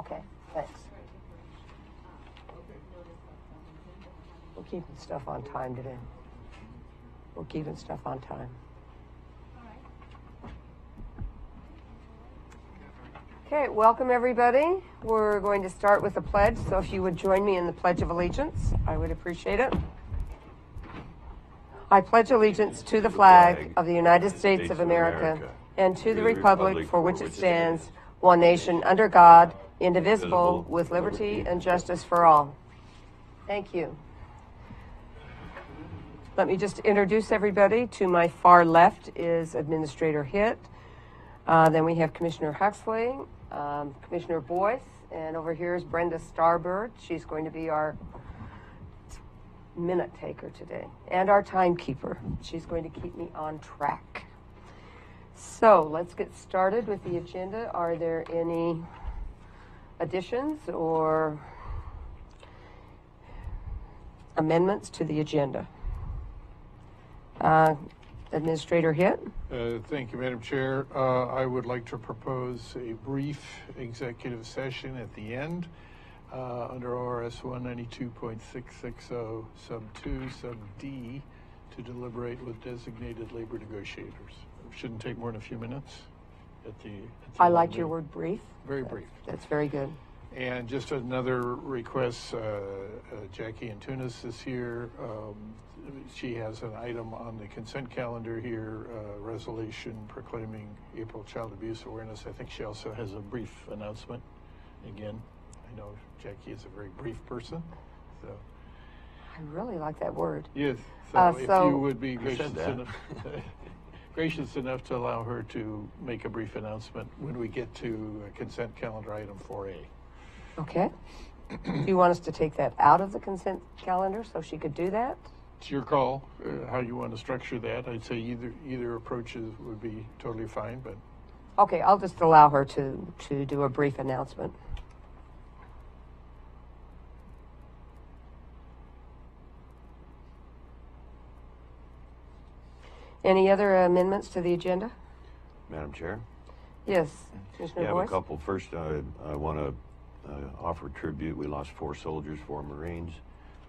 Okay, thanks. We're keeping stuff on time today. We're keeping stuff on time. Okay, welcome everybody. We're going to start with the pledge, so if you would join me in the Pledge of Allegiance, I would appreciate it. I pledge allegiance to the flag of the United States of America and to the republic for which it stands, one nation under God, indivisible, with liberty and justice for all. Thank you. Let me just introduce everybody. To my far left is Administrator Hitt. Then we have Commissioner Huxley, Commissioner Boyce, and over here is Brenda Starbird. She's going to be our minute taker today and our timekeeper. She's going to keep me on track. So let's get started with the agenda. Are there any additions or amendments to the agenda? Administrator Hitt. Thank you, Madam Chair. I would like to propose a brief executive session at the end under ORS 192.660 sub 2 sub D to deliberate with designated labor negotiators. It shouldn't take more than a few minutes. I liked your word brief. Very brief. That's very good. And just another request, Jackie Antunes is here. She has an item on the consent calendar here, resolution proclaiming April Child Abuse Awareness. I think she also has a brief announcement. Again, I know Jackie is a very brief person, so. I really like that word. Yes, so if you would be gracious enough to allow her to make a brief announcement when we get to consent calendar item 4A. Okay. Do you want us to take that out of the consent calendar so she could do that? It's your call, how you want to structure that. I'd say either approaches would be totally fine, but. Okay, I'll just allow her to do a brief announcement. Any other amendments to the agenda? Madam Chair? Yes, Commissioner Boyce? I have a couple. First, I want to offer tribute. We lost 4 soldiers, 4 Marines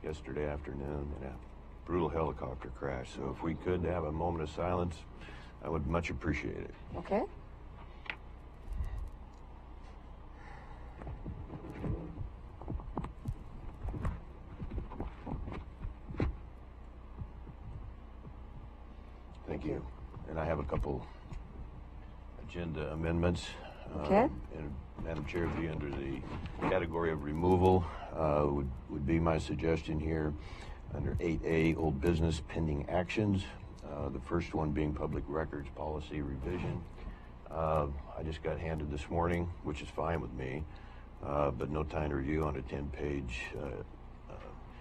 yesterday afternoon in a brutal helicopter crash. So if we could have a moment of silence, I would much appreciate it. Okay. Thank you. And I have a couple agenda amendments. Okay. And Madam Chair, be under the category of removal would be my suggestion here under 8A, old business pending actions. The first one being public records policy revision. I just got handed this morning, which is fine with me, but no time to review on a 10-page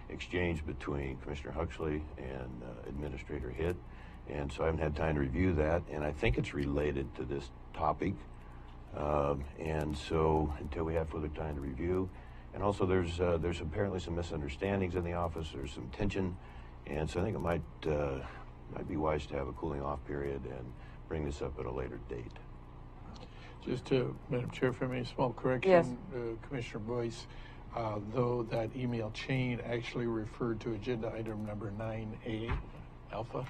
exchange between Commissioner Huxley and Administrator Hitt. And so I haven't had time to review that, and I think it's related to this topic. And so until we have further time to review, and also there's apparently some misunderstandings in the office. There's some tension, and so I think it might be wise to have a cooling off period and bring this up at a later date. Just to, Madam Chair, for me, a small correction. Yes. Commissioner Boyce, though that email chain actually referred to agenda item number 9A, alpha.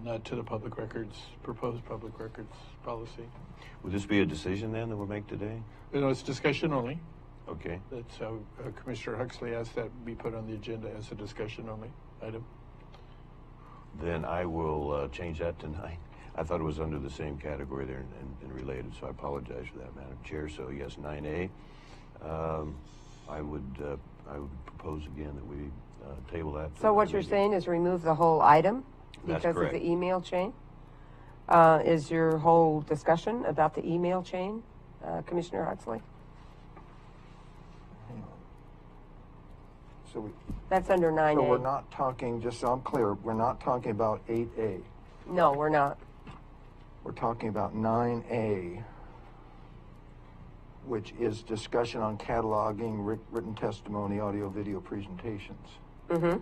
Not to the public records, proposed public records policy. Would this be a decision then that we'll make today? No, it's discussion only. Okay. That's how Commissioner Huxley asked that be put on the agenda as a discussion only item. Then I will change that to 9. I thought it was under the same category there and related, so I apologize for that, Madam Chair. So yes, 9A. I would propose again that we table that. So what you're saying is remove the whole item because of the email chain? Is your whole discussion about the email chain, Commissioner Huxley? That's under 9A. So we're not talking, just so I'm clear, we're not talking about 8A. No, we're not. We're talking about 9A, which is discussion on cataloging, written testimony, audio, video presentations. Mm-hmm.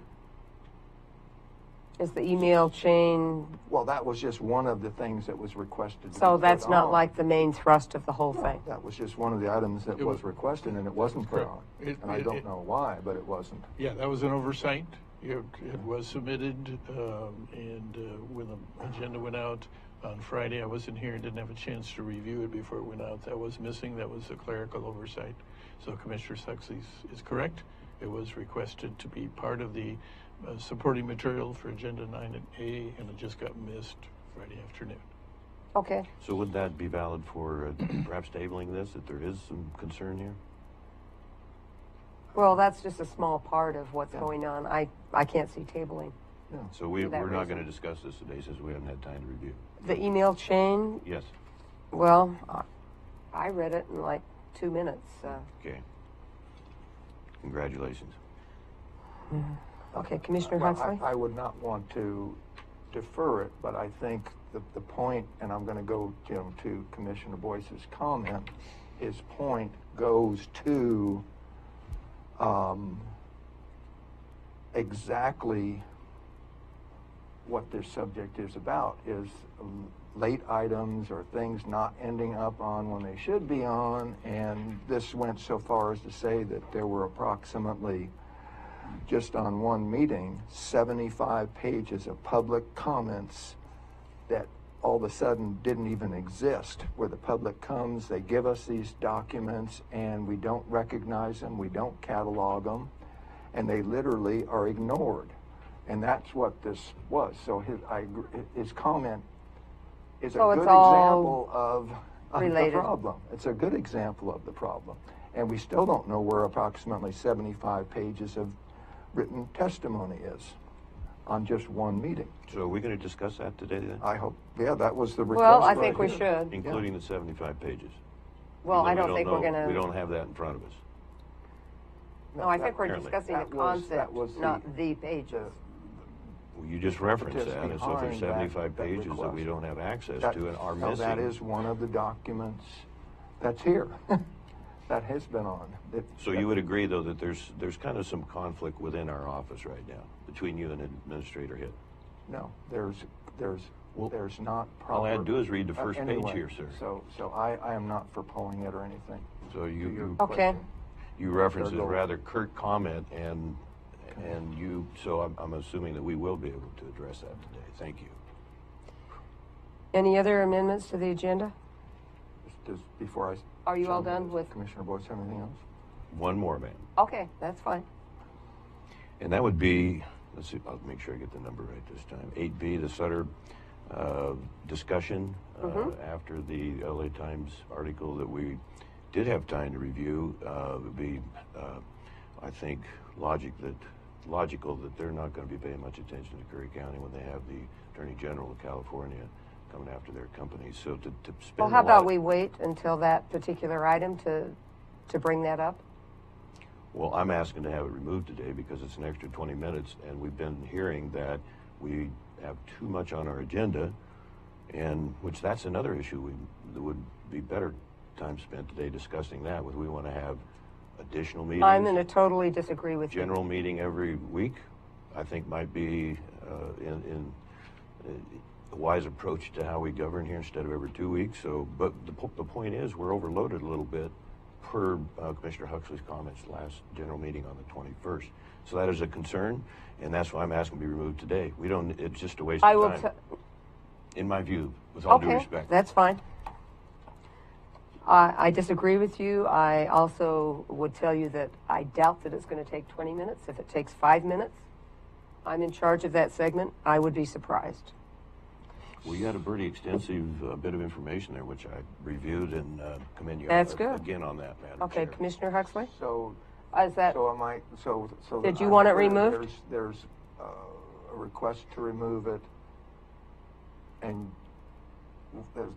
Is the email chain, Well, that was just one of the things that was requested. to so be that's put not on. like the main thrust of the whole thing? That was just one of the items that It was was- requested, and it wasn't put Correct. on. It- And I it- don't it- know why, but it wasn't. Yeah, that was an oversight. It was submitted, when the agenda went out on Friday, I wasn't here, didn't have a chance to review it before it went out. That was missing. That was a clerical oversight. So Commissioner Huxley is correct. It was requested to be part of the supporting material for Agenda 9A, and it just got missed Friday afternoon. Okay. So would that be valid for perhaps tabling this, if there is some concern here? Well, that's just a small part of what's Yeah. going on. I can't see tabling. Yeah. So For that we're not reason. going to discuss this today since we haven't had time to review. The email chain, Yes, well, I read it in like 2 minutes. okay. Congratulations. Okay, Commissioner Well, Huxley? I would not want to defer it, but I think the point, and I'm going to go, to Commissioner Boyce's comment, his point goes to exactly what this subject is about, is late items or things not ending up on when they should be on, and this went so far as to say that there were approximately, just on one meeting, 75 pages of public comments that all of a sudden didn't even exist, where the public comes, they give us these documents, and we don't recognize them, we don't catalog them, and they literally are ignored. And that's what this was. So his comment is a So good it's all example of the related. problem. It's a good example of the problem. And we still don't know where approximately 75 pages of written testimony is on just one meeting. So are we going to discuss that today then? I hope, yeah, that was the request. Well, I right think we here. should. Including the 75 pages? Well, Even I though don't we think we're know- going We to. don't have that in front of us. No, I think we're Apparently. discussing the That was concept, not the pages. Well, you just referenced impetus that, and so if there's behind 75 that pages that we request. don't have access That- to and are now, missing. that is one of the documents that's here, that has been on. So you would agree, though, that there's kind of some conflict within our office right now, between you and Administrator Hitt? No, there's not proper. All I had to do is read the first page anyway, here, sir. So I am not for pulling it or anything. So to your you Okay. question. you referenced a There you go. rather curt comment, and you, so I'm assuming that we will be able to address that today. Thank you. Any other amendments to the agenda? Before I. Are you all Sean, done with- Commissioner Boyce, have anything else? One more, ma'am. Okay, that's fine. And that would be, let's see, I'll make sure I get the number right this time. 8B, the Sutter discussion after the LA Times article that we did have time to review. Would be, I think, logical that they're not going to be paying much attention to Curry County when they have the Attorney General of California coming after their company. So to spend Well, a how lot about of- we wait until that particular item to bring that up? Well, I'm asking to have it removed today because it's an extra 20 minutes, and we've been hearing that we have too much on our agenda, and which that's another issue. There would be better time spent today discussing that. Whether we want to have additional meetings. I'm going to totally disagree with you. General meeting every week, I think might be in a wise approach to how we govern here instead of every 2 weeks. So, but the point is, we're overloaded a little bit per Commissioner Huxley's comments last general meeting on the 21st. So that is a concern, and that's why I'm asking to be removed today. We don't. It's just a waste I of will. time, in my view, with all due Okay, respect. that's fine. I disagree with you. I also would tell you that I doubt that it's going to take 20 minutes. If it takes 5 minutes, I'm in charge of that segment. I would be surprised. Well, you had a pretty extensive bit of information there, which I reviewed, and commend you That's good. again on that, Madam Okay, Chair. Commissioner Huxley? So, Is that, so am I, so. Did that you I'm want it clear, removed? There's a request to remove it, and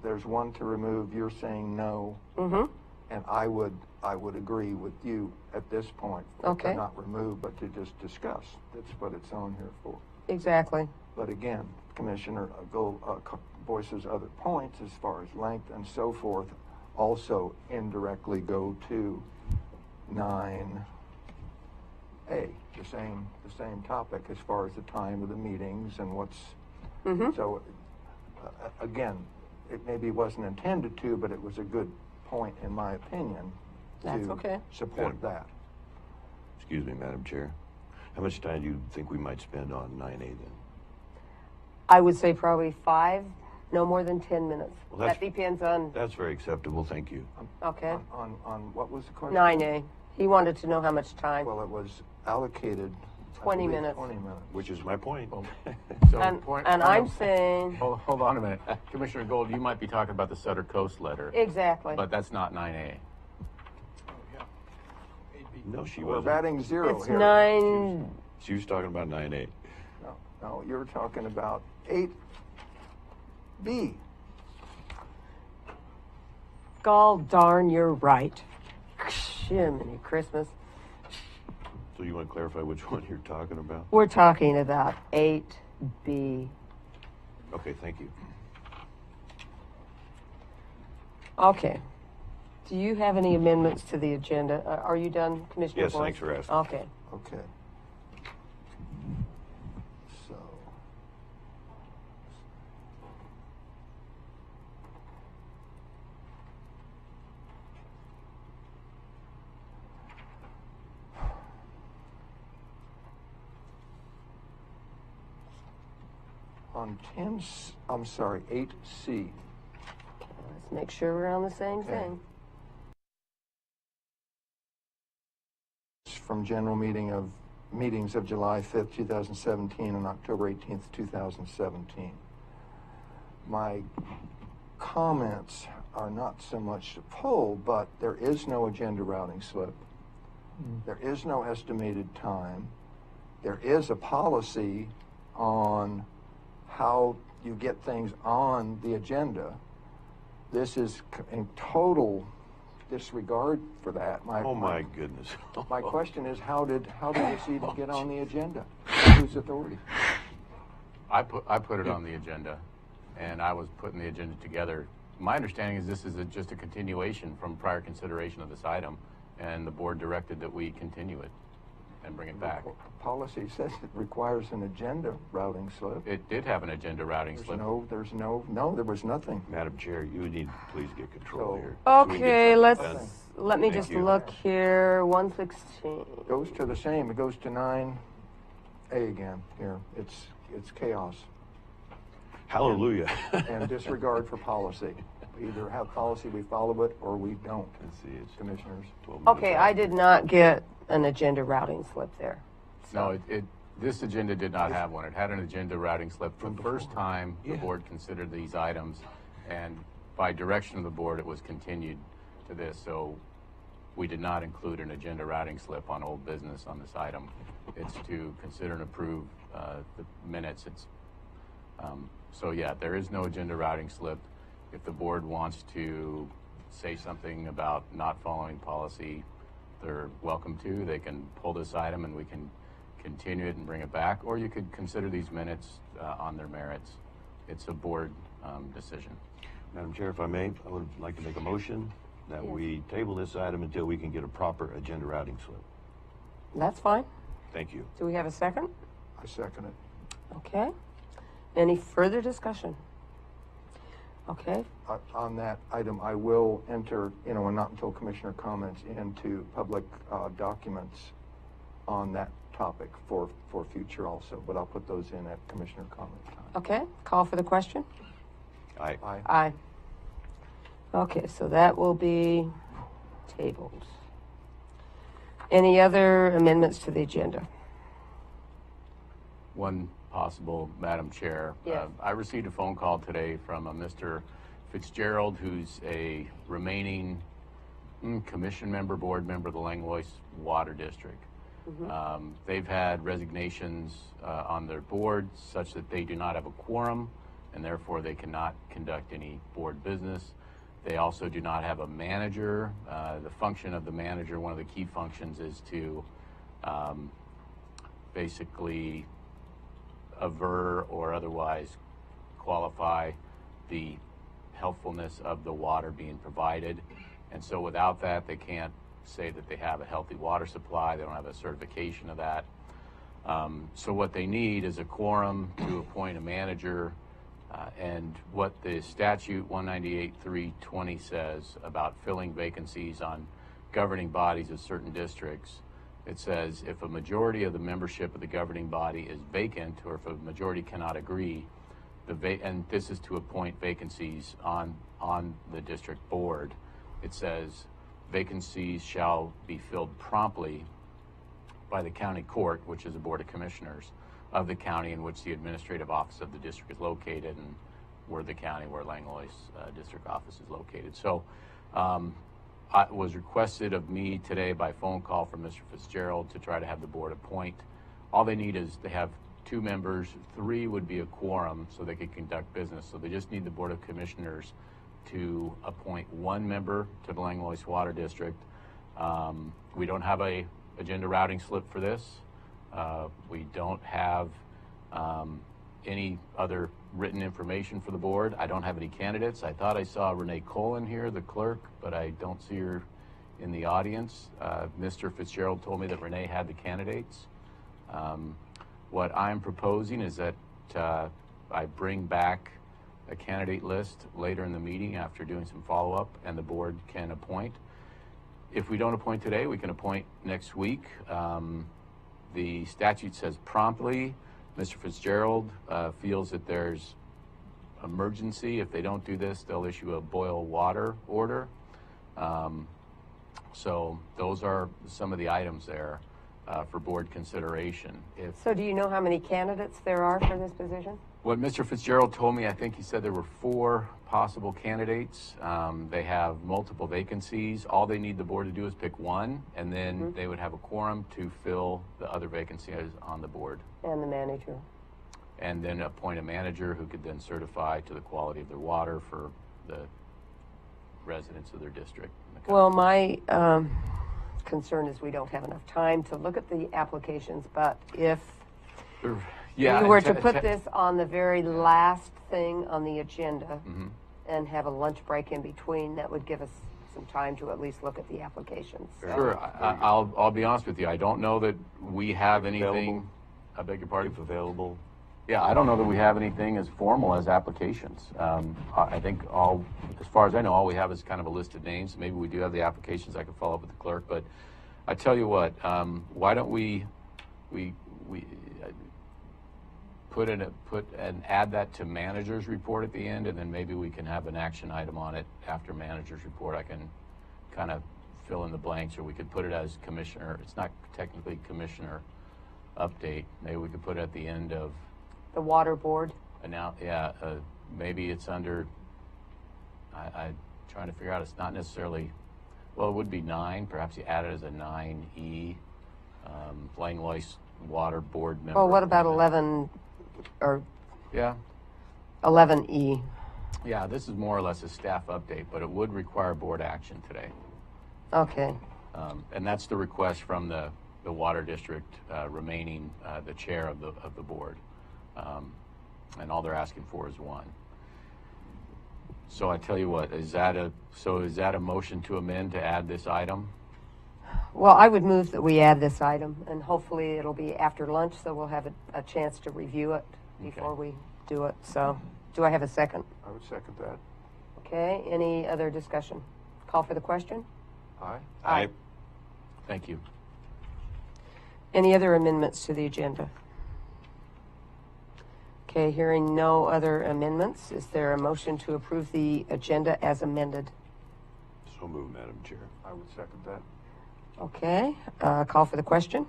there's one to remove, you're saying no. mm-hmm, And I would agree with you at this point. Okay. To not remove, but to just discuss. That's what it's on here for. exactly. But again, Commissioner Boyce's other points as far as length and so forth also indirectly go to 9A the same topic as far as the time of the meetings and what's, so, again, it maybe wasn't intended to, but it was a good point, in my opinion, That's to okay. support that. Excuse me, Madam Chair. How much time do you think we might spend on 9A then? I would say probably 5, no more than 10 minutes. Well, That depends on, That's very acceptable, thank you. okay, On what was the question? 9A. He wanted to know how much time. Well, it was allocated. I 20 believe, minutes. 20 minutes. Which is my point. So And I'm saying, hold on a minute. Commissioner Gold, you might be talking about the Sutter Coast letter, exactly. but that's not 9A. No, she We're wasn't. batting zero It's here. 9, She was talking about 9A. No, you're talking about 8B. gall darn, you're right. Jiminy Christmas. So you want to clarify which one you're talking about? We're talking about 8B. Okay, thank you. Okay. Do you have any amendments to the agenda? Are you done, Commissioner Yes, Boyce? thanks for asking. Okay. Okay. So. On 10, I'm sorry, 8C. Let's make sure we're on the same Okay. thing. From general meetings of July 5th, 2017 and October 18th, 2017. My comments are not so much to pull, but there is no agenda routing slip. There is no estimated time. There is a policy on how you get things on the agenda. This is in total disregard for that. Oh my goodness. My question is, how did this even get on the agenda? Whose authority? I put it on the agenda, and I was putting the agenda together. My understanding is this is just a continuation from prior consideration of this item, and the board directed that we continue it and bring it back. Policy says it requires an agenda routing slip. It did have an agenda routing slip. There was nothing. Madam Chair, you need to please get control So- here. So we can get Okay, something let done. me Thank just you. look here. 116. Goes to the same. It goes to 9A again here. It's chaos Hallelujah. and disregard for policy. We either have policy, we follow it, or we don't. Let's see, it's Commissioners. 12 minutes Okay, out. I did not get an agenda routing slip there. No, this agenda did not have one. It had an agenda routing slip. For the first time, the Yeah. board considered these items, and by direction of the board, it was continued to this. So we did not include an agenda routing slip on old business on this item. It's to consider and approve the minutes. So yeah, there is no agenda routing slip. If the board wants to say something about not following policy, they're welcome to. They can pull this item and we can continue it and bring it back, or you could consider these minutes on their merits. It's a board decision. Madam Chair, if I may, I would like to make a motion that we table this item until we can get a proper agenda routing slip. That's fine. Thank you. Do we have a second? I second it. Okay. Any further discussion? Okay. On that item, I will enter, and not until Commissioner comments, into public documents on that topic for future also, but I'll put those in at Commissioner comment time. Okay. Call for the question? Aye. Aye. Aye. Okay, so that will be tabled. Any other amendments to the agenda? One possible, Madam Chair. Yes. I received a phone call today from a Mr. Fitzgerald, who's a remaining commission member, board member of the Langlois Water District. They've had resignations on their board such that they do not have a quorum, and therefore they cannot conduct any board business. They also do not have a manager. The function of the manager, one of the key functions, is to basically aver or otherwise qualify the helpfulness of the water being provided. And so without that, they can't say that they have a healthy water supply. They don't have a certification of that. So what they need is a quorum to appoint a manager, and what the statute 198.320 says about filling vacancies on governing bodies of certain districts. It says if a majority of the membership of the governing body is vacant, or if a majority cannot agree, and this is to appoint vacancies on the district board, it says vacancies shall be filled promptly by the county court, which is a board of commissioners of the county in which the administrative office of the district is located, and we're the county where Langlois district office is located. So it was requested of me today by phone call from Mr. Fitzgerald to try to have the board appoint. All they need is they have 2 members. 3 would be a quorum so they could conduct business. So they just need the board of commissioners to appoint 1 member to the Langlois Water District. We don't have a agenda routing slip for this. We don't have any other written information for the board. I don't have any candidates. I thought I saw Renee Colin here, the clerk, but I don't see her in the audience. Mr. Fitzgerald told me that Renee had the candidates. What I'm proposing is that I bring back a candidate list later in the meeting after doing some follow-up, and the board can appoint. If we don't appoint today, we can appoint next week. The statute says promptly. Mr. Fitzgerald feels that there's emergency. If they don't do this, they'll issue a boil water order. So those are some of the items there for board consideration. So do you know how many candidates there are for this position? What Mr. Fitzgerald told me, I think he said there were 4 possible candidates. They have multiple vacancies. All they need the board to do is pick 1, and then they would have a quorum to fill the other vacancies on the board. And the manager. And then appoint a manager who could then certify to the quality of their water for the residents of their district. Well, my concern is we don't have enough time to look at the applications, but if we were to put this on the very last thing on the agenda and have a lunch break in between, that would give us some time to at least look at the applications. So. Sure. I'll be honest with you. I don't know that we have anything. Available. I beg your pardon? If available. Yeah, I don't know that we have anything as formal as applications. I think as far as I know, all we have is kind of a list of names. Maybe we do have the applications. I can follow up with the clerk. But I tell you what, why don't we put and add that to manager's report at the end, and then maybe we can have an action item on it after manager's report. I can kind of fill in the blanks, or we could put it as commissioner. It's not technically commissioner update. Maybe we could put it at the end of the water board. Now, maybe it's under. I'm trying to figure out. It's not necessarily. Well, it would be 9. Perhaps you add it as a 9E. Langlois Water Board member. Well, what about 11 or? Yeah. 11E. Yeah, this is more or less a staff update, but it would require board action today. Okay. And that's the request from the water district remaining the chair of the board. And all they're asking for is 1. So I tell you what, is that a motion to amend to add this item? Well, I would move that we add this item, and hopefully it'll be after lunch, so we'll have a chance to review it before we do it. So, do I have a second? I would second that. Okay, any other discussion? Call for the question? Aye. Aye. Thank you. Any other amendments to the agenda? Okay, hearing no other amendments, is there a motion to approve the agenda as amended? So moved, Madam Chair. I would second that. Okay, call for the question?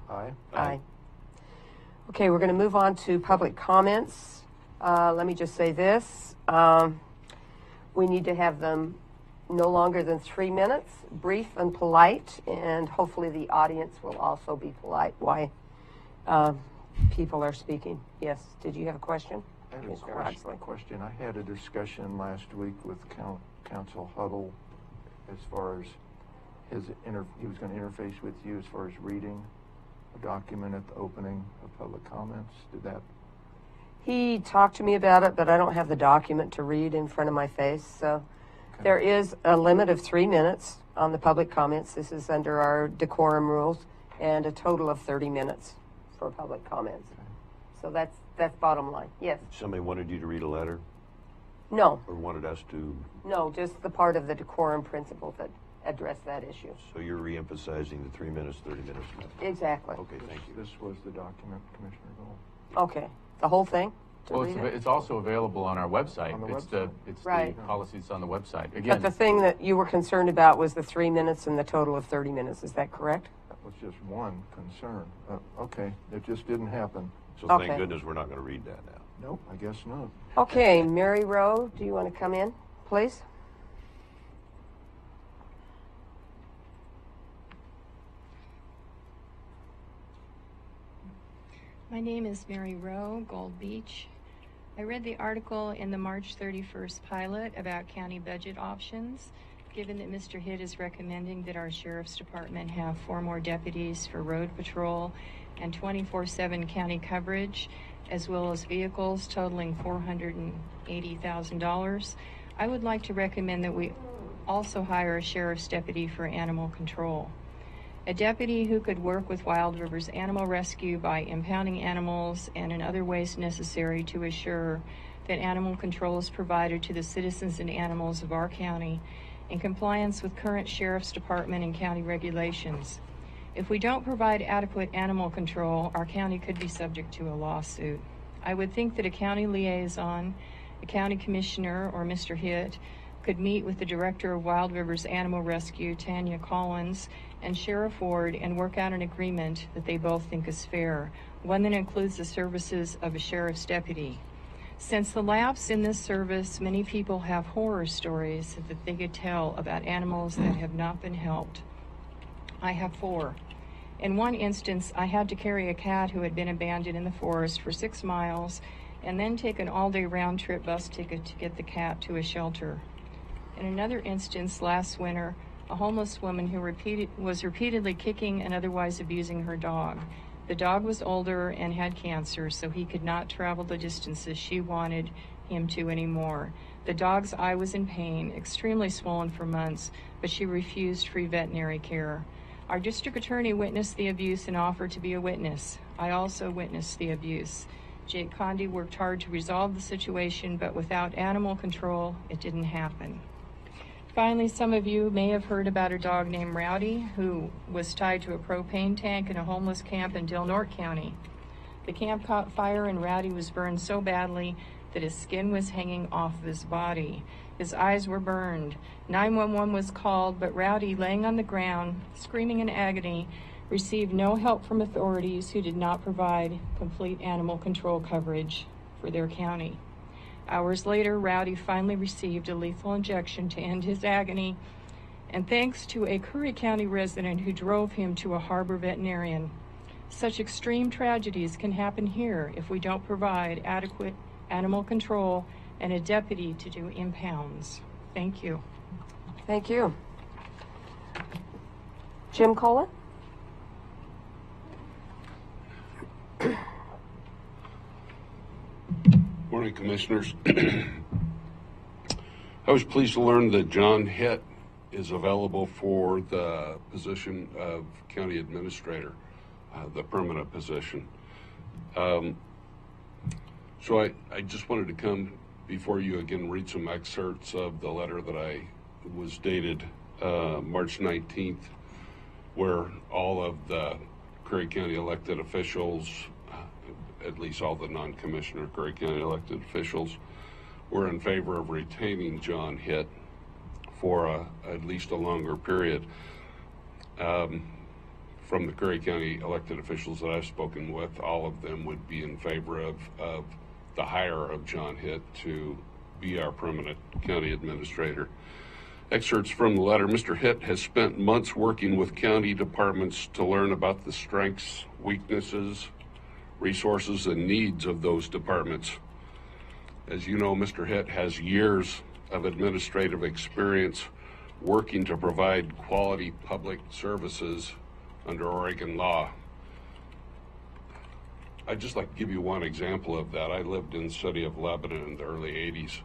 Aye. Aye. Okay, we're going to move on to public comments. Let me just say this. We need to have them no longer than 3 minutes, brief and polite, and hopefully the audience will also be polite while people are speaking. Yes, did you have a question? I have Mr. a Oxley? question. I had a discussion last week with Council Huddle as far as he was going to interface with you as far as reading a document at the opening of public comments. Did that? He talked to me about it, but I don't have the document to read in front of my face, so There is a limit of 3 minutes on the public comments. This is under our decorum rules, and a total of 30 minutes for public comments. So that's bottom line. Yes. Somebody wanted you to read a letter, No. or wanted us to, No, just the part of the decorum principle that address that issue. so you're reemphasizing the 3 minutes, 30 minutes. Exactly. Okay, thank you. This was the document, Commissioner Gold. Okay. The whole thing? To Well, read it? it's also available on our website. On the It's website. it's Right. the policies on the website. But Again, the thing that you were concerned about was the 3 minutes and the total of 30 minutes. Is that correct? That was just one concern. Okay, it just didn't happen. So Okay. thank goodness we're not going to read that now. Nope, I guess not. Okay, Mary Rowe, do you want to come in, please? My name is Mary Rowe, Gold Beach. I read the article in the March 31st pilot about county budget options. Given that Mr. Hitt is recommending that our sheriff's department have 4 more deputies for road patrol and 24/7 county coverage, as well as vehicles totaling $480,000, I would like to recommend that we also hire a sheriff's deputy for animal control. A deputy who could work with Wild Rivers Animal Rescue by impounding animals and in other ways necessary to assure that animal control is provided to the citizens and animals of our county in compliance with current sheriff's department and county regulations. If we don't provide adequate animal control, our county could be subject to a lawsuit. I would think that a county liaison, a county commissioner, or Mr. Hitt could meet with the director of Wild Rivers Animal Rescue, Tanya Collins, and Sheriff Ward and work out an agreement that they both think is fair, one that includes the services of a sheriff's deputy. Since the lapse in this service, many people have horror stories that they could tell about animals that have not been helped. I have 4. In one instance, I had to carry a cat who had been abandoned in the forest for 6 miles and then take an all-day round-trip bus ticket to get the cat to a shelter. In another instance, last winter, a homeless woman who was repeatedly kicking and otherwise abusing her dog. The dog was older and had cancer, so he could not travel the distances she wanted him to anymore. The dog's eye was in pain, extremely swollen for months, but she refused free veterinary care. Our district attorney witnessed the abuse and offered to be a witness. I also witnessed the abuse. Jake Condi worked hard to resolve the situation, but without animal control, it didn't happen. Finally, some of you may have heard about a dog named Rowdy who was tied to a propane tank in a homeless camp in Del Norte County. The camp caught fire and Rowdy was burned so badly that his skin was hanging off of his body. His eyes were burned. 911 was called, but Rowdy, laying on the ground, screaming in agony, received no help from authorities who did not provide complete animal control coverage for their county. Hours later, Rowdy finally received a lethal injection to end his agony, and thanks to a Curry County resident who drove him to a harbor veterinarian. Such extreme tragedies can happen here if we don't provide adequate animal control and a deputy to do impounds. Thank you. Thank you. Jim Cullen? Morning, Commissioners. I was pleased to learn that John Hitt is available for the position of County Administrator, the permanent position. So I just wanted to come before you again, read some excerpts of the letter that I was dated March 19th, where all of the Curry County elected officials, at least all the non-commissioner Curry County elected officials, were in favor of retaining John Hitt for at least a longer period. From the Curry County elected officials that I've spoken with, all of them would be in favor of the hire of John Hitt to be our permanent county administrator. Excerpts from the letter. Mr. Hitt has spent months working with county departments to learn about the strengths, weaknesses, resources, and needs of those departments. As you know, Mr. Hitt has years of administrative experience working to provide quality public services under Oregon law. I'd just like to give you one example of that. I lived in the city of Lebanon in the early 80s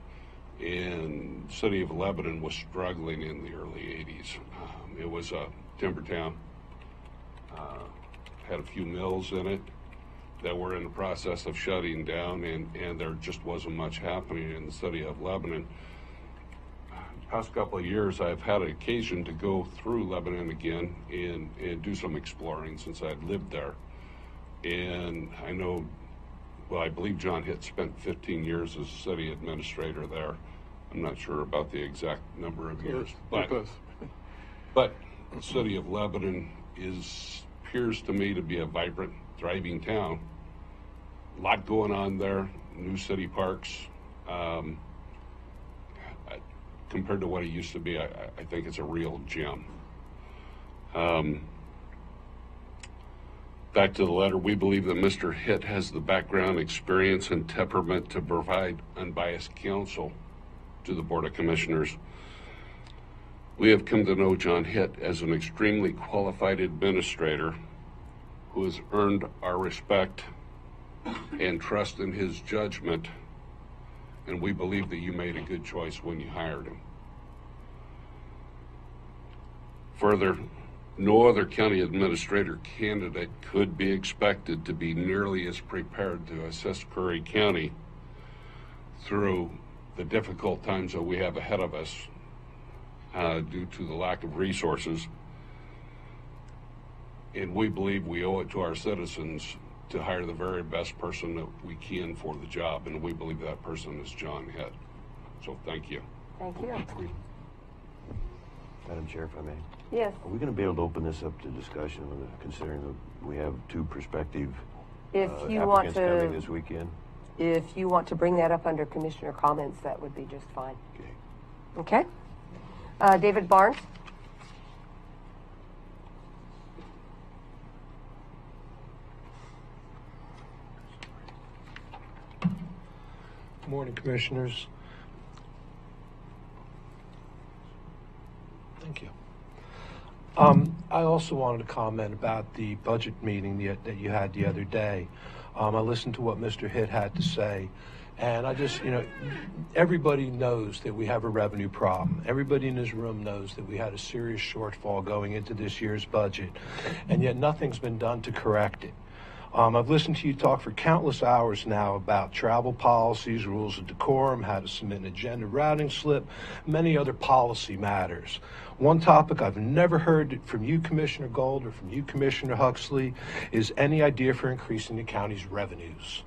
and the city of Lebanon was struggling in the early 80s. It was a timber town, had a few mills in it that were in the process of shutting down, and there just wasn't much happening in the city of Lebanon. The past couple of years, I've had an occasion to go through Lebanon again and do some exploring since I'd lived there. And I know, well, I believe John Hitt spent 15 years as city administrator there. I'm not sure about the exact number of years, but the city of Lebanon appears to me to be a vibrant, thriving town. A lot going on there, new city parks. Compared to what it used to be, I think it's a real gem. Back to the letter, we believe that Mr. Hitt has the background, experience, and temperament to provide unbiased counsel to the Board of Commissioners. We have come to know John Hitt as an extremely qualified administrator who has earned our respect and trust in his judgment, and we believe that you made a good choice when you hired him. Further, no other county administrator candidate could be expected to be nearly as prepared to assist Curry County through the difficult times that we have ahead of us due to the lack of resources. And we believe we owe it to our citizens to hire the very best person that we can for the job, and we believe that person is John Hitt. So thank you. Thank you. Madam Chair, if I may. Yes. Are we going to be able to open this up to discussion, considering that we have two prospective If you want applicants coming to, this weekend? if you want to bring that up under commissioner comments, that would be just fine. Okay. Okay. David Barnes. Good morning, Commissioners. Thank you. I also wanted to comment about the budget meeting that you had the other day. I listened to what Mr. Hitt had to say, and I just, everybody knows that we have a revenue problem. Everybody in this room knows that we had a serious shortfall going into this year's budget, and yet nothing's been done to correct it. I've listened to you talk for countless hours now about travel policies, rules of decorum, how to submit an agenda routing slip, many other policy matters. One topic I've never heard from you, Commissioner Gold, or from you, Commissioner Huxley, is any idea for increasing the county's revenues.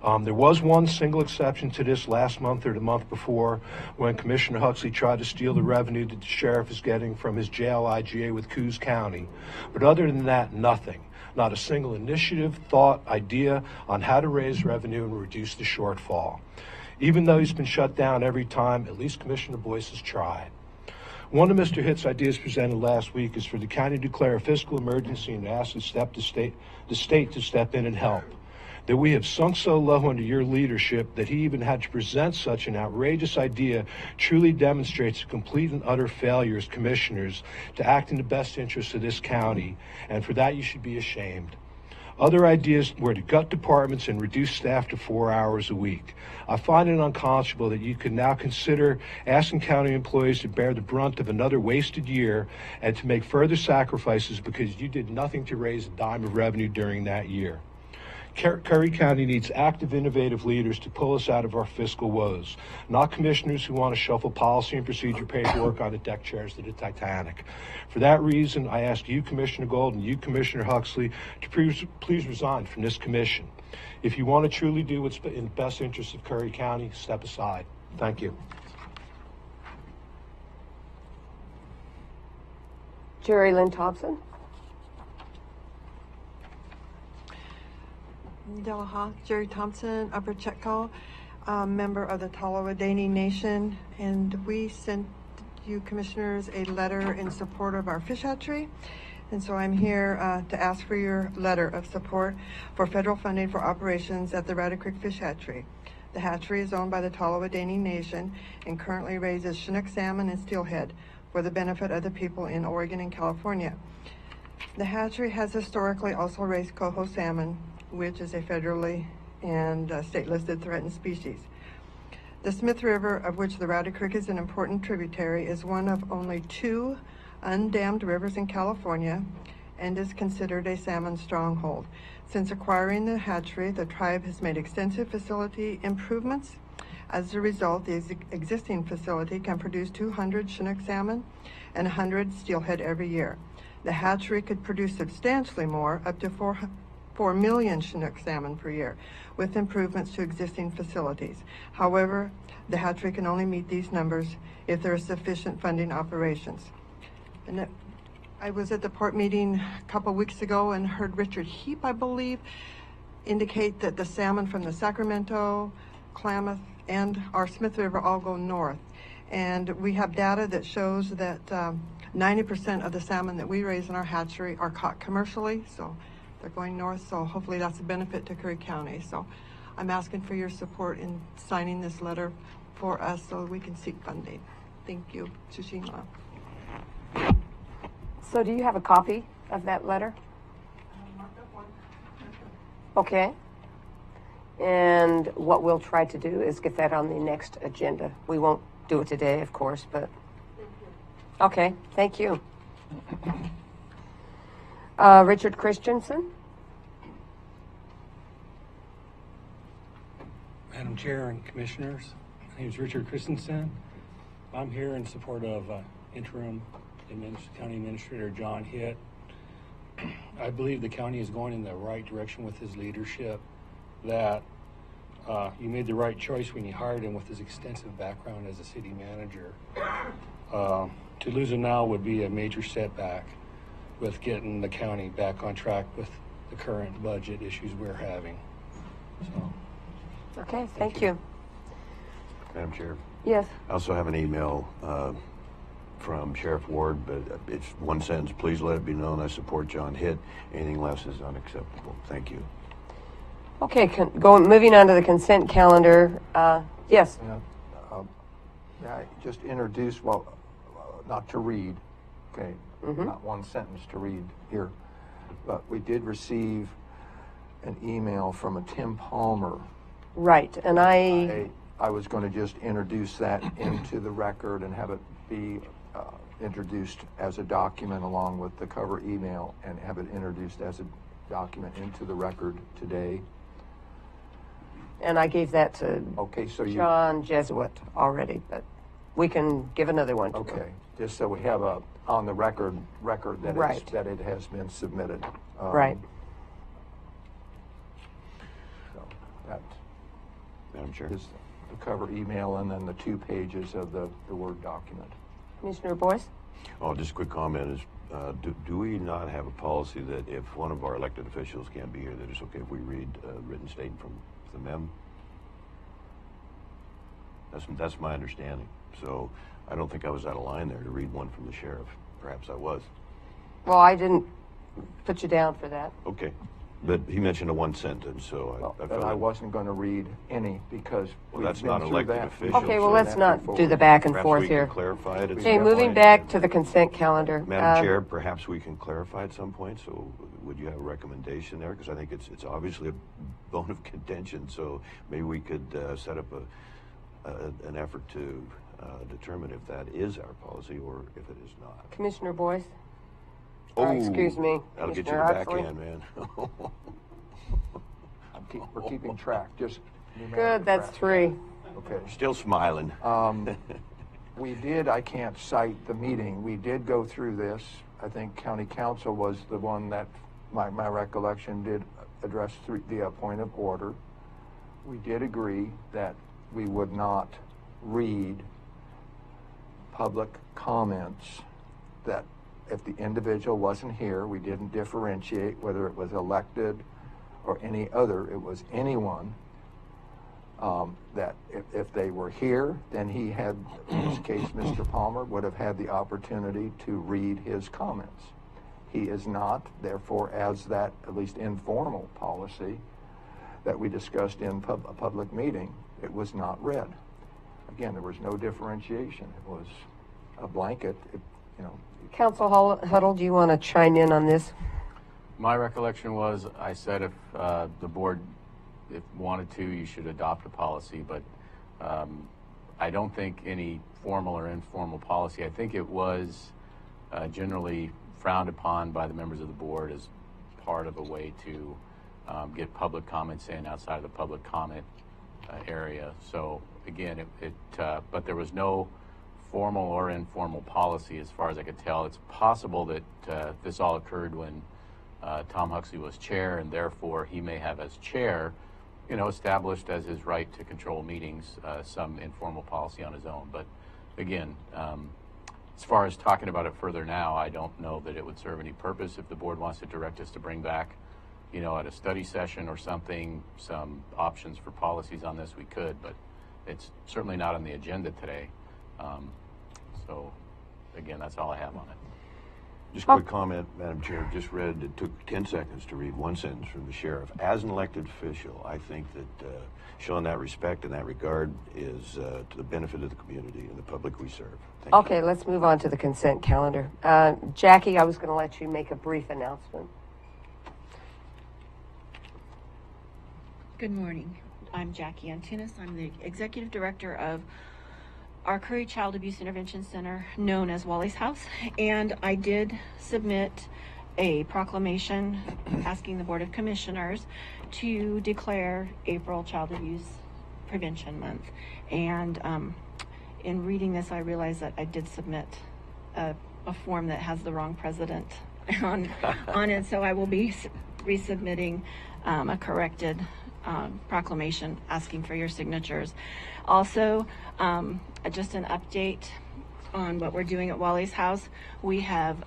There was one single exception to this last month or the month before when Commissioner Huxley tried to steal the revenue that the sheriff is getting from his jail IGA with Coos County. But other than that, nothing. Not a single initiative, thought, idea on how to raise revenue and reduce the shortfall. Even though he's been shut down every time, at least Commissioner Boyce has tried. One of Mr. Hitt's ideas presented last week is for the county to declare a fiscal emergency and ask the state to step in and help. That we have sunk so low under your leadership that he even had to present such an outrageous idea truly demonstrates a complete and utter failure as commissioners to act in the best interest of this county, and for that you should be ashamed. Other ideas were to gut departments and reduce staff to 4 hours a week. I find it unconscionable that you could now consider asking county employees to bear the brunt of another wasted year and to make further sacrifices because you did nothing to raise a dime of revenue during that year. Curry County needs active, innovative leaders to pull us out of our fiscal woes, not commissioners who want to shuffle policy and procedure paperwork on the deck chairs of the Titanic. For that reason, I ask you, Commissioner Gold, and you, Commissioner Huxley, to please resign from this commission. If you want to truly do what's in the best interest of Curry County, step aside. Thank you. Jerry Lynn Thompson. Delaha, Jerry Thompson, Upper Chetco, member of the Tolowadani Nation, and we sent you commissioners a letter in support of our fish hatchery, and so I'm here to ask for your letter of support for federal funding for operations at the Rabbit Creek Fish Hatchery. The hatchery is owned by the Tolowadani Nation and currently raises Chinook salmon and steelhead for the benefit of the people in Oregon and California. The hatchery has historically also raised coho salmon, which is a federally and state-listed threatened species. The Smith River, of which the Rowdy Creek is an important tributary, is one of only 2 undammed rivers in California and is considered a salmon stronghold. Since acquiring the hatchery, the tribe has made extensive facility improvements. As a result, the existing facility can produce 200 Chinook salmon and 100 steelhead every year. The hatchery could produce substantially more, up to 4 million Chinook salmon per year, with improvements to existing facilities. However, the hatchery can only meet these numbers if there is sufficient funding operations. And I was at the port meeting a couple weeks ago and heard Richard Heap, I believe, indicate that the salmon from the Sacramento, Klamath, and our Smith River all go north. And we have data that shows that 90% of the salmon that we raise in our hatchery are caught commercially, so they're going north, so hopefully that's a benefit to Curry County. So I'm asking for your support in signing this letter for us so we can seek funding. Thank you, Sushima. So do you have a copy of that letter? Okay. And what we'll try to do is get that on the next agenda. We won't do it today, of course, but... Okay, thank you. Richard Christensen? Madam Chair and Commissioners, my name is Richard Christensen. I'm here in support of Interim County Administrator John Hitt. I believe the county is going in the right direction with his leadership, that you made the right choice when you hired him with his extensive background as a city manager. To lose him now would be a major setback with getting the county back on track with the current budget issues we're having. So, Okay, thank you. Madam Chair. Yes. I also have an email from Sheriff Ward, but it's one sentence. Please let it be known I support John Hitt. Anything less is unacceptable. Thank you. Okay, moving on to the consent calendar. Yes. Yeah, I just introduce, well, not to read, okay, not one sentence to read here, but we did receive an email from a Tim Palmer. Right, and I was going to just introduce that into the record and have it be introduced as a document along with the cover email, and have it introduced as a document into the record today. And I gave that to John Jesuit already, but we can give another one to him. Okay, just so we have a on the record that Right. that it has been submitted. Right. So that Madam Chair. is the cover email and then the 2 pages of the Word document. Commissioner Boyce? Oh, just a quick comment is, do we not have a policy that if one of our elected officials can't be here, that it's okay if we read a written statement from them? That's my understanding. So I don't think I was out of line there to read one from the sheriff. Perhaps I was. Well, I didn't put you down for that. Okay. But he mentioned a one sentence, so I felt I wasn't going to read any because Well, we've that's been not through elected that. officials. Okay, well, so let's not before. do the back and perhaps forth we here. can clarify it at Okay, some moving point. back to the consent calendar. Madam Chair, perhaps we can clarify at some point. So would you have a recommendation there? Because I think it's obviously a bone of contention. So maybe we could set up an effort to determine if that is our policy or if it is not. Commissioner Boyce? Oh, excuse me. That'll get you Commissioner the Huxley. backhand, man. We're keeping track. Just Good, that's 3. Okay. Still smiling. We did, I can't cite the meeting, we did go through this. I think county council was the one that, my recollection, did address the point of order. We did agree that we would not read public comments, that if the individual wasn't here, we didn't differentiate whether it was elected or any other, it was anyone. That if they were here, then he had, in this case, Mr. Palmer would have had the opportunity to read his comments. He is not, therefore, as that at least informal policy that we discussed in a public meeting, it was not read. Again, there was no differentiation. It was a blanket, Council Huddle, do you want to chime in on this? My recollection was I said if the board if wanted to, you should adopt a policy, but I don't think any formal or informal policy. I think it was generally frowned upon by the members of the board as part of a way to get public comments in outside of the public comment area. So again, but there was no formal or informal policy as far as I could tell. It's possible that this all occurred when Tom Huxley was chair, and therefore he may have as chair, established as his right to control meetings, some informal policy on his own. But again, as far as talking about it further now, I don't know that it would serve any purpose. If the board wants to direct us to bring back, at a study session or something, some options for policies on this, we could, but it's certainly not on the agenda today. So again, that's all I have on it. Just a quick comment, Madam Chair. Just read, it took 10 seconds to read one sentence from the sheriff. As an elected official, I think that showing that respect and that regard is to the benefit of the community and the public we serve. Thank you. Okay, let's move on to the consent calendar. Jackie, I was going to let you make a brief announcement. Good morning. I'm Jackie Antunes. I'm the Executive Director of our Curry Child Abuse Intervention Center, known as Wally's House, and I did submit a proclamation asking the Board of Commissioners to declare April Child Abuse Prevention Month. And in reading this, I realized that I did submit a form that has the wrong president on it, so I will be resubmitting a corrected proclamation asking for your signatures. Also, just an update on what we're doing at Wally's House. We have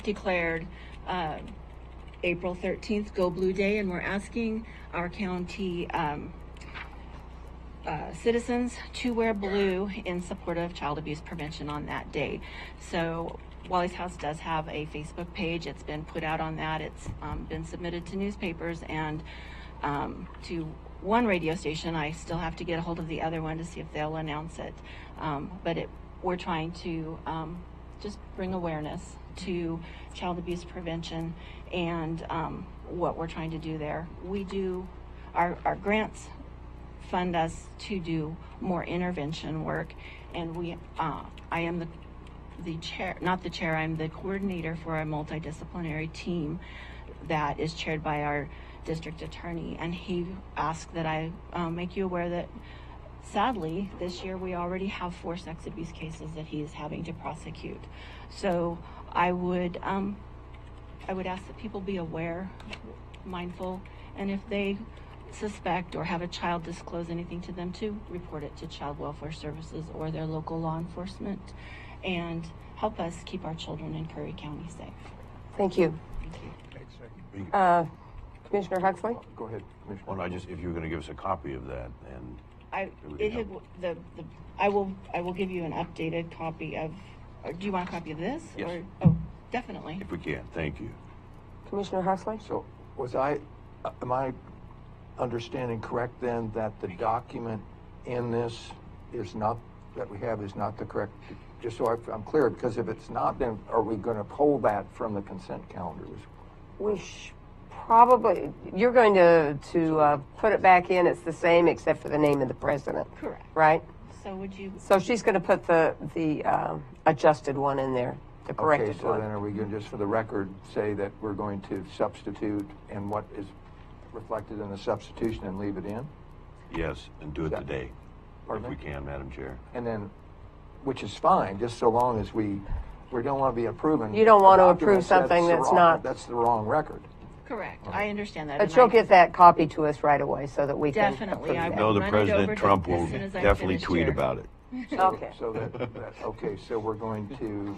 declared April 13th Go Blue Day, and we're asking our county citizens to wear blue in support of child abuse prevention on that day. So Wally's House does have a Facebook page. It's been put out on that. It's been submitted to newspapers and to one radio station. I still have to get a hold of the other one to see if they'll announce it. But we're trying to just bring awareness to child abuse prevention and what we're trying to do there. We do, our grants fund us to do more intervention work, and I am the chair, not the chair, I'm the coordinator for a multidisciplinary team that is chaired by our district attorney, and he asked that I make you aware that sadly this year we already have 4 sex abuse cases that he is having to prosecute. So I would ask that people be aware, mindful, and if they suspect or have a child disclose anything to them, to report it to Child Welfare Services or their local law enforcement, and help us keep our children in Curry County safe. Thank you. Commissioner Huxley? Go ahead, Commissioner. Well, if you were going to give us a copy of that, and I will give you an updated copy of. Do you want a copy of this? Yes. Or, oh, definitely. if we can, thank you. Commissioner Huxley? So am I understanding correct then that the document in this that we have is not the correct, just so I'm clear, because if it's not, then are we going to pull that from the consent calendar? We probably, you're going to put it back in. It's the same except for the name of the president. Correct. Right? So would you? So she's going to put the adjusted one in there, the corrected Okay, so one. then are we going to, just for the record, say that we're going to substitute and what is reflected in the substitution and leave it in? Yes, and do it That- today, Pardon if we me? can, Madam Chair. And then, which is fine, just so long as we don't want to be approving. You don't want to a approve document something that's not. That's the wrong record. Correct. I understand that. But and you'll I- get that copy to us right away so that we can Definitely, approve I that. will. No, the run it President over Trump as will soon as I definitely finish tweet here. about it. Okay. So we're going to,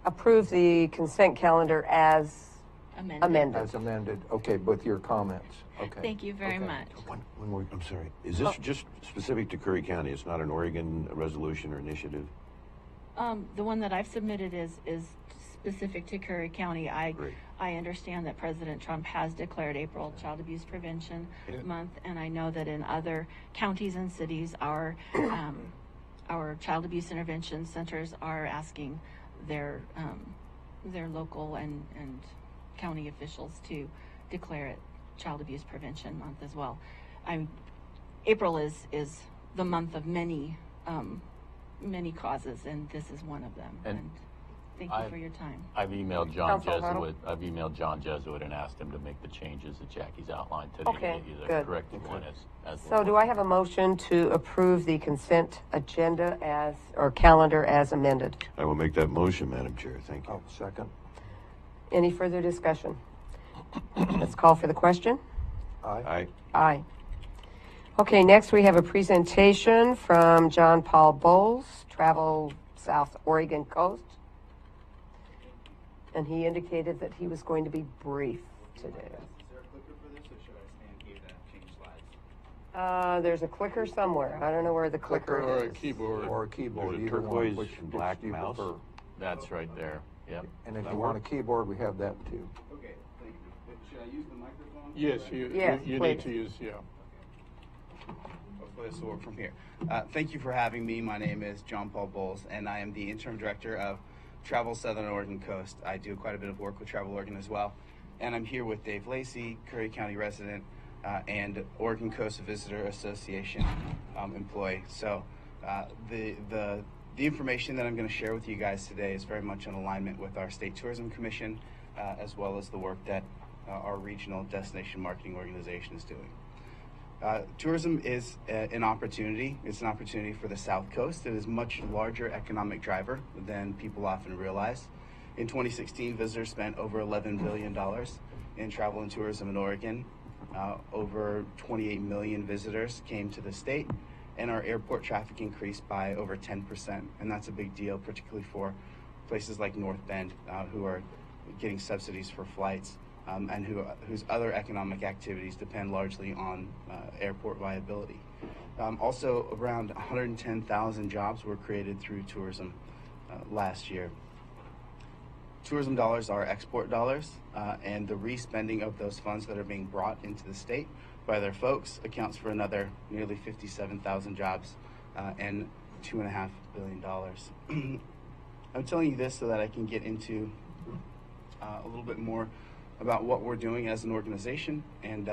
Approve the consent calendar as amended. as amended, okay, with your comments, okay. Thank you very Okay. much. One more, I'm sorry. Is this just specific to Curry County? It's not an Oregon resolution or initiative? The one that I've submitted is specific to Curry County. Great. I understand that President Trump has declared April Child Abuse Prevention Month, and I know that in other counties and cities, our child abuse intervention centers are asking their local and county officials to declare it Child Abuse Prevention Month as well. April is the month of many causes, and this is one of them. And thank you for your time. I've emailed Council Huddle. I've emailed John Jesuit and asked him to make the changes that Jackie's outlined today Okay, to get you the good. corrected one as So do I have a motion to approve the consent agenda or calendar as amended? I will make that motion, Madam Chair. Thank you. I'll second. Any further discussion? Let's call for the question. Aye. Aye. Aye. Okay, next we have a presentation from John Paul Bowles, Travel South Oregon Coast. And he indicated that he was going to be brief today. Is there a clicker for this, or should I stand here to change slides? There's a clicker somewhere. I don't know where the clicker Or a is. keyboard. Or a keyboard, There's a either one. turquoise Which and black do you mouse. prefer? That's right there. Yep. And if you want a keyboard, we have that too. Okay, thank you. Should I use the microphone? Yes, Yes, you please. need to use, yeah. Hopefully this will work from here. Thank you for having me. My name is John Paul Bowles, and I am the interim director of Travel Southern Oregon Coast. I do quite a bit of work with Travel Oregon as well. And I'm here with Dave Lacey, Curry County resident, and Oregon Coast Visitor Association employee. So the information that I'm going to share with you guys today is very much in alignment with our State Tourism Commission, as well as the work that our regional destination marketing organization is doing. Tourism is an opportunity. It's an opportunity for the South Coast. It is a much larger economic driver than people often realize. In 2016, visitors spent over $11 billion in travel and tourism in Oregon. Over 28 million visitors came to the state, and our airport traffic increased by over 10%. And that's a big deal, particularly for places like North Bend, who are getting subsidies for flights. And whose other economic activities depend largely on airport viability. Also, around 110,000 jobs were created through tourism last year. Tourism dollars are export dollars, and the re-spending of those funds that are being brought into the state by their folks accounts for another nearly 57,000 jobs and $2.5 billion. I'm telling you this so that I can get into a little bit more about what we're doing as an organization and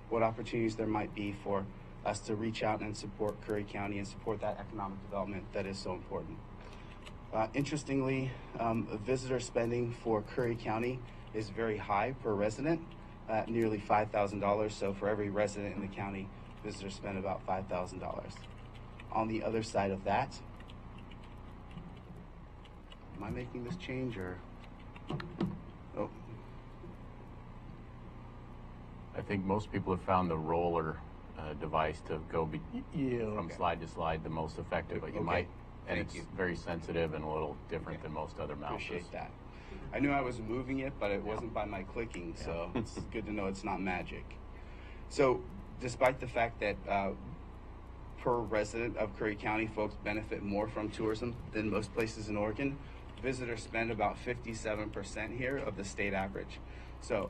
what opportunities there might be for us to reach out and support Curry County and support that economic development that is so important. Interestingly, visitor spending for Curry County is very high per resident, at nearly $5,000. So for every resident in the county, visitors spend about $5,000. On the other side of that, am I making this change or? Oh. I think most people have found the roller device to go from slide to slide the most effective, but you might, and Thank it's you. very sensitive and a little different than most other mouses. Appreciate that. I knew I was moving it, but it wasn't by my clicking, so it's good to know it's not magic. So despite the fact that per resident of Curry County, folks benefit more from tourism than most places in Oregon, visitors spend about 57% here of the state average. So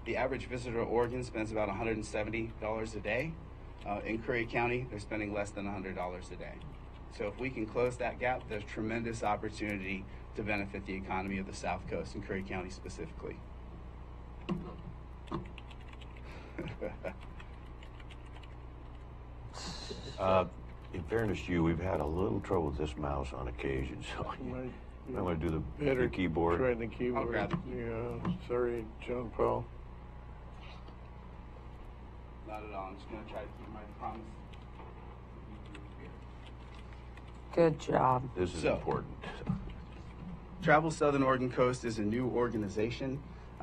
the average visitor to Oregon spends about $170 a day. In Curry County, they're spending less than $100 a day. So if we can close that gap, there's tremendous opportunity to benefit the economy of the South Coast and Curry County specifically. In fairness to you, we've had a little trouble with this mouse on occasion, so I want to do the keyboard. Try the keyboard. I'll grab it. Yeah, sorry, John Paul. Not at all. I'm just going to try to keep my promise. Good job. This is So- important. Travel Southern Oregon Coast is a new organization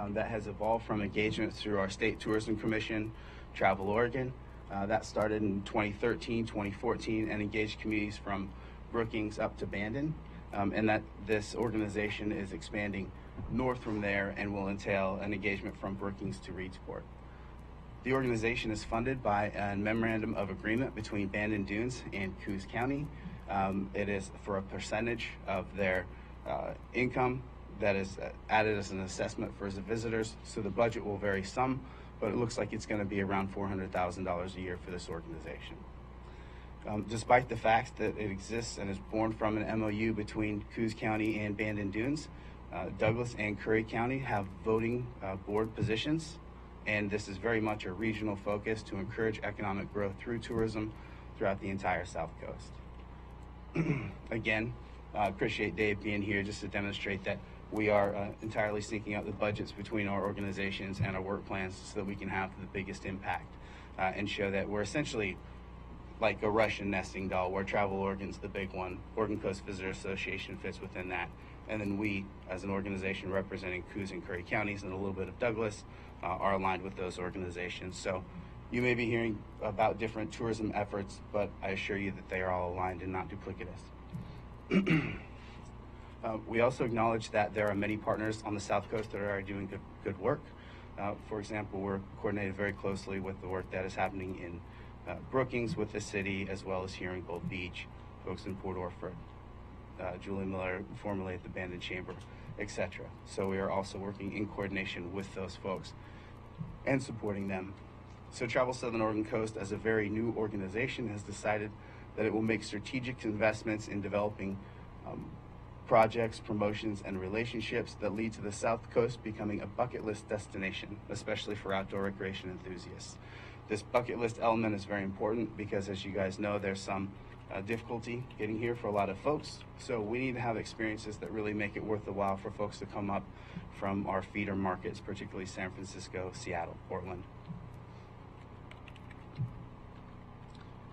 that has evolved from engagement through our State Tourism Commission, Travel Oregon. That started in 2013, 2014, and engaged communities from Brookings up to Bandon. And that this organization is expanding north from there and will entail an engagement from Brookings to Reedsport. The organization is funded by a memorandum of agreement between Bandon Dunes and Coos County. It is for a percentage of their income that is added as an assessment for the visitors. So the budget will vary some, but it looks like it's going to be around $400,000 a year for this organization. Despite the fact that it exists and is born from an MOU between Coos County and Bandon Dunes, Douglas and Curry County have voting board positions And this is very much a regional focus to encourage economic growth through tourism throughout the entire South Coast. Again, I appreciate Dave being here just to demonstrate that we are entirely syncing up the budgets between our organizations and our work plans so that we can have the biggest impact and show that we're essentially like a Russian nesting doll, where Travel Oregon's the big one. Oregon Coast Visitor Association fits within that. And then we, as an organization representing Coos and Curry counties and a little bit of Douglas, are aligned with those organizations. So you may be hearing about different tourism efforts, but I assure you that they are all aligned and not duplicitous. We also acknowledge that there are many partners on the South Coast that are doing good work. For example, we're coordinated very closely with the work that is happening in Brookings with the city, as well as here in Gold Beach, folks in Port Orford, Julie Miller, formerly at the Band and Chamber, etc. So we are also working in coordination with those folks and supporting them. So Travel Southern Oregon Coast, as a very new organization, has decided that it will make strategic investments in developing projects, promotions, and relationships that lead to the South Coast becoming a bucket list destination, especially for outdoor recreation enthusiasts. This bucket list element is very important because, as you guys know, there's some difficulty getting here for a lot of folks. So we need to have experiences that really make it worth the while for folks to come up from our feeder markets, particularly San Francisco, Seattle, Portland.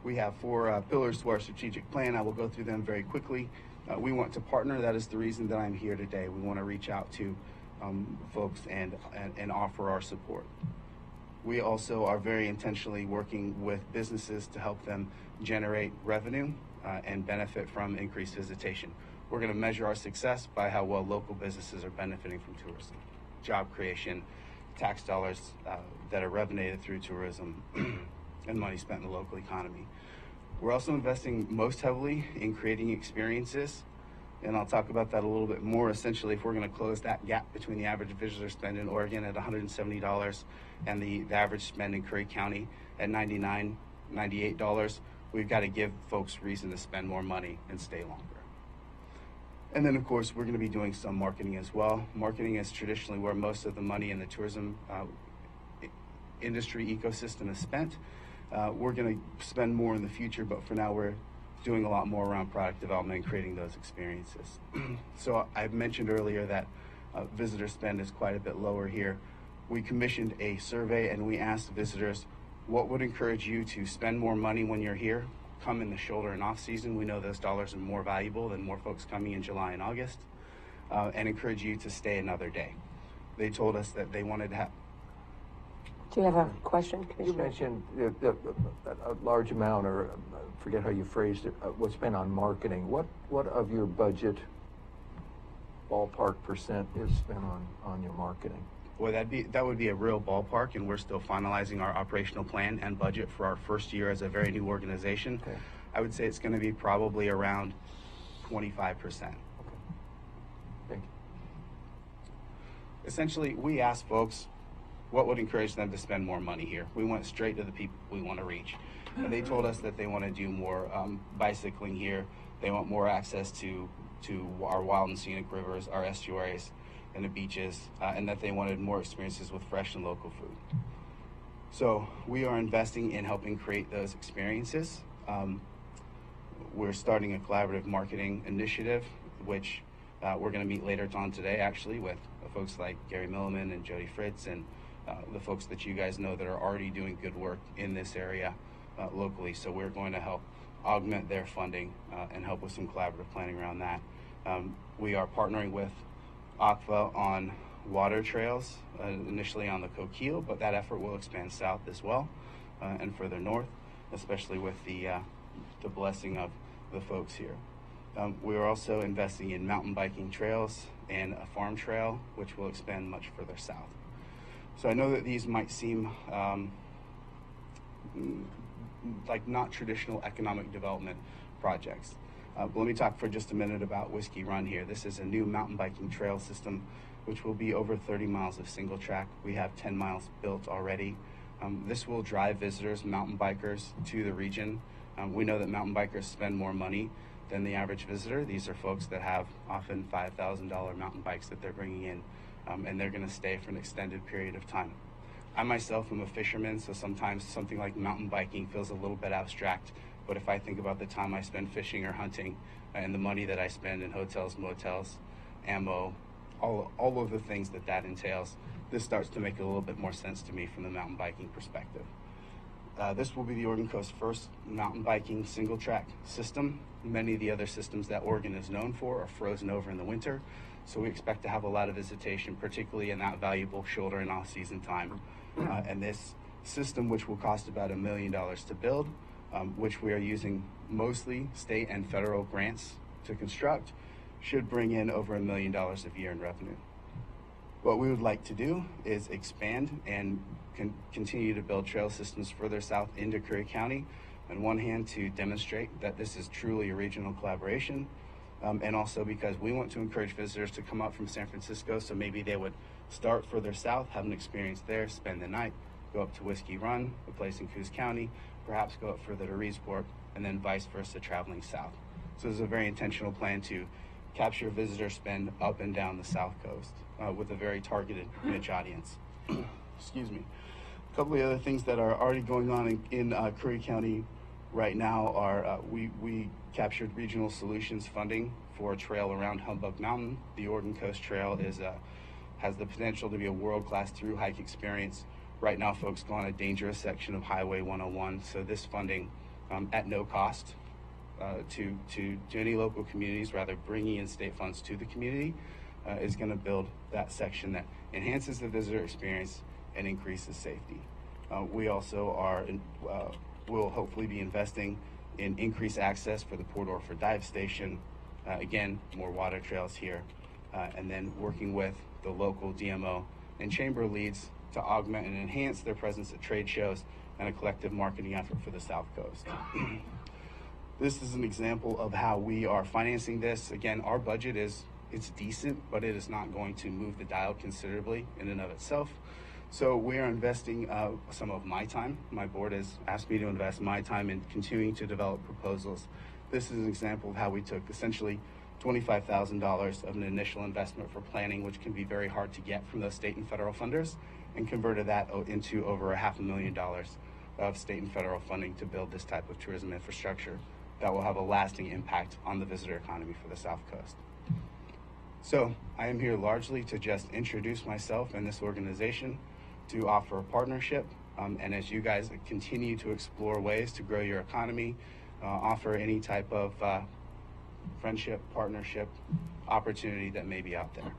We have 4 pillars to our strategic plan. I will go through them very quickly. We want to partner. That is the reason that I'm here today. We want to reach out to folks and offer our support. We also are very intentionally working with businesses to help them generate revenue and benefit from increased visitation. We're going to measure our success by how well local businesses are benefiting from tourism, job creation, tax dollars that are revenued through tourism, and money spent in the local economy. We're also investing most heavily in creating experiences, and I'll talk about that a little bit more. Essentially, if we're going to close that gap between the average visitor spend in Oregon at $170 and the average spend in Curry County at $99, $98, we've got to give folks reason to spend more money and stay longer. And then, of course, we're going to be doing some marketing as well. Marketing is traditionally where most of the money in the tourism industry ecosystem is spent. We're going to spend more in the future, but for now we're doing a lot more around product development and creating those experiences. So I mentioned earlier that visitor spend is quite a bit lower here. We commissioned a survey and we asked visitors, what would encourage you to spend more money when you're here? Come in the shoulder and off season. We know those dollars are more valuable than more folks coming in July and August, and encourage you to stay another day. They told us that they wanted to have. Do you have a question, You Commissioner? mentioned a large amount, or I forget how you phrased it, was spent on marketing. What of your budget, ballpark percent, is spent on your marketing? Well, that would be a real ballpark, and we're still finalizing our operational plan and budget for our first year as a very new organization. Okay. I would say it's going to be probably around 25%. Okay. Thank you. Essentially, we asked folks what would encourage them to spend more money here. We went straight to the people we want to reach. And they told us that they want to do more bicycling here. They want more access to our wild and scenic rivers, our estuaries, and the beaches, and that they wanted more experiences with fresh and local food. So we are investing in helping create those experiences. We're starting a collaborative marketing initiative, which we're going to meet later on today, actually, with folks like Gary Milliman and Jody Fritz and the folks that you guys know that are already doing good work in this area locally. So we're going to help augment their funding and help with some collaborative planning around that. We are partnering with ACFA on water trails, initially on the Coquille, but that effort will expand south as well and further north, especially with the blessing of the folks here. We are also investing in mountain biking trails and a farm trail, which will expand much further south. So I know that these might seem like not traditional economic development projects. But let me talk for just a minute about Whiskey Run here. This is a new mountain biking trail system, which will be over 30 miles of single track. We have 10 miles built already. This will drive visitors, mountain bikers, to the region. We know that mountain bikers spend more money than the average visitor. These are folks that have often $5,000 mountain bikes that they're bringing in, and they're going to stay for an extended period of time. I myself am a fisherman, so sometimes something like mountain biking feels a little bit abstract. But if I think about the time I spend fishing or hunting and the money that I spend in hotels, motels, ammo, all of the things that entails, this starts to make a little bit more sense to me from the mountain biking perspective. This will be the Oregon Coast first mountain biking single track system. Many of the other systems that Oregon is known for are frozen over in the winter, so we expect to have a lot of visitation, particularly in that valuable shoulder and off-season time. And this system, which will cost about $1 million to build, which we are using mostly state and federal grants to construct, should bring in over $1 million a year in revenue. What we would like to do is expand and continue to build trail systems further south into Curry County. On one hand, to demonstrate that this is truly a regional collaboration, and also because we want to encourage visitors to come up from San Francisco, so maybe they would start further south, have an experience there, spend the night, go up to Whiskey Run, a place in Coos County, perhaps go up further to Reedsport, and then vice versa, traveling south. So there's a very intentional plan to capture visitor spend up and down the South Coast with a very targeted niche audience. Excuse me. A couple of other things that are already going on in Curry County right now are we captured regional solutions funding for a trail around Humbug Mountain. The Oregon Coast Trail has the potential to be a world-class through hike experience. Right now, folks go on a dangerous section of Highway 101, so this funding at no cost to any local communities, rather bringing in state funds to the community, is going to build that section that enhances the visitor experience and increases safety. We also will hopefully be investing in increased access for the Port Orford Dive Station. Again, more water trails here, and then working with the local DMO and chamber leads to augment and enhance their presence at trade shows and a collective marketing effort for the South Coast. This is an example of how we are financing this. Again, our budget it's decent, but it is not going to move the dial considerably in and of itself. So we are investing some of my time. My board has asked me to invest my time in continuing to develop proposals. This is an example of how we took essentially $25,000 of an initial investment for planning, which can be very hard to get from those state and federal funders, and converted that into over $500,000 of state and federal funding to build this type of tourism infrastructure that will have a lasting impact on the visitor economy for the South Coast. So I am here largely to just introduce myself and this organization, to offer a partnership, and as you guys continue to explore ways to grow your economy, offer any type of friendship, partnership, opportunity that may be out there.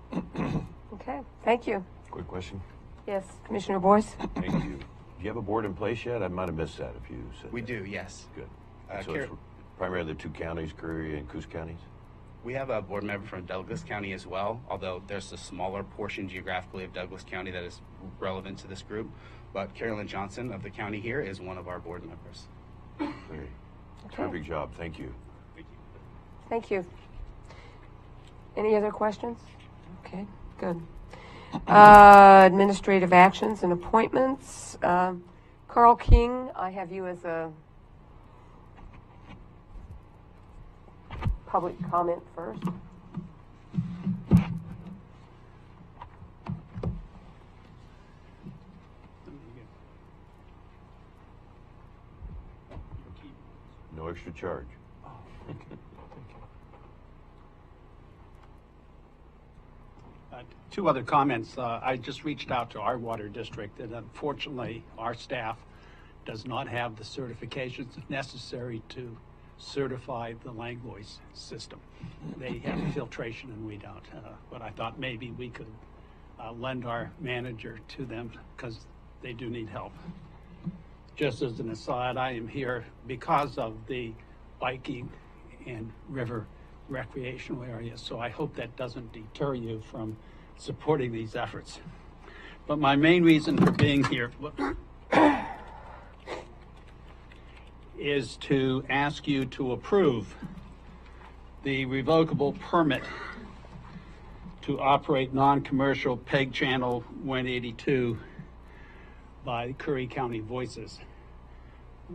Okay, thank you. Quick question. Yes, Commissioner Boyce? Thank you. Do you have a board in place yet? I might have missed that if you said We that. do, yes. Good. So it's primarily the two counties, Curry and Coos counties? We have a board member from Douglas County as well, although there's a smaller portion geographically of Douglas County that is relevant to this group. But Carolyn Johnson of the county here is one of our board members. Great. Terrific job. Thank you. Thank you. Any other questions? Okay, good. Administrative actions and appointments. Carl King, I have you as a public comment first. No extra charge. Two other comments. I just reached out to our water district, and unfortunately, our staff does not have the certifications necessary to certify the Langlois system. They have filtration and we don't. But I thought maybe we could lend our manager to them because they do need help. Just as an aside, I am here because of the biking and river recreational areas, so I hope that doesn't deter you from supporting these efforts. But my main reason for being here is to ask you to approve the revocable permit to operate non-commercial PEG channel 182 by Curry County Voices.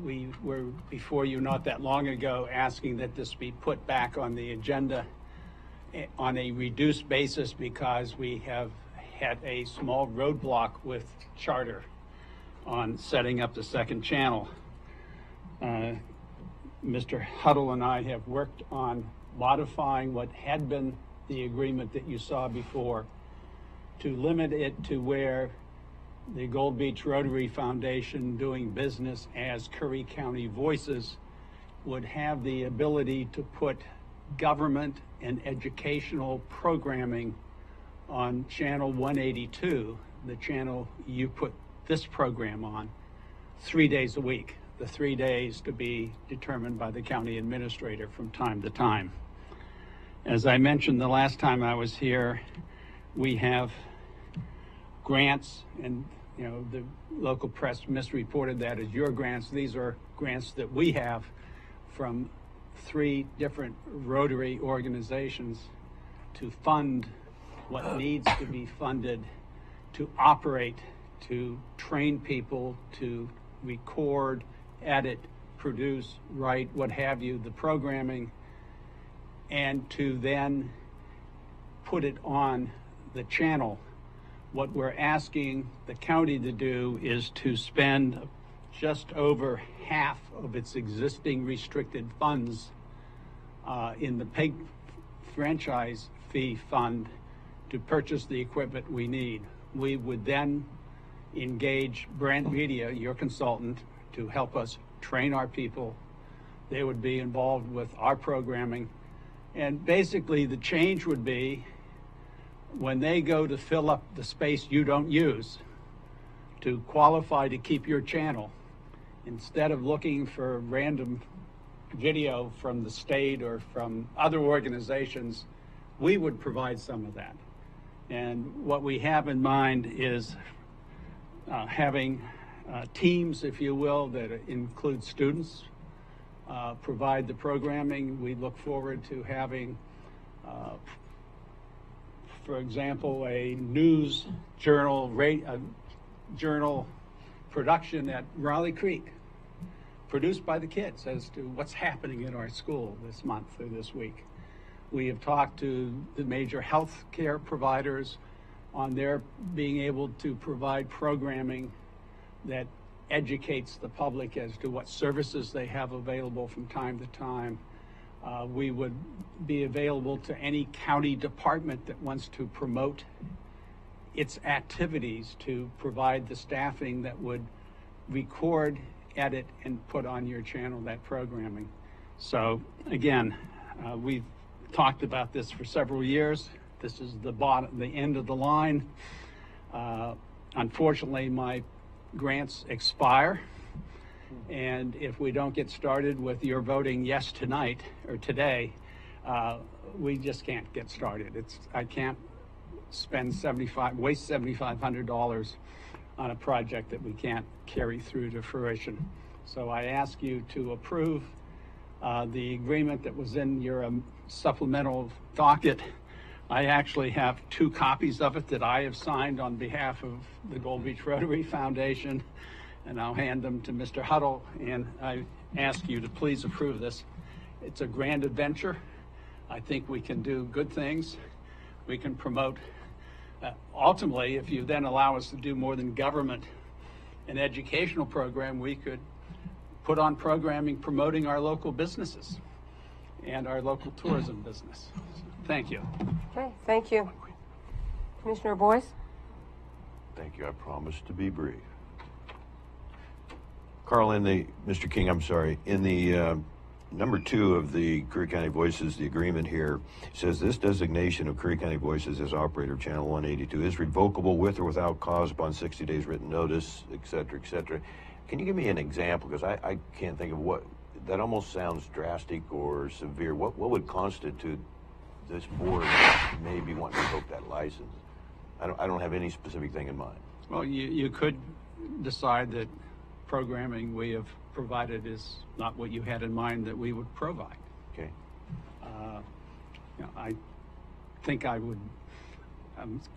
We were before you not that long ago asking that this be put back on the agenda on a reduced basis because we have had a small roadblock with Charter on setting up the second channel. Mr. Huddle and I have worked on modifying what had been the agreement that you saw before to limit it to where the Gold Beach Rotary Foundation, doing business as Curry County Voices, would have the ability to put government and educational programming on channel 182, the channel you put this program on, 3 days a week. The 3 days to be determined by the county administrator from time to time. As I mentioned the last time I was here, we have grants, and the local press misreported that as your grants. These are grants that we have from 3 different Rotary organizations to fund what needs to be funded, to operate, to train people, to record, edit, produce, write, what have you, the programming, and to then put it on the channel. What we're asking the county to do is to spend just over half of its existing restricted funds in the PEG franchise fee fund to purchase the equipment we need. We would then engage Brand Media, your consultant, to help us train our people. They would be involved with our programming. And basically the change would be when they go to fill up the space you don't use to qualify to keep your channel, instead of looking for random video from the state or from other organizations, we would provide some of that. And what we have in mind is having teams, if you will, that include students, provide the programming. We look forward to having, for example, a news journal, journal production at Raleigh Creek, produced by the kids as to what's happening in our school this month or this week. We have talked to the major health care providers on their being able to provide programming that educates the public as to what services they have available from time to time. We would be available to any county department that wants to promote its activities, to provide the staffing that would record, edit, and put on your channel that programming. So again, we've talked about this for several years. This is the end of the line. Unfortunately, my grants expire, and if we don't get started with your voting yes tonight or today, we just can't get started. I can't waste $7,500 on a project that we can't carry through to fruition. So I ask you to approve the agreement that was in your supplemental docket. I actually have 2 copies of it that I have signed on behalf of the Gold Beach Rotary Foundation, and I'll hand them to Mr. Huddle, and I ask you to please approve this. It's a grand adventure. I think we can do good things. We can promote, ultimately, if you then allow us to do more than government, an educational program, we could put on programming promoting our local businesses and our local tourism business. Thank you. Okay, thank you. Commissioner Boyce? Thank you. I promise to be brief. Carl, Mr. King, I'm sorry, in the number 2 of the Curry County Voices, the agreement here says this designation of Curry County Voices as operator of Channel 182 is revocable with or without cause upon 60 days written notice, et cetera, et cetera. Can you give me an example? Because I can't think of what, that almost sounds drastic or severe. What would constitute this board maybe wanting to revoke that license? I don't have any specific thing in mind. Well, you could decide that programming we have provided is not what you had in mind that we would provide. Okay. I think I would.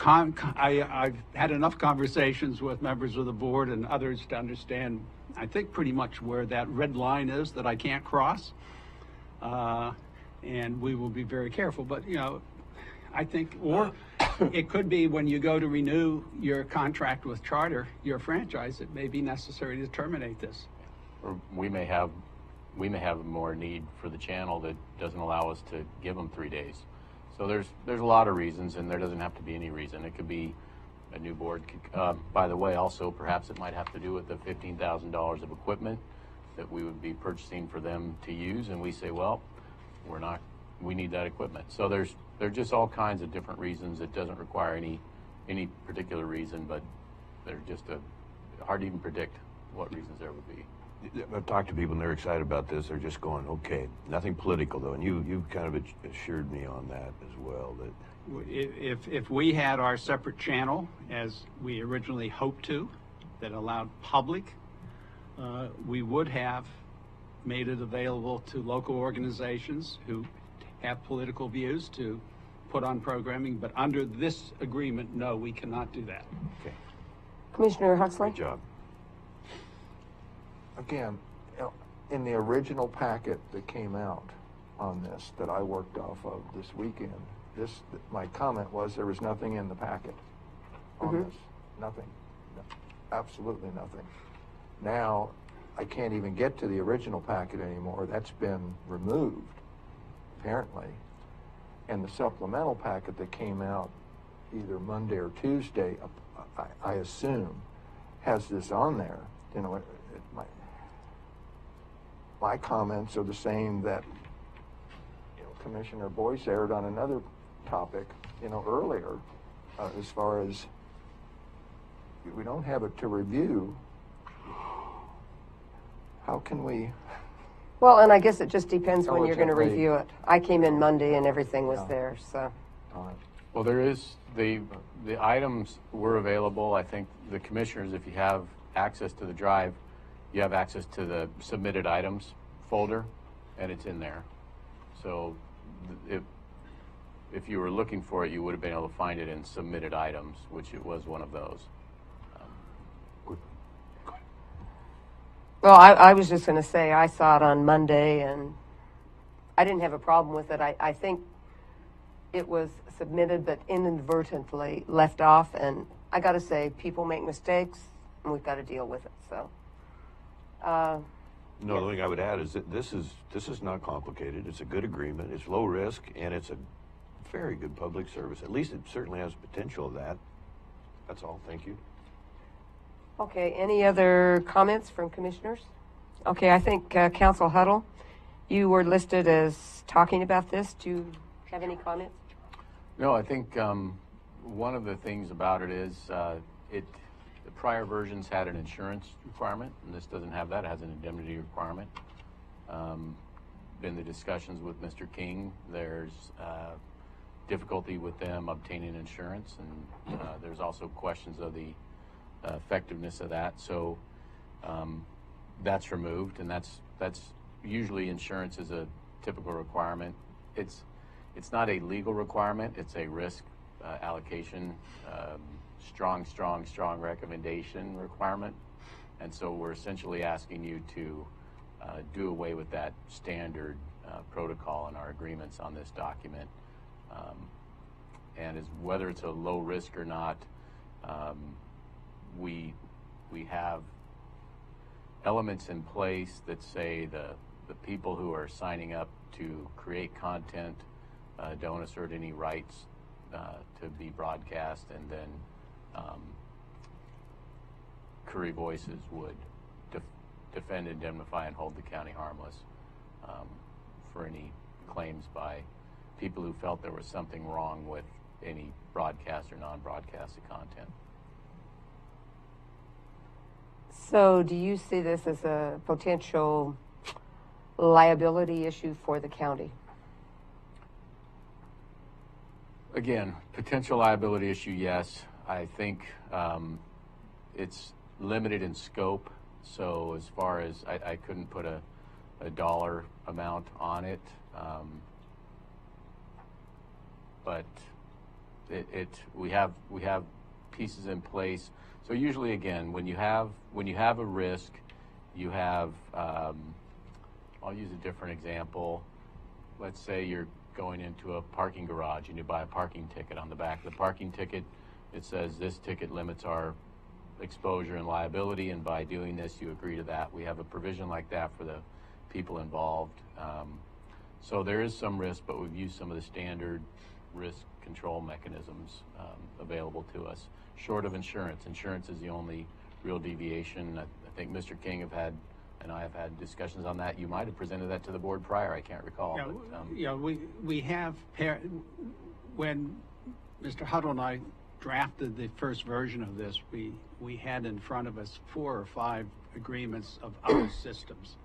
I've had enough conversations with members of the board and others to understand, I think, pretty much where that red line is that I can't cross. And we will be very careful. But, I think, or it could be when you go to renew your contract with Charter, your franchise, it may be necessary to terminate this. Or we may have more need for the channel that doesn't allow us to give them 3 days. So there's a lot of reasons, and there doesn't have to be any reason. It could be a new board. By the way, also perhaps it might have to do with the $15,000 of equipment that we would be purchasing for them to use, and we say, well, we need that equipment. So there are just all kinds of different reasons. It doesn't require any particular reason, but they're just hard to even predict what reasons there would be. I've talked to people and they're excited about this. They're just going, okay, nothing political though. And you kind of assured me on that as well. That If we had our separate channel, as we originally hoped to, that allowed public, we would have made it available to local organizations who have political views to put on programming. But under this agreement, no, we cannot do that. okay, Commissioner Huxley? good job. Again, in the original packet that came out on this that I worked off of this weekend, my comment was there was nothing in the packet on this. Nothing. No, absolutely nothing. Now, I can't even get to the original packet anymore. That's been removed, apparently. And the supplemental packet that came out either Monday or Tuesday, I assume, has this on there. You know, my comments are the same that Commissioner Boyce aired on another topic, earlier, as far as we don't have it to review. How can we? Well, and I guess it just depends when you're going to Intelligently. review it. I came in Monday and everything was there, so. Well, there is the items were available. I think the commissioners, if you have access to the drive, you have access to the submitted items folder, and it's in there. So if you were looking for it, you would have been able to find it in submitted items, which it was one of those. Well, I was just going to say, I saw it on Monday, and I didn't have a problem with it. I think it was submitted, but inadvertently left off, and I got to say, people make mistakes, and we've got to deal with it, so. No, the thing I would add is that this is not complicated. It's a good agreement. It's low risk, and it's a very good public service. At least it certainly has potential of that. That's all. Thank you. Okay, any other comments from commissioners? Okay, I think Council Huddle, you were listed as talking about this. Do you have any comments? No, I think one of the things about it is the prior versions had an insurance requirement, and this doesn't have that. It has an indemnity requirement. Been the discussions with Mr. King. There's difficulty with them obtaining insurance, and there's also questions of the effectiveness of that. So that's removed, and that's usually insurance is a typical requirement. It's not a legal requirement. It's a risk allocation, strong recommendation requirement. And so we're essentially asking you to do away with that standard protocol in our agreements on this document. And whether it's a low risk or not, we have elements in place that say the people who are signing up to create content don't assert any rights to be broadcast, and then Curry Voices would defend, indemnify, and hold the county harmless for any claims by people who felt there was something wrong with any broadcast or non-broadcasted content. So do you see this as a potential liability issue for the county? Again, potential liability issue, yes. I think it's limited in scope. So as far as I couldn't put a dollar amount on it, but we have pieces in place. So usually, again, when you have a risk, you have. I'll use a different example. Let's say you're going into a parking garage and you buy a parking ticket. On the back of the parking ticket, it says this ticket limits our exposure and liability, and by doing this, you agree to that. We have a provision like that for the people involved. So there is some risk, but we've used some of the standard risk control mechanisms available to us. Short of insurance. Insurance is the only real deviation. I think Mr. King and I have had discussions on that. You might have presented that to the board prior. I can't recall. Yeah, we have, when Mr. Huddle and I drafted the first version of this, we had in front of us 4 or 5 agreements of other systems.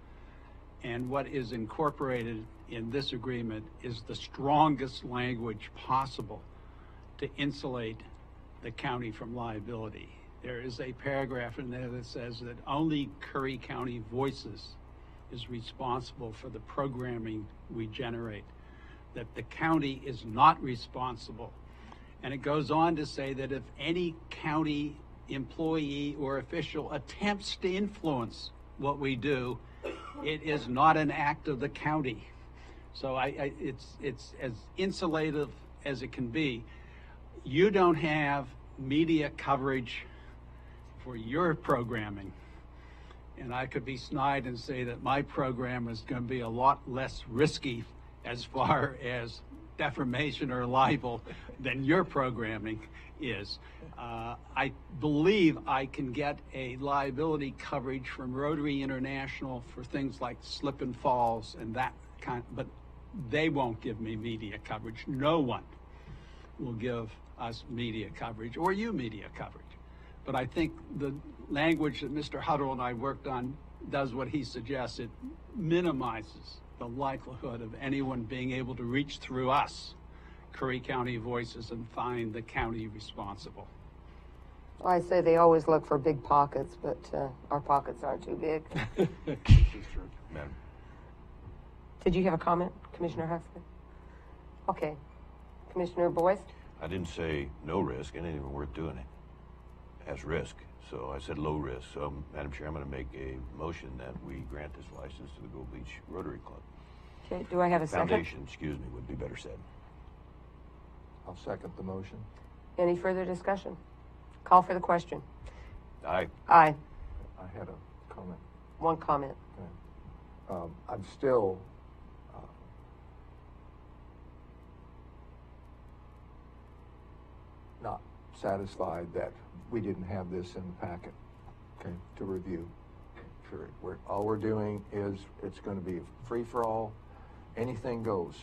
And what is incorporated in this agreement is the strongest language possible to insulate the county from liability. There is a paragraph in there that says that only Curry County Voices is responsible for the programming we generate, that the county is not responsible. And it goes on to say that if any county employee or official attempts to influence what we do, it is not an act of the county. So it's as insulative as it can be. You don't have media coverage for your programming. And I could be snide and say that my program is going to be a lot less risky as far as defamation or libel than your programming is. I believe I can get a liability coverage from Rotary International for things like slip and falls and that kind, but they won't give me media coverage. No one will give us media coverage or you media coverage. But I think the language that Mr. Huddle and I worked on does what he suggests. It minimizes the likelihood of anyone being able to reach through us, Curry County Voices, and find the county responsible. Well, I say they always look for big pockets, but our pockets aren't too big. Madam. Did you have a comment, Commissioner Huxley? Okay. Commissioner Boyce? I didn't say no risk, and anything worth doing it as risk. So I said low risk. So, Madam Chair, I'm going to make a motion that we grant this license to the Gold Beach Rotary Club. Okay, do I have a second? Foundation, excuse me, would be better said. I'll second the motion. Any further discussion? Call for the question. Aye. Aye. I had a comment. One comment. I'm still not satisfied that we didn't have this in the packet, okay, to review. Sure, all we're doing is it's going to be free-for-all, anything goes.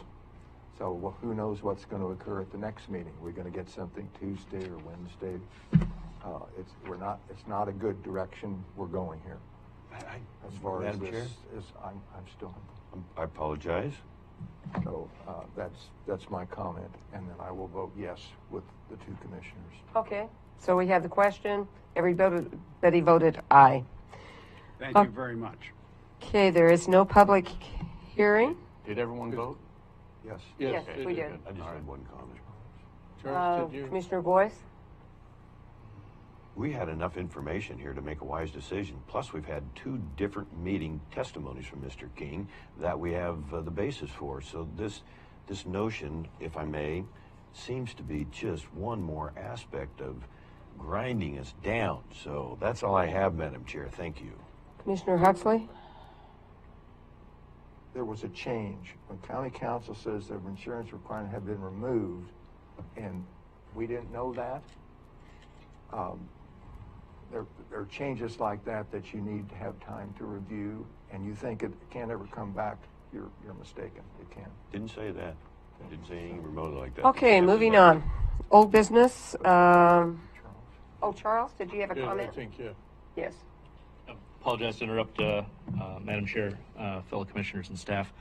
So who knows what's going to occur at the next meeting? We're going to get something Tuesday or Wednesday. It's not a good direction we're going here. As far as Madam this Chair? is, I'm still. I apologize. So that's my comment, and then I will vote yes with the 2 commissioners. Okay, so we have the question. Everybody voted aye. Thank you very much. Okay, there is no public hearing. Did everyone vote? Yes. Yes, Okay, we good. did. I just had one comment. Charles, did you? Commissioner Boyce? We had enough information here to make a wise decision. Plus, we've had 2 different meeting testimonies from Mr. King that we have the basis for. So this notion, if I may, seems to be just one more aspect of grinding us down. So that's all I have, Madam Chair. Thank you. Commissioner Huxley? There was a change. When County Council says that insurance requirements have been removed, and we didn't know that, there are changes like that that you need to have time to review, and you think it can't ever come back, you're mistaken. It can. Didn't say that. Didn't say anything remotely like that. Okay, moving on. Old business. Oh, Charles, did you have a Yeah, comment? I think, yeah. Yes. Apologize to interrupt, Madam Chair, fellow commissioners and staff.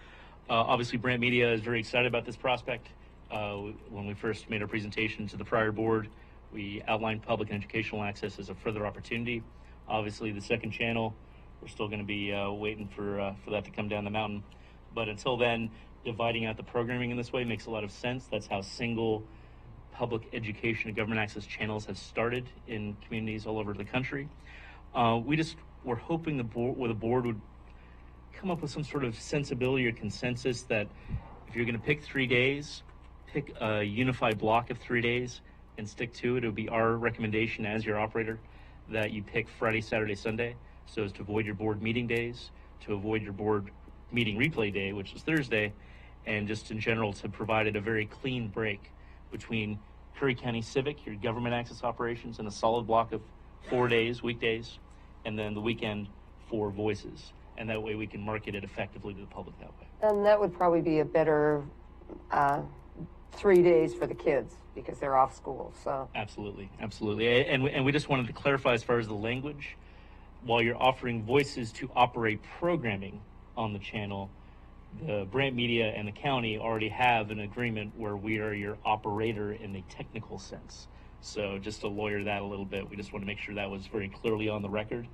Obviously, Brant Media is very excited about this prospect. When we first made our presentation to the prior board, we outlined public and educational access as a further opportunity. Obviously, the second channel, we're still going to be waiting for that to come down the mountain. But until then, dividing out the programming in this way makes a lot of sense. That's how single public education and government access channels have started in communities all over the country. We're hoping the board would come up with some sort of sensibility or consensus that If you're going to pick 3 days, pick a unified block of 3 days and stick to it. It would be our recommendation as your operator that you pick Friday, Saturday, Sunday, so as to avoid your board meeting days, to avoid your board meeting replay day, which is Thursday, and just in general to provide a very clean break between Curry County Civic, your government access operations, and a solid block of 4 days, weekdays, and then the weekend for voices. And that way we can market it effectively to the public that way. And that would probably be a better 3 days for the kids because they're off school. So Absolutely, absolutely. And we just wanted to clarify as far as the language, while you're offering voices to operate programming on the channel, the Brant Media and the county already have an agreement where we are your operator in a technical sense. So just to lawyer that a little bit, we just want to make sure that was very clearly on the record.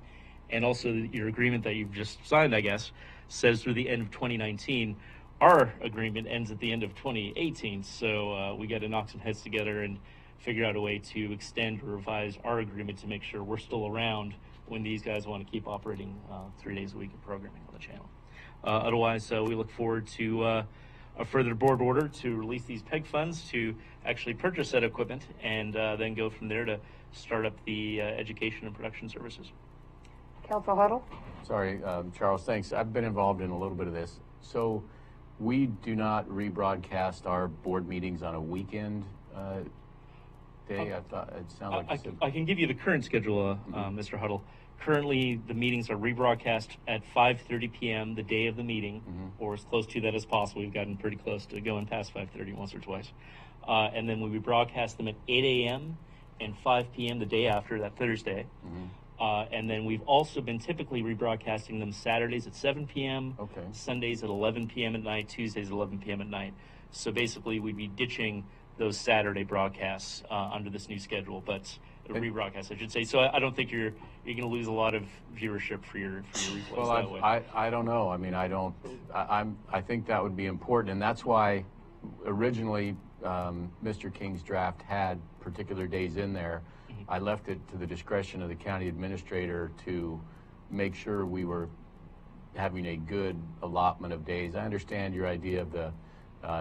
And also your agreement that you've just signed, I guess, says through the end of 2019. Our agreement ends at the end of 2018. So we got to knock some heads together and figure out a way to extend or revise our agreement to make sure we're still around when these guys want to keep operating 3 days a week of programming on the channel. Otherwise, we look forward to a further board order to release these PEG funds to actually purchase that equipment and then go from there to start up the education and production services. Council Huddle? Sorry, Charles, thanks. I've been involved in a little bit of this. So we do not rebroadcast our board meetings on a weekend day. I thought it sounded like you said. I can give you the current schedule, Mr. Huddle. Currently, the meetings are rebroadcast at 5:30 p.m. the day of the meeting, or as close to that as possible. We've gotten pretty close to going past 5:30 once or twice. And then we rebroadcast them at 8 a.m. and 5 p.m. the day after, that Thursday. And then we've also been typically rebroadcasting them Saturdays at 7 p.m., Sundays at 11 p.m. at night, Tuesdays at 11 p.m. at night. So basically, we'd be ditching those Saturday broadcasts under this new schedule, but rebroadcast, I should say. So I don't think you're going to lose a lot of viewership for your replays that way. I don't know. I mean, I think that would be important, and that's why originally Mr. King's draft had particular days in there. I left it to the discretion of the county administrator to make sure we were having a good allotment of days. I understand your idea of the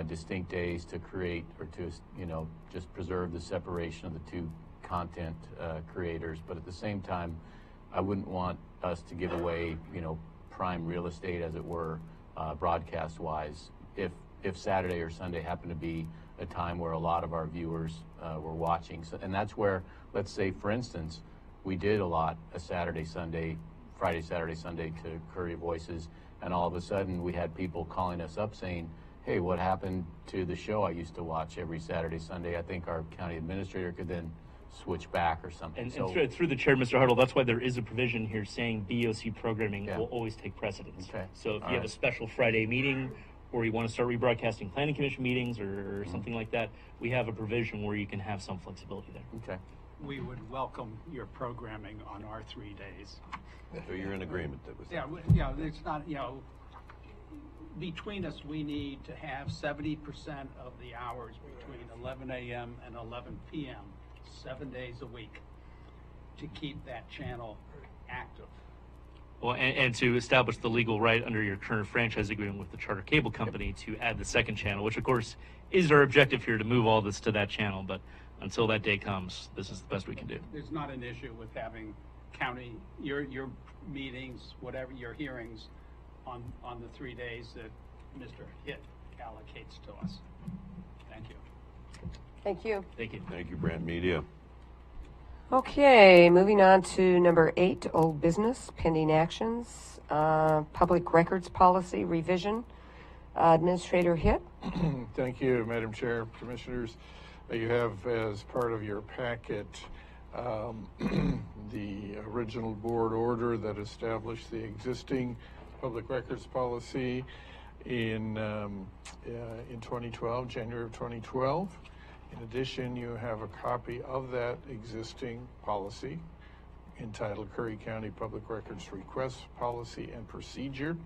distinct days to create or to, just preserve the separation of the two content creators, but at the same time, I wouldn't want us to give away, prime real estate, as it were, broadcast-wise, if Saturday or Sunday happened to be a time where a lot of our viewers were watching. So, and that's where, let's say, for instance, we did allot a Friday, Saturday, Sunday to Curry Voices, and all of a sudden we had people calling us up saying, hey, what happened to the show I used to watch every Saturday, Sunday? I think our county administrator could then switch back or something. And through the chair, Mr. Huddle, that's why there is a provision here saying BOC programming will always take precedence. Okay. So if you have a special Friday meeting, or you want to start rebroadcasting planning commission meetings or something like that, we have a provision where you can have some flexibility there. Okay. We would welcome your programming on our 3 days. So you're in agreement that was. Yeah, it's not, between us, we need to have 70% of the hours between 11 a.m. and 11 p.m., 7 days a week, to keep that channel active. Well, and to establish the legal right under your current franchise agreement with the Charter Cable Company to add the second channel, which of course is our objective here, to move all this to that channel. But until that day comes, this is the best we can do. There's not an issue with having county, your meetings, whatever your hearings on the 3 days that Mr. Hitt allocates to us. Thank you. Thank you. Thank you. Thank you, Brant Media. Okay, moving on to number 8, old business, pending actions, public records policy revision. Administrator Hitt. Thank you, Madam Chair, Commissioners. You have as part of your packet the original board order that established the existing public records policy in 2012, January of 2012. In addition, you have a copy of that existing policy entitled Curry County Public Records Request Policy and Procedure.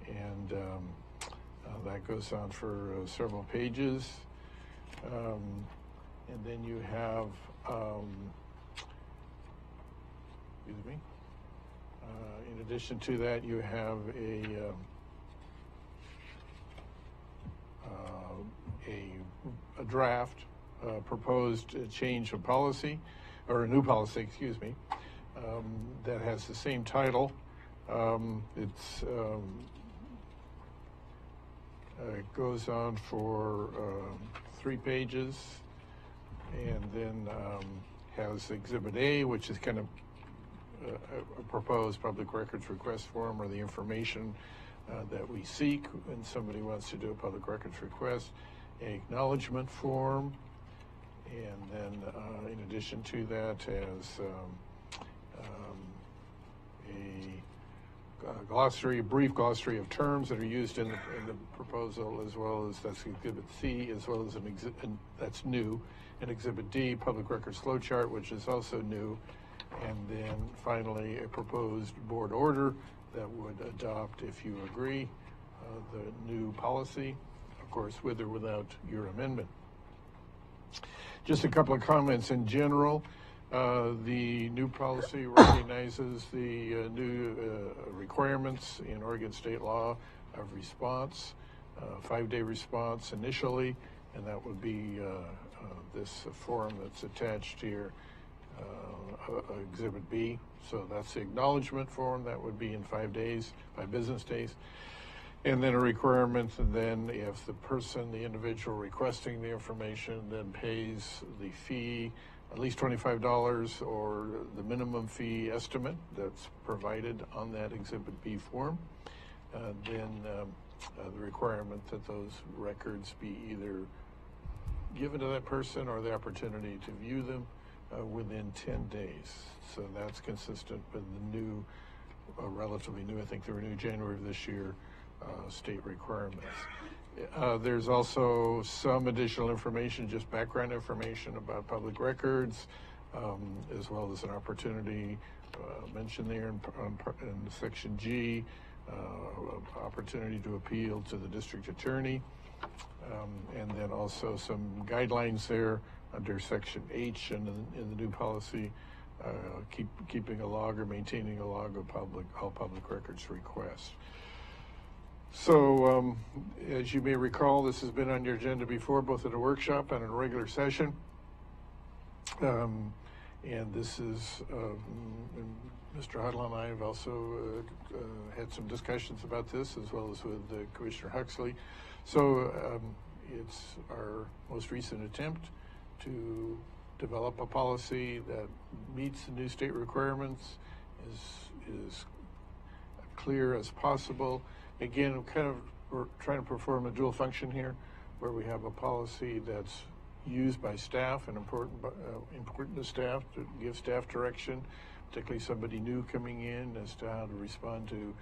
And that goes on for several pages. And then you have, in addition to that, you have a a draft, proposed change of policy, or a new policy, excuse me, that has the same title. It goes on for 3 pages, and then has Exhibit A, which is kind of a proposed public records request form, or the information that we seek when somebody wants to do a public records request, an acknowledgement form, and then in addition to that has a brief glossary of terms that are used in the proposal, as well as that's Exhibit C, as well as that's new, and Exhibit D, public records flow chart, which is also new, and then finally a proposed board order that would adopt, if you agree, the new policy, of course, with or without your amendment. Just a couple of comments in general. The new policy recognizes the new requirements in Oregon state law of response, 5-day response initially, and that would be this form that's attached here, Exhibit B. So that's the acknowledgement form that would be in 5 days, 5 business days. And then a requirement, and then if the person, the individual requesting the information, then pays the fee, at least $25, or the minimum fee estimate that's provided on that Exhibit B form, then the requirement that those records be either given to that person or the opportunity to view them within 10 days. So that's consistent with the new, relatively new, I think they were new January of this year, state requirements. There's also some additional information, just background information about public records, as well as an opportunity mentioned there in Section G, opportunity to appeal to the district attorney, and then also some guidelines there under Section H in the new policy, keeping a log or maintaining a log of all public records requests. So, as you may recall, this has been on your agenda before, both at a workshop and in a regular session. And this is, Mr. Huddle and I have also had some discussions about this, as well as with Commissioner Huxley. So, it's our most recent attempt to develop a policy that meets the new state requirements, is clear as possible. Again, we're trying to perform a dual function here, where we have a policy that's used by staff and important to staff, to give staff direction, particularly somebody new coming in, as to how to respond to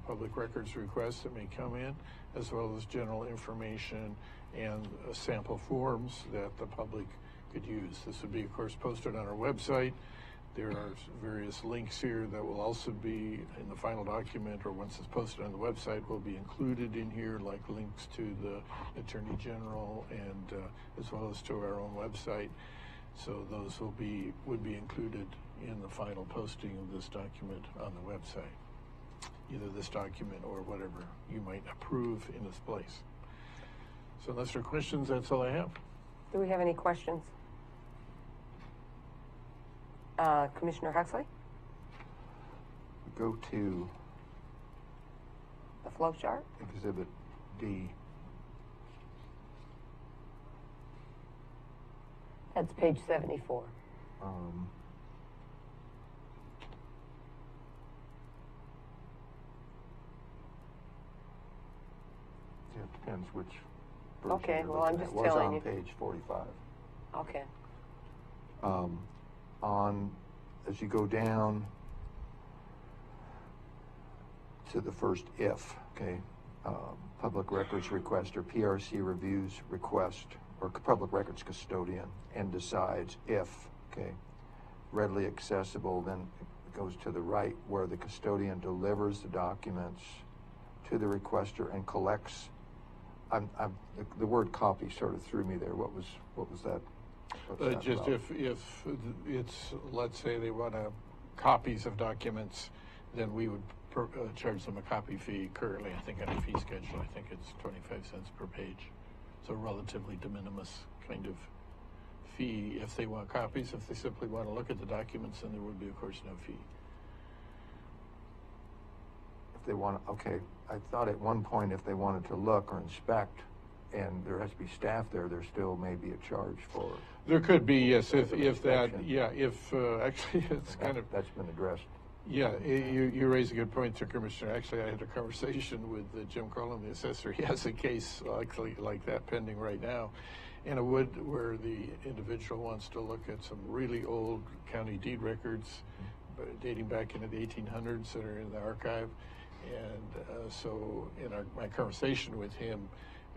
public records requests that may come in, as well as general information and sample forms that the public could use. This would be, of course, posted on our website. There are various links here that will also be in the final document, or once it's posted on the website, will be included in here, like links to the Attorney General and as well as to our own website. So those would be included in the final posting of this document on the website, either this document or whatever you might approve in its place. So unless there are questions, that's all I have. Do we have any questions? Commissioner Huxley? Go to The flow chart? Exhibit D. That's page 74. Yeah, it depends which version Okay, you're well, I'm looking just at. telling you. Was on page 45. Okay. As you go down to the first if, okay, public records request or PRC reviews request, or public records custodian, and decides if, okay, readily accessible, then it goes to the right, where the custodian delivers the documents to the requester and collects. The word copy sort of threw me there. What was that? Just about? if it's, let's say they want copies of documents, then we would charge them a copy fee. Currently, I think on a fee schedule, I think it's 25 cents per page. It's a relatively de minimis kind of fee if they want copies. If they simply want to look at the documents, then there would be, of course, no fee. If they want, okay, I thought at one point if they wanted to look or inspect and there has to be staff there, there still may be a charge for. There could be, yes, if that, inspection. yeah, if, actually, it's kind of. That's been addressed. Yeah, you raise a good point there, Commissioner. Actually, I had a conversation with Jim Cullen, the assessor. He has a case actually like that pending right now in a wood where the individual wants to look at some really old county deed records dating back into the 1800s that are in the archive. And so in my conversation with him,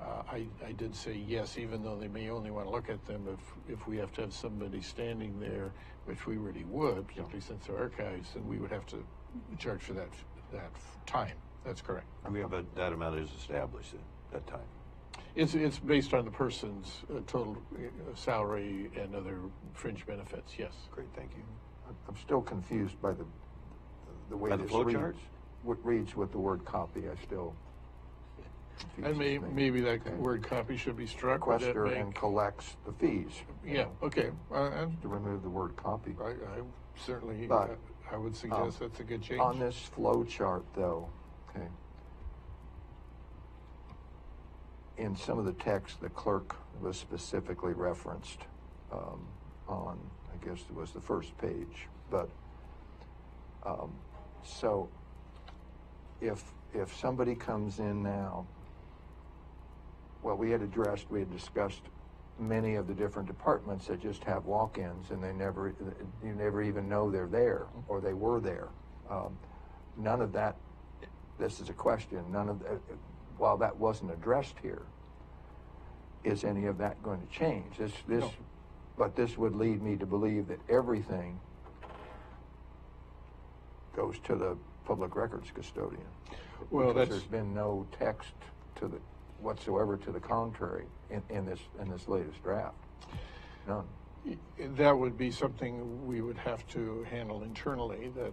I did say yes, even though they may only want to look at them if we have to have somebody standing there, which we really would, particularly since they're archives, then we would have to charge for that time. That's correct. I mean, but that amount is established at that time. It's based on the person's total salary and other fringe benefits. Yes. Great, thank you. I'm still confused by the way By the this flow reads. charts? What reads with the word copy, I still. And maybe that word copy should be struck. Would that Requester make- and collects the fees. Yeah, okay. And To remove the word copy. I certainly, But, I would suggest that's a good change. On this flow chart, though, okay, in some of the text, the clerk was specifically referenced on, I guess it was the first page. But so if somebody comes in now, well, we had discussed many of the different departments that just have walk-ins and you never even know they're there or they were there. None of that, this is a question, while that wasn't addressed here, is any of that going to change? No. But this would lead me to believe that everything goes to the public records custodian. Well, Because that's- there's been no text whatsoever to the contrary in this latest draft. None. That would be something we would have to handle internally, that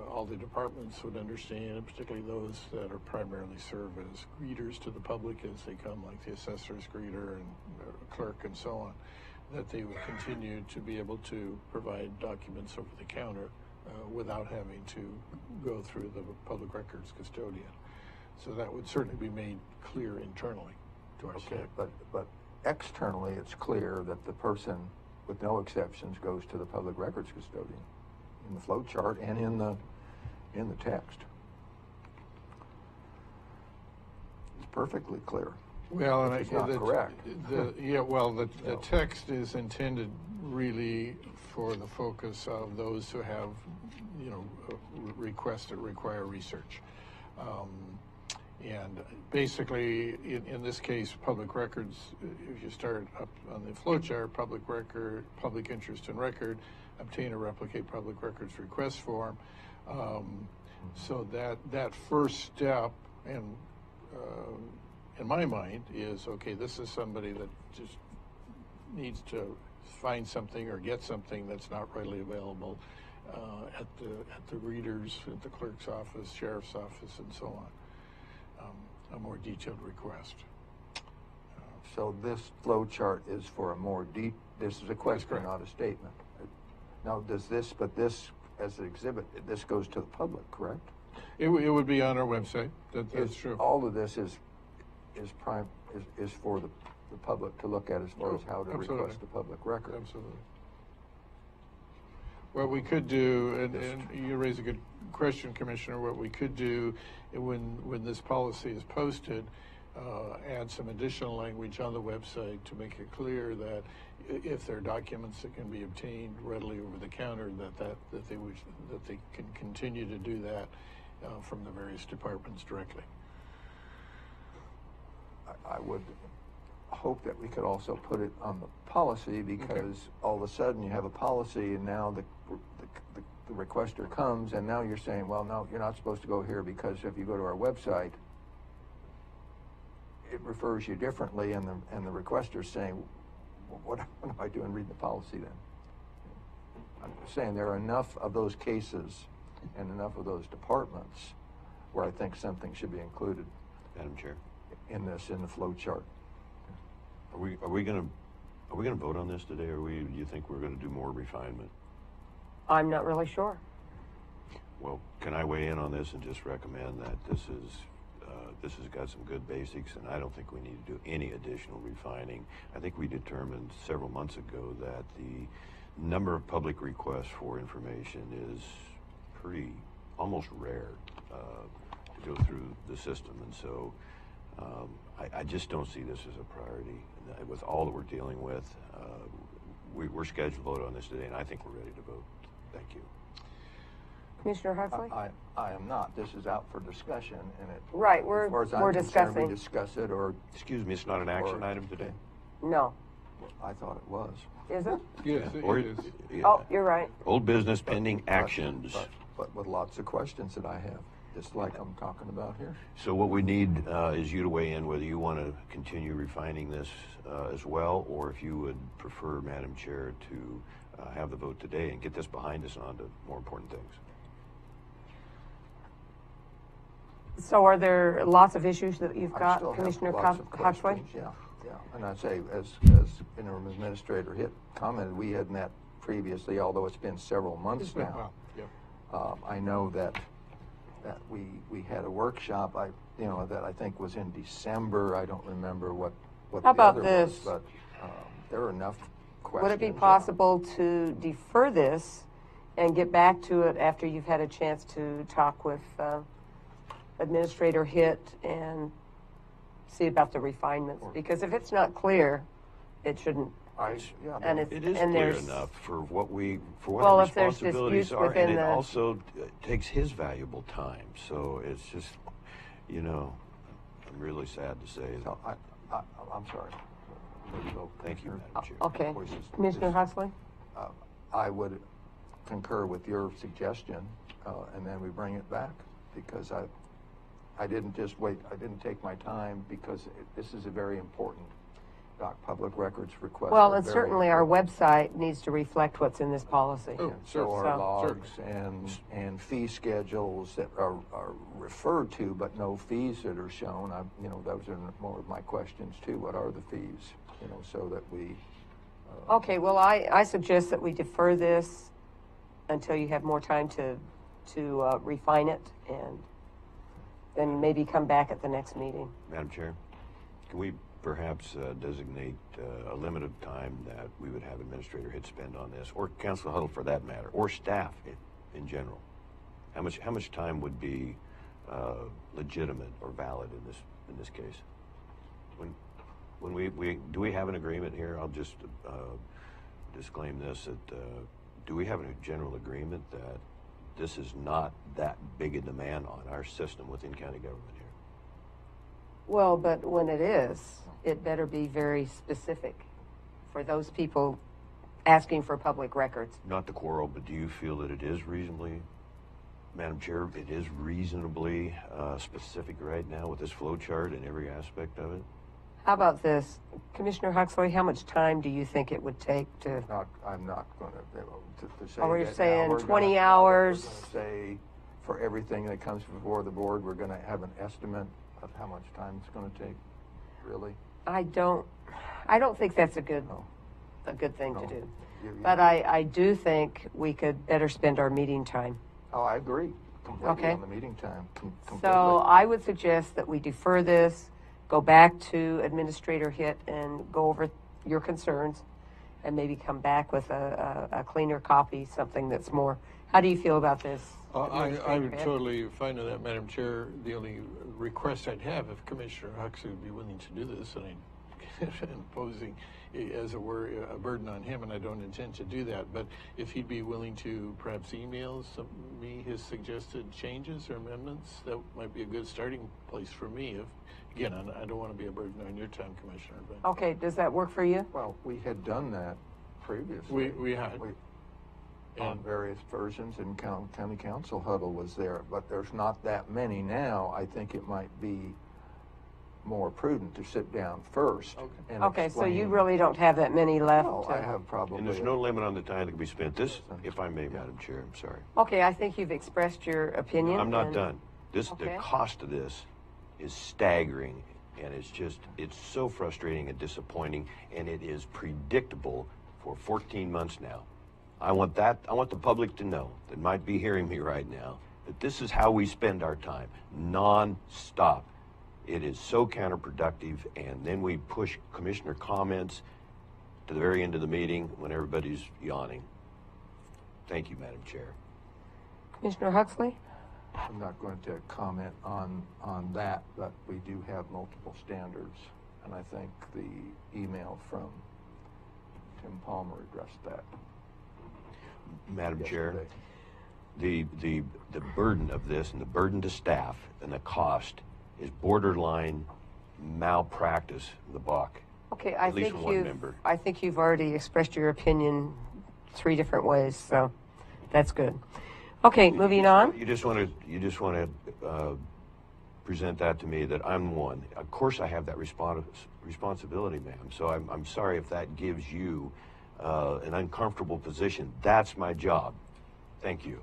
all the departments would understand, particularly those that are primarily serve as greeters to the public as they come, like the assessor's greeter and clerk and so on, that they would continue to be able to provide documents over the counter without having to go through the public records custodian. So that would certainly be made clear internally to our staff. But externally, it's clear that the person, with no exceptions, goes to the public records custodian in the flow chart and in the text. It's perfectly clear. Well, and It's not correct. The text is intended really for the focus of those who have, requests that require research. And basically, in this case, public records, if you start up on the flowchart, public record, public interest in record, obtain or replicate public records request form. So that first step, and in my mind, is, okay, this is somebody that just needs to find something or get something that's not readily available at the readers, at the clerk's office, sheriff's office, and so on. A more detailed request. So this flow chart is for a more this is a question, not a statement. Now, this as an exhibit, this goes to the public, correct? It would be on our website. That's true. All of this is for the public to look at as far as how to request a public record. Absolutely. What we could do, and you raise a good question, Commissioner, what we could do when this policy is posted, add some additional language on the website to make it clear that if there are documents that can be obtained readily over the counter, that they can continue to do that from the various departments directly. I would hope that we could also put it on the policy, because all of a sudden you have a policy and now the requester comes and now you're saying, well, no, you're not supposed to go here because if you go to our website, it refers you differently, and the requester's saying, well, what am I doing reading the policy then? I'm saying there are enough of those cases and enough of those departments where I think something should be included. Madam Chair. In the flow chart. Are we gonna vote on this today, or do you think we're gonna do more refinement? I'm not really sure. Well, can I weigh in on this and just recommend that this has got some good basics, and I don't think we need to do any additional refining. I think we determined several months ago that the number of public requests for information is almost rare to go through the system, and so I just don't see this as a priority. And with all that we're dealing with, we're scheduled to vote on this today, and I think we're ready to vote. Thank you. Commissioner Huxley? I am not. This is out for discussion, and it. Right, as far as I'm we're concerned, discussing. We discuss it, or Excuse me, it's not an action item today? No. I thought it was. Is it? Yes, Or- it is. yeah. Oh, you're right. Old business pending actions. But with lots of questions that I have, just like I'm talking about here. So what we need is you to weigh in whether you want to continue refining this as well, or if you would prefer, Madam Chair, to have the vote today and get this behind us and on to more important things. So are there lots of issues that you've I got, still have Commissioner lots of Huxley? questions, Yeah. And I'd say, as Interim Administrator Hitt commented, we had met previously, although it's been several months It's been a now. while, yeah. I know that we had a workshop, that I think was in December. I don't remember what How the about other this? was, but there are enough questions. Would it be possible to defer this and get back to it after you've had a chance to talk with Administrator Hitt and see about the refinements? Because if it's not clear, it shouldn't. And It is and clear there's- enough for what Well, our if there's responsibilities disputes are, within and it the- also takes his valuable time. So it's just, I'm really sad to say So that. I'm sorry. Thank you, Madam Chair. Okay. Voice is- Commissioner Huxley? I would concur with your suggestion, and then we bring it back, because I didn't just wait, I didn't take my time, because this is a very important public records request. Well, are and very certainly our important. website needs to reflect what's in this policy. Oh, And so sure. are So- logs and fee schedules that are referred to, but no fees that are shown. Those are more of my questions too. What are the fees? So that we. Okay, well, I suggest that we defer this until you have more time to refine it, and then maybe come back at the next meeting. Madam Chair, can we perhaps designate a limit of time that we would have Administrator Hitt spend on this, or Council Huddle for that matter, or staff in general? How much time would be legitimate or valid in this case? When do we have an agreement here? I'll just disclaim this, that do we have a general agreement that this is not that big a demand on our system within county government here? Well, but when it is, it better be very specific for those people asking for public records. Not to quarrel, but do you feel that it is reasonably, Madam Chair, it is reasonably specific right now with this flow chart and every aspect of it? How about this? Commissioner Huxley, how much time do you think it would take to, I'm not going to say. Oh, we're that now. saying We're 20 gonna- hours? We're gonna say for everything that comes before the board, we're going to have an estimate of how much time it's going to take, really? I don't think that's a good thing to No. do. You- But I do think we could better spend our meeting time. Oh, I agree completely Okay. on the meeting time. Completely. So I would suggest that we defer this, go back to Administrator Hitt and go over your concerns, and maybe come back with a cleaner copy, something that's more. How do you feel about this? I'm Administrator Hitt? totally fine with that, Madam Chair. The only request I'd have, if Commissioner Huxley would be willing to do this, and I'm imposing, as it were, a burden on him, and I don't intend to do that, but if he'd be willing to perhaps email me his suggested changes or amendments, that might be a good starting place for me. Again, I don't want to be a burden on your time, Commissioner, but. Okay, does that work for you? Well, we had done that previously. We had. On various versions, and county council huddle was there, but there's not that many now. I think it might be more prudent to sit down first. And Okay, so you explain- really don't have that many left? No, I have probably. And there's no limit on the time that can be spent. This, if I may, Madam Chair, I'm sorry. Okay, I think you've expressed your opinion. I'm not and- done. The Okay. cost of this is staggering And it's so frustrating and disappointing, and it is predictable for 14 months now. I want the public to know that might be hearing me right now that this is how we spend our time, non-stop. It is so counterproductive, and then we push commissioner comments to the very end of the meeting when everybody's yawning. Thank you, Madam Chair. Commissioner Huxley? I'm not going to comment on that, but we do have multiple standards, and I think the email from Tim Palmer addressed that. Madam yesterday. Chair, the burden of this and the burden to staff and the cost is borderline malpractice of the BOC. Okay, At least from one member. I think you've already expressed your opinion 3 different ways, so that's good. Okay, moving on. You just want to present that to me that I'm one. Of course, I have that responsibility, ma'am. So I'm sorry if that gives you an uncomfortable position. That's my job. Thank you.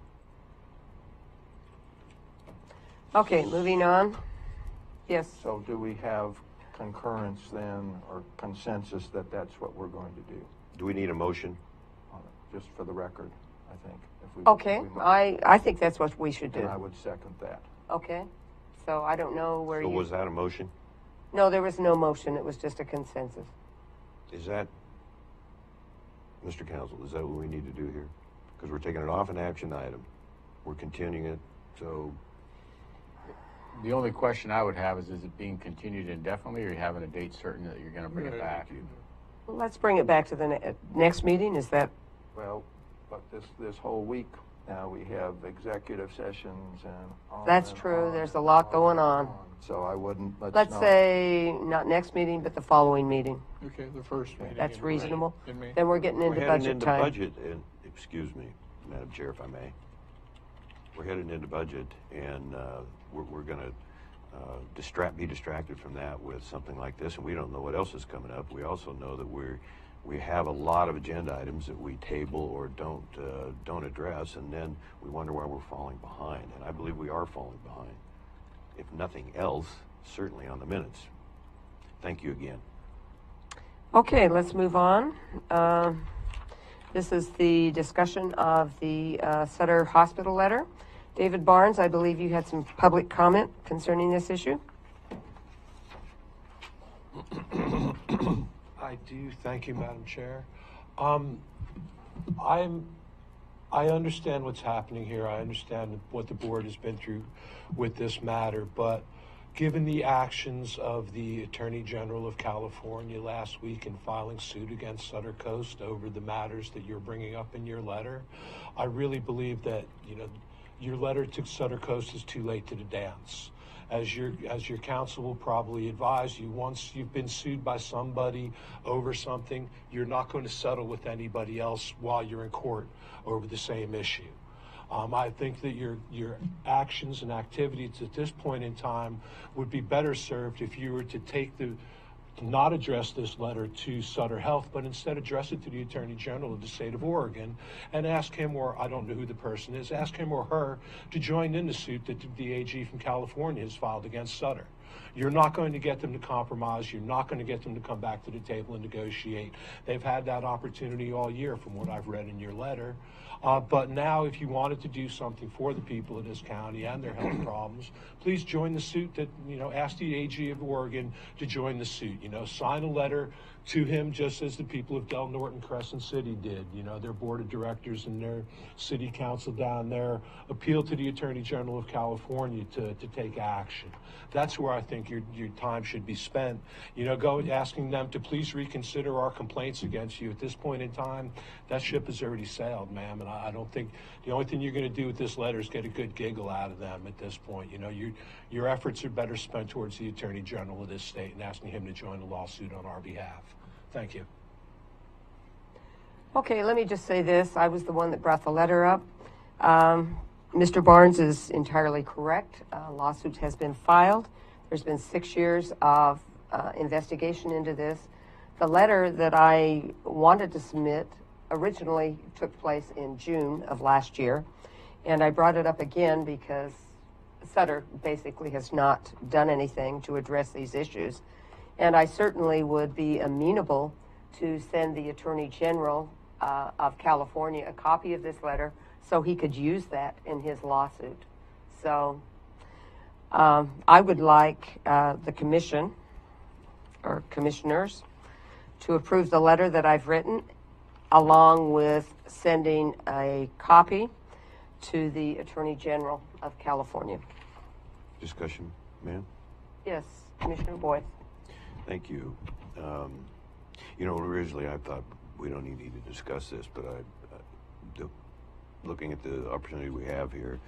Okay, moving on. Yes. So do we have concurrence then, or consensus that that's what we're going to do? Do we need a motion? Just for the record, I think. Okay, I think that's what we should do. And I would second that. Okay, so I don't know where So you... was that a motion? No, there was no motion. It was just a consensus. Is that, Mr. Counsel, is that what we need to do here? Because we're taking it off an action item. We're continuing it, so... The only question I would have is it being continued indefinitely, or are you having a date certain that you're going to bring it back? Well, let's bring it back to the next meeting. Is that... Well, but this whole week now we have executive sessions and on. That's and true. on There's a and lot on going and on. So I wouldn't, Let's not, say not next meeting, but the following meeting. Okay, the first meeting. That's in reasonable. May. Then we're getting into We're heading budget into time. budget, and, excuse me, Madam Chair, if I may. We're heading into budget, and we're going to be distracted from that with something like this, and we don't know what else is coming up. We also know that we have a lot of agenda items that we table or don't address, and then we wonder why we're falling behind. And I believe we are falling behind. If nothing else, certainly on the minutes. Thank you again. Okay, let's move on. This is the discussion of the Sutter Hospital letter. David Barnes, I believe you had some public comment concerning this issue. I do. Thank you, Madam Chair. I understand what's happening here. I understand what the board has been through with this matter, but given the actions of the Attorney General of California last week in filing suit against Sutter Coast over the matters that you're bringing up in your letter, I really believe that, your letter to Sutter Coast is too late to the dance. As your counsel will probably advise you, once you've been sued by somebody over something, you're not going to settle with anybody else while you're in court over the same issue. I think that your actions and activities at this point in time would be better served if you were to not address this letter to Sutter Health, but instead address it to the Attorney General of the state of Oregon and ask him, or I don't know who the person is, ask him or her to join in the suit that the AG from California has filed against Sutter. You're not going to get them to compromise. You're not going to get them to come back to the table and negotiate. They've had that opportunity all year from what I've read in your letter. But now if you wanted to do something for the people of this county and their health problems, please join the suit that, ask the AG of Oregon to join the suit. Sign a letter to him just as the people of Del Norton Crescent City did. Their board of directors and their city council down there appealed to the Attorney General of California to take action. That's where I think your time should be spent. Go asking them to please reconsider our complaints against you. At this point in time, that ship has already sailed, ma'am, and I don't think the only thing you're going to do with this letter is get a good giggle out of them at this point. Your efforts are better spent towards the Attorney General of this state and asking him to join the lawsuit on our behalf. Thank you. Okay, let me just say this. I was the one that brought the letter up. Mr. Barnes is entirely correct. Lawsuit has been filed. There's been 6 years of investigation into this. The letter that I wanted to submit originally took place in June of last year, and I brought it up again because Sutter basically has not done anything to address these issues. And I certainly would be amenable to send the Attorney General of California a copy of this letter so he could use that in his lawsuit. So I would like the commission or commissioners to approve the letter that I've written, along with sending a copy to the Attorney General of California. Discussion, ma'am? Yes, Commissioner Boyd. Thank you. You know, originally I thought we don't need to discuss this, but looking at the opportunity we have here,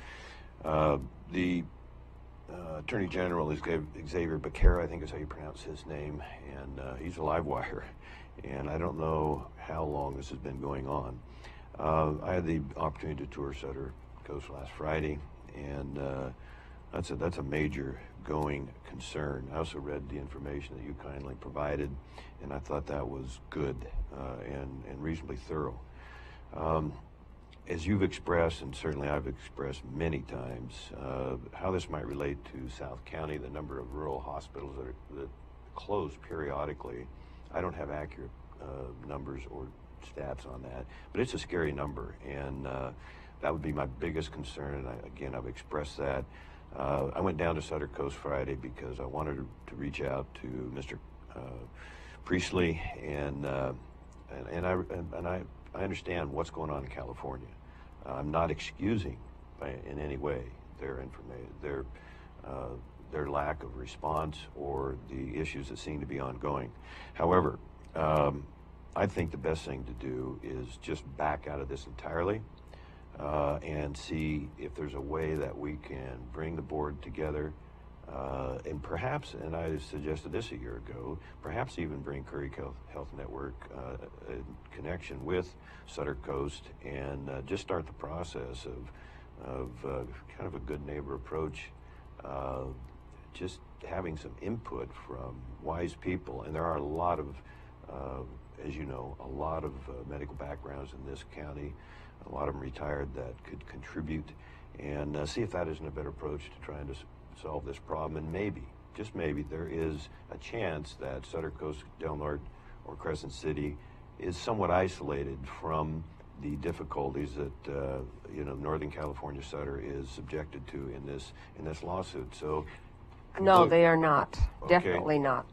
the Attorney General is Xavier Becerra, I think is how you pronounce his name, and he's a live wire, and I don't know how long this has been going on. I had the opportunity to tour Sutter Coast last Friday, and that's a major going concern. I also read the information that you kindly provided, and I thought that was good and reasonably thorough. As you've expressed, and certainly I've expressed many times, how this might relate to South County, the number of rural hospitals that close periodically. I don't have accurate numbers or stats on that, but it's a scary number, and that would be my biggest concern. And I've expressed that. I went down to Sutter Coast Friday because I wanted to reach out to Mr. Priestley, and I understand what's going on in California. I'm not excusing in any way their lack of response or the issues that seem to be ongoing. However, I think the best thing to do is just back out of this entirely and see if there's a way that we can bring the board together and perhaps, and I suggested this a year ago, perhaps even bring Curry Health Network in connection with Sutter Coast and just start the process of kind of a good neighbor approach, just having some input from wise people. And there are a lot of, as you know, a lot of medical backgrounds in this county, a lot of them retired, that could contribute, and see if that isn't a better approach to trying to solve this problem. And maybe, just maybe, there is a chance that Sutter Coast, Del Norte, or Crescent City is somewhat isolated from the difficulties that Northern California Sutter is subjected to in this lawsuit. So, no, they are not. Okay. Definitely not.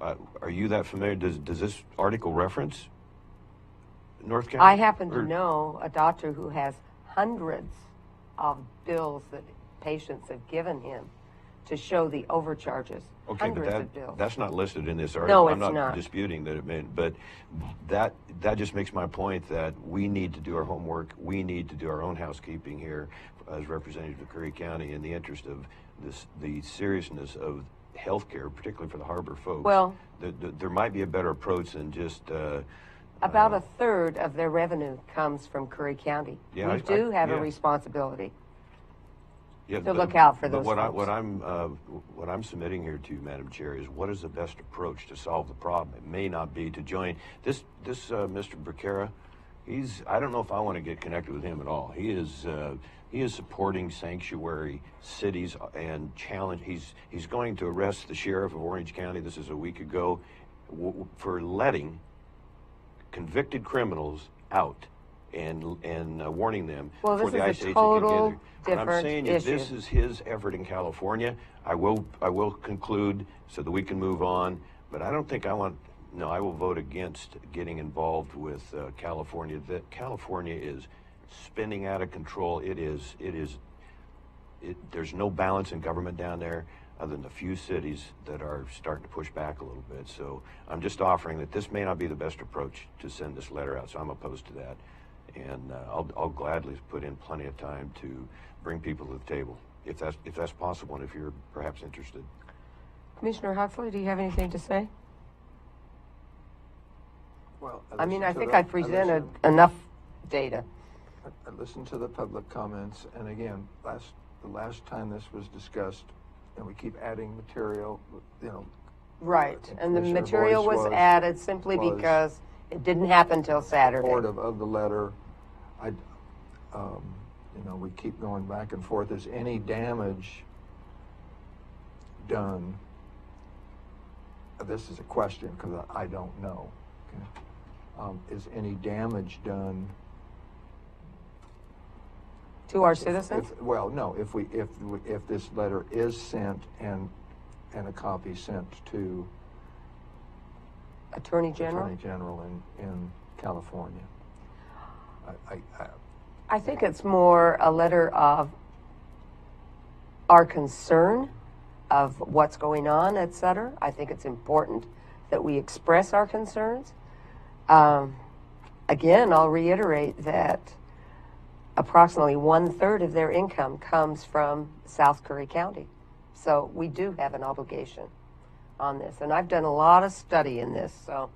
Are you that familiar? Does this article reference North County? I happen to know a doctor who has hundreds of bills that patients have given him to show the overcharges. Okay, hundreds but of bills. that's not listed in this article. No, it's I'm not disputing that it may, but that just makes my point that we need to do our homework. We need to do our own housekeeping here as representatives of Curry County in the interest of the seriousness of healthcare, particularly for the harbor folks. Well, there might be a better approach than just about a third of their revenue comes from Curry County. Yeah, we do have yeah. a responsibility to look out for those What folks. what I'm submitting here to you, Madam Chair, is what is the best approach to solve the problem. It may not be to join this Mr. Becerra. I don't know if I want to get connected with him at all. He is supporting sanctuary cities and challenge. He's going to arrest the sheriff of Orange County. This is a week ago for letting convicted criminals out and warning them for the ICE agent to get together. What I'm saying is this is his effort in California. I will conclude so that we can move on, but I don't think I will vote against getting involved with California. That California is spinning out of control. There's no balance in government down there other than a few cities that are starting to push back a little bit. So I'm just offering that this may not be the best approach to send this letter out, so I'm opposed to that. And I'll gladly put in plenty of time to bring people to the table, if that's possible, and if you're perhaps interested. Commissioner Huxley, do you have anything to say? Well, I think I presented enough data. I listened to the public comments, and again, the last time this was discussed, and we keep adding material, Right, and the Commissioner material Boyce was added simply because it didn't happen till Saturday. Supportive of the letter. you know, we keep going back and forth. Is any damage done? This is a question because I don't know. Okay. Is any damage done To our citizens? Well, no. If this letter is sent and a copy sent to Attorney General? Attorney General in California. I think it's more a letter of our concern of what's going on, et cetera. I think it's important that we express our concerns. Again, I'll reiterate that approximately 1/3 of their income comes from South Curry County. So we do have an obligation on this. And I've done a lot of study in this. So,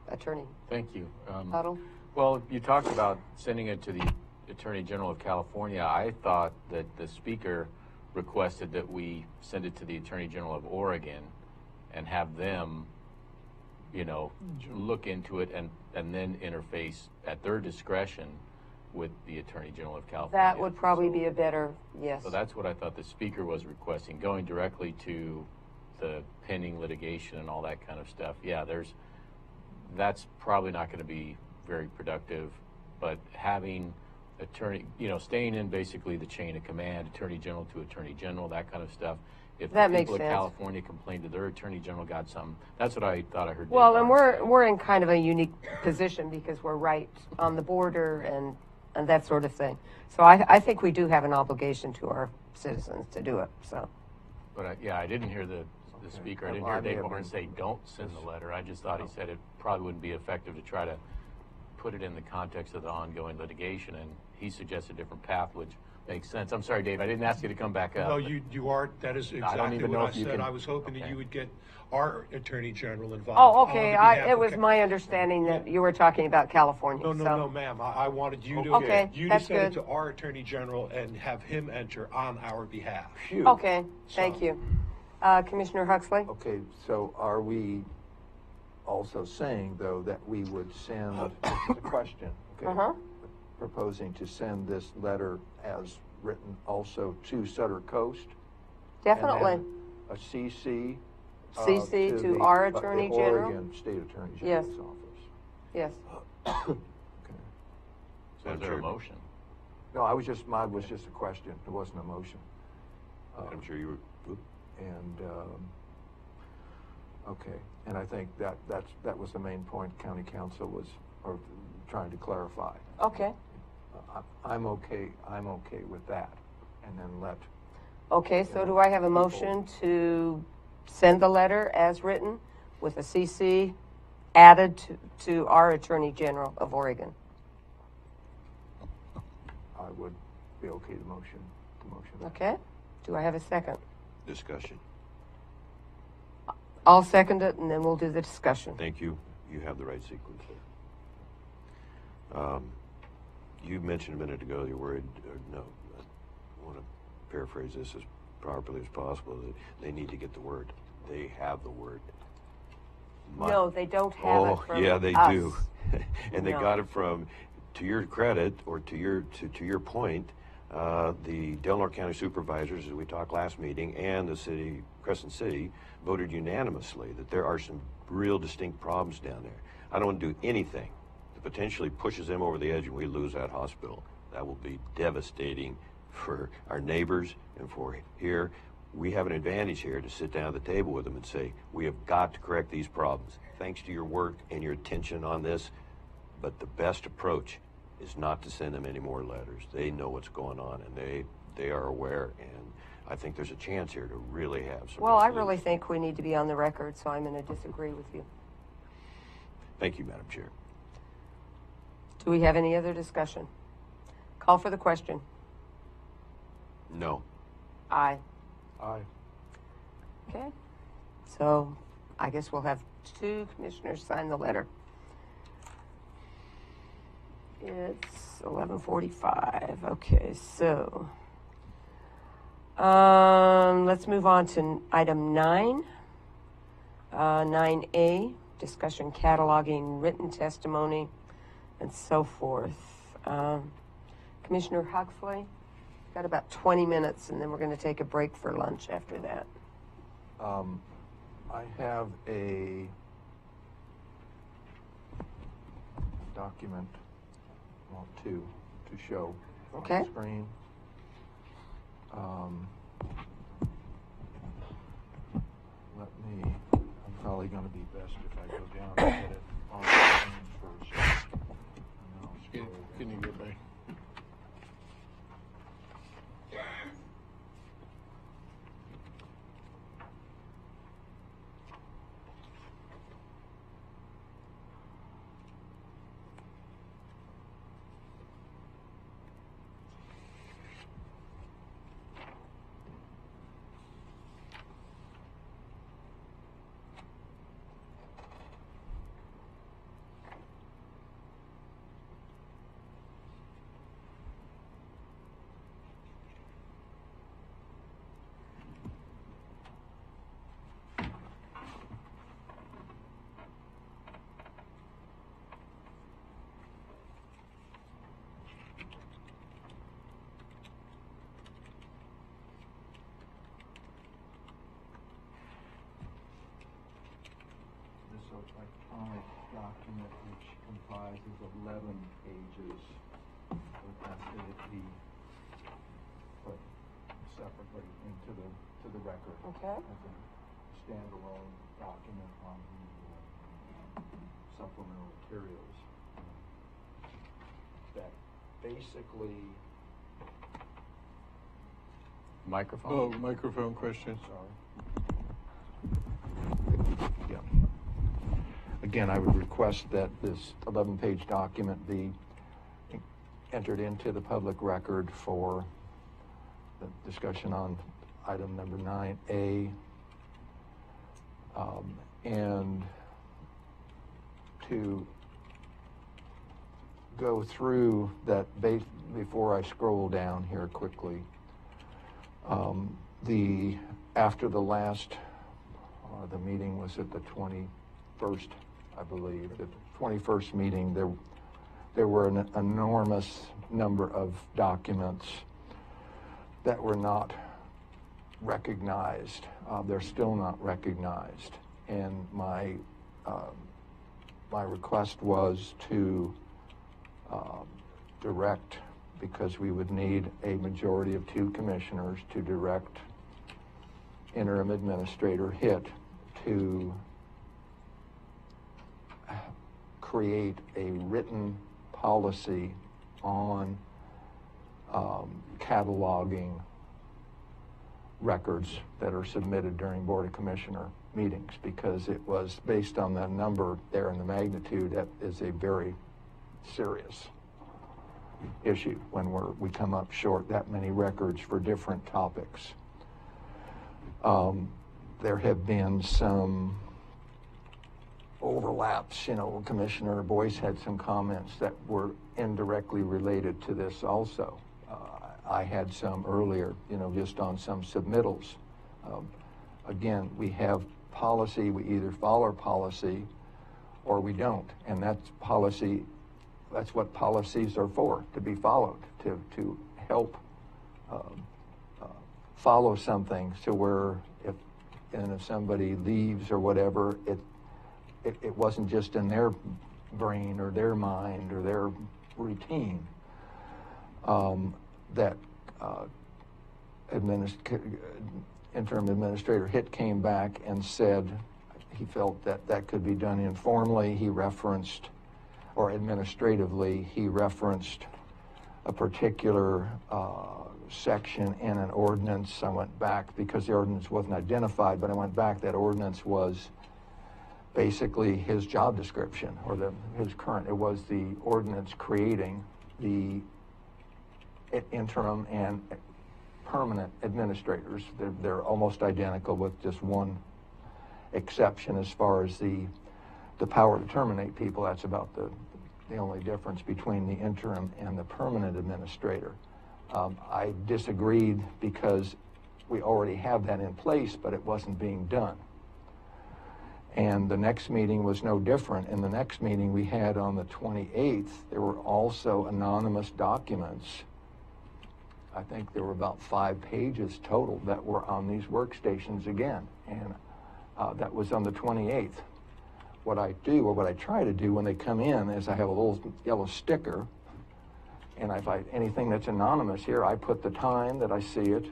Attorney Thank you. Huddle? Well, you talked about sending it to the Attorney General of California. I thought that the Speaker requested that we send it to the Attorney General of Oregon and have them, you know, look into it and then interface at their discretion with the Attorney General of California. That would probably be a better, yes. So that's what I thought the Speaker was requesting, going directly to the pending litigation and all that kind of stuff. Yeah, that's probably not going to be very productive, but having attorney, you know, staying in basically the chain of command, Attorney General to Attorney General, that kind of stuff. If that the makes people of sense. California complained to their Attorney General, got some, that's what I thought I heard. Well, Dave and Barnes say. we're in kind of a unique position because we're right on the border and that sort of thing. So I think we do have an obligation to our citizens to do it. So, But I didn't hear the Speaker. I didn't hear Dave Barnes say don't send the letter. I just thought he said it probably wouldn't be effective to try to put it in the context of the ongoing litigation, and he suggests a different path, which makes sense. I'm sorry, Dave, I didn't ask you to come back up. No, you are. That is exactly even what know I if you said. can- I was hoping that you would get our Attorney General involved. oh, okay. on behalf It of was my understanding that you were talking about California. No, so. ma'am. I wanted you to Okay, you to that's send it good. to our Attorney General and have him enter on our behalf. Okay, thank you. Commissioner Huxley? Okay, so are we also saying, though, that we would send, this is a question, okay? Uh-huh. Proposing to send this letter as written also to Sutter Coast? Definitely. And then a CC? CC to the, our Attorney the General? Oregon State Attorney Yes. General's office. Yes. Okay. So is there a motion? No, mine was just a question. It wasn't a motion. I'm sure you were. And, okay, and I think that was the main point County Council was trying to clarify. Okay. I'm okay with that, and then let. Okay, so do I have a motion to send the letter as written with a CC added to our Attorney General of Oregon? I would be okay the motion. Okay. Do I have a second? Discussion. I'll second it, and then we'll do the discussion. Thank you. You have the right sequence there. You mentioned a minute ago you're worried, no, I want to paraphrase this as properly as possible, that they need to get the word. They have the word. No, they don't have it from yeah, they us. do. And they No. got it from, to your credit, or to your point, the Delaware County Supervisors, as we talked last meeting, and the city, Crescent City, voted unanimously that there are some real distinct problems down there. I don't want to do anything that potentially pushes them over the edge and we lose that hospital. That will be devastating for our neighbors and for here. We have an advantage here to sit down at the table with them and say, we have got to correct these problems. Thanks to your work and your attention on this, but the best approach is not to send them any more letters. They know what's going on, and they are aware, and I think there's a chance here to really have some Well, I resolution. really think we need to be on the record, so I'm going to disagree with you. Thank you, Madam Chair. Do we have any other discussion? Call for the question. No. Aye. Aye. Okay. So I guess we'll have 2 commissioners sign the letter. It's 11:45. Okay, so let's move on to item 9. 9A, discussion cataloging written testimony and so forth. Commissioner Huxley, got about 20 minutes, and then we're going to take a break for lunch after that. I have a document, well, two to show Okay. on the screen. I'm probably going to be best if I go down and get it on the screen first. And then I'll scroll Can you get back? This electronic document, which comprises 11 pages, would have to be put separately into the record Okay. as a standalone document on the supplemental materials. That basically, Microphone? Oh, microphone question. sorry. Yeah. Again, I would request that this 11-page document be entered into the public record for the discussion on item number 9A, and to go through that before I scroll down here quickly. After the last, the meeting was at the 21st, I believe. The 21st meeting, there were an enormous number of documents that were not recognized. They're still not recognized, and my request was to direct, because we would need a majority of 2 commissioners to direct interim administrator Hitt to create a written policy on cataloging records that are submitted during Board of Commissioner meetings, because it was based on the number there and the magnitude. That is a very serious issue when we come up short that many records for different topics. There have been some overlaps. Commissioner Boyce had some comments that were indirectly related to this also. I had some earlier, just on some submittals. Again, we have policy. We either follow policy or we don't, and that's policy. That's what policies are for, to be followed, to help follow something, to where if somebody leaves or whatever, it wasn't just in their brain or their mind or their routine. That interim administrator Hitt came back and said he felt that could be done informally. He referenced, or administratively, he referenced a particular section in an ordinance. I went back because the ordinance wasn't identified, but I went back. That ordinance was basically his job description, or his current. It was the ordinance creating the interim and permanent administrators. They're almost identical, with just one exception as far as the power to terminate people. That's about the only difference between the interim and the permanent administrator. I disagreed because we already have that in place, but it wasn't being done. And the next meeting was no different. In the next meeting we had on the 28th, there were also anonymous documents. I think there were about 5 pages total that were on these workstations again. And that was on the 28th. What I do, or what I try to do when they come in, is I have a little yellow sticker, and if anything that's anonymous here, I put the time that I see it,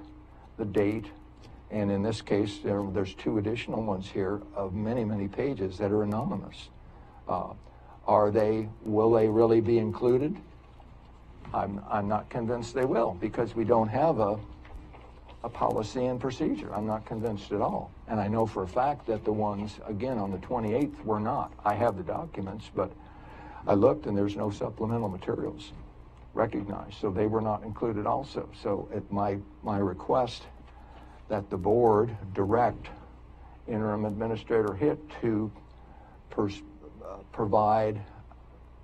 the date, and in this case, there's 2 additional ones here of many, many pages that are anonymous. Will they really be included? I'm not convinced they will, because we don't have a policy and procedure. I'm not convinced at all. And I know for a fact that the ones, again, on the 28th were not. I have the documents, but I looked and there's no supplemental materials recognized, so they were not included also. So at my request that the board direct Interim Administrator Hitt to provide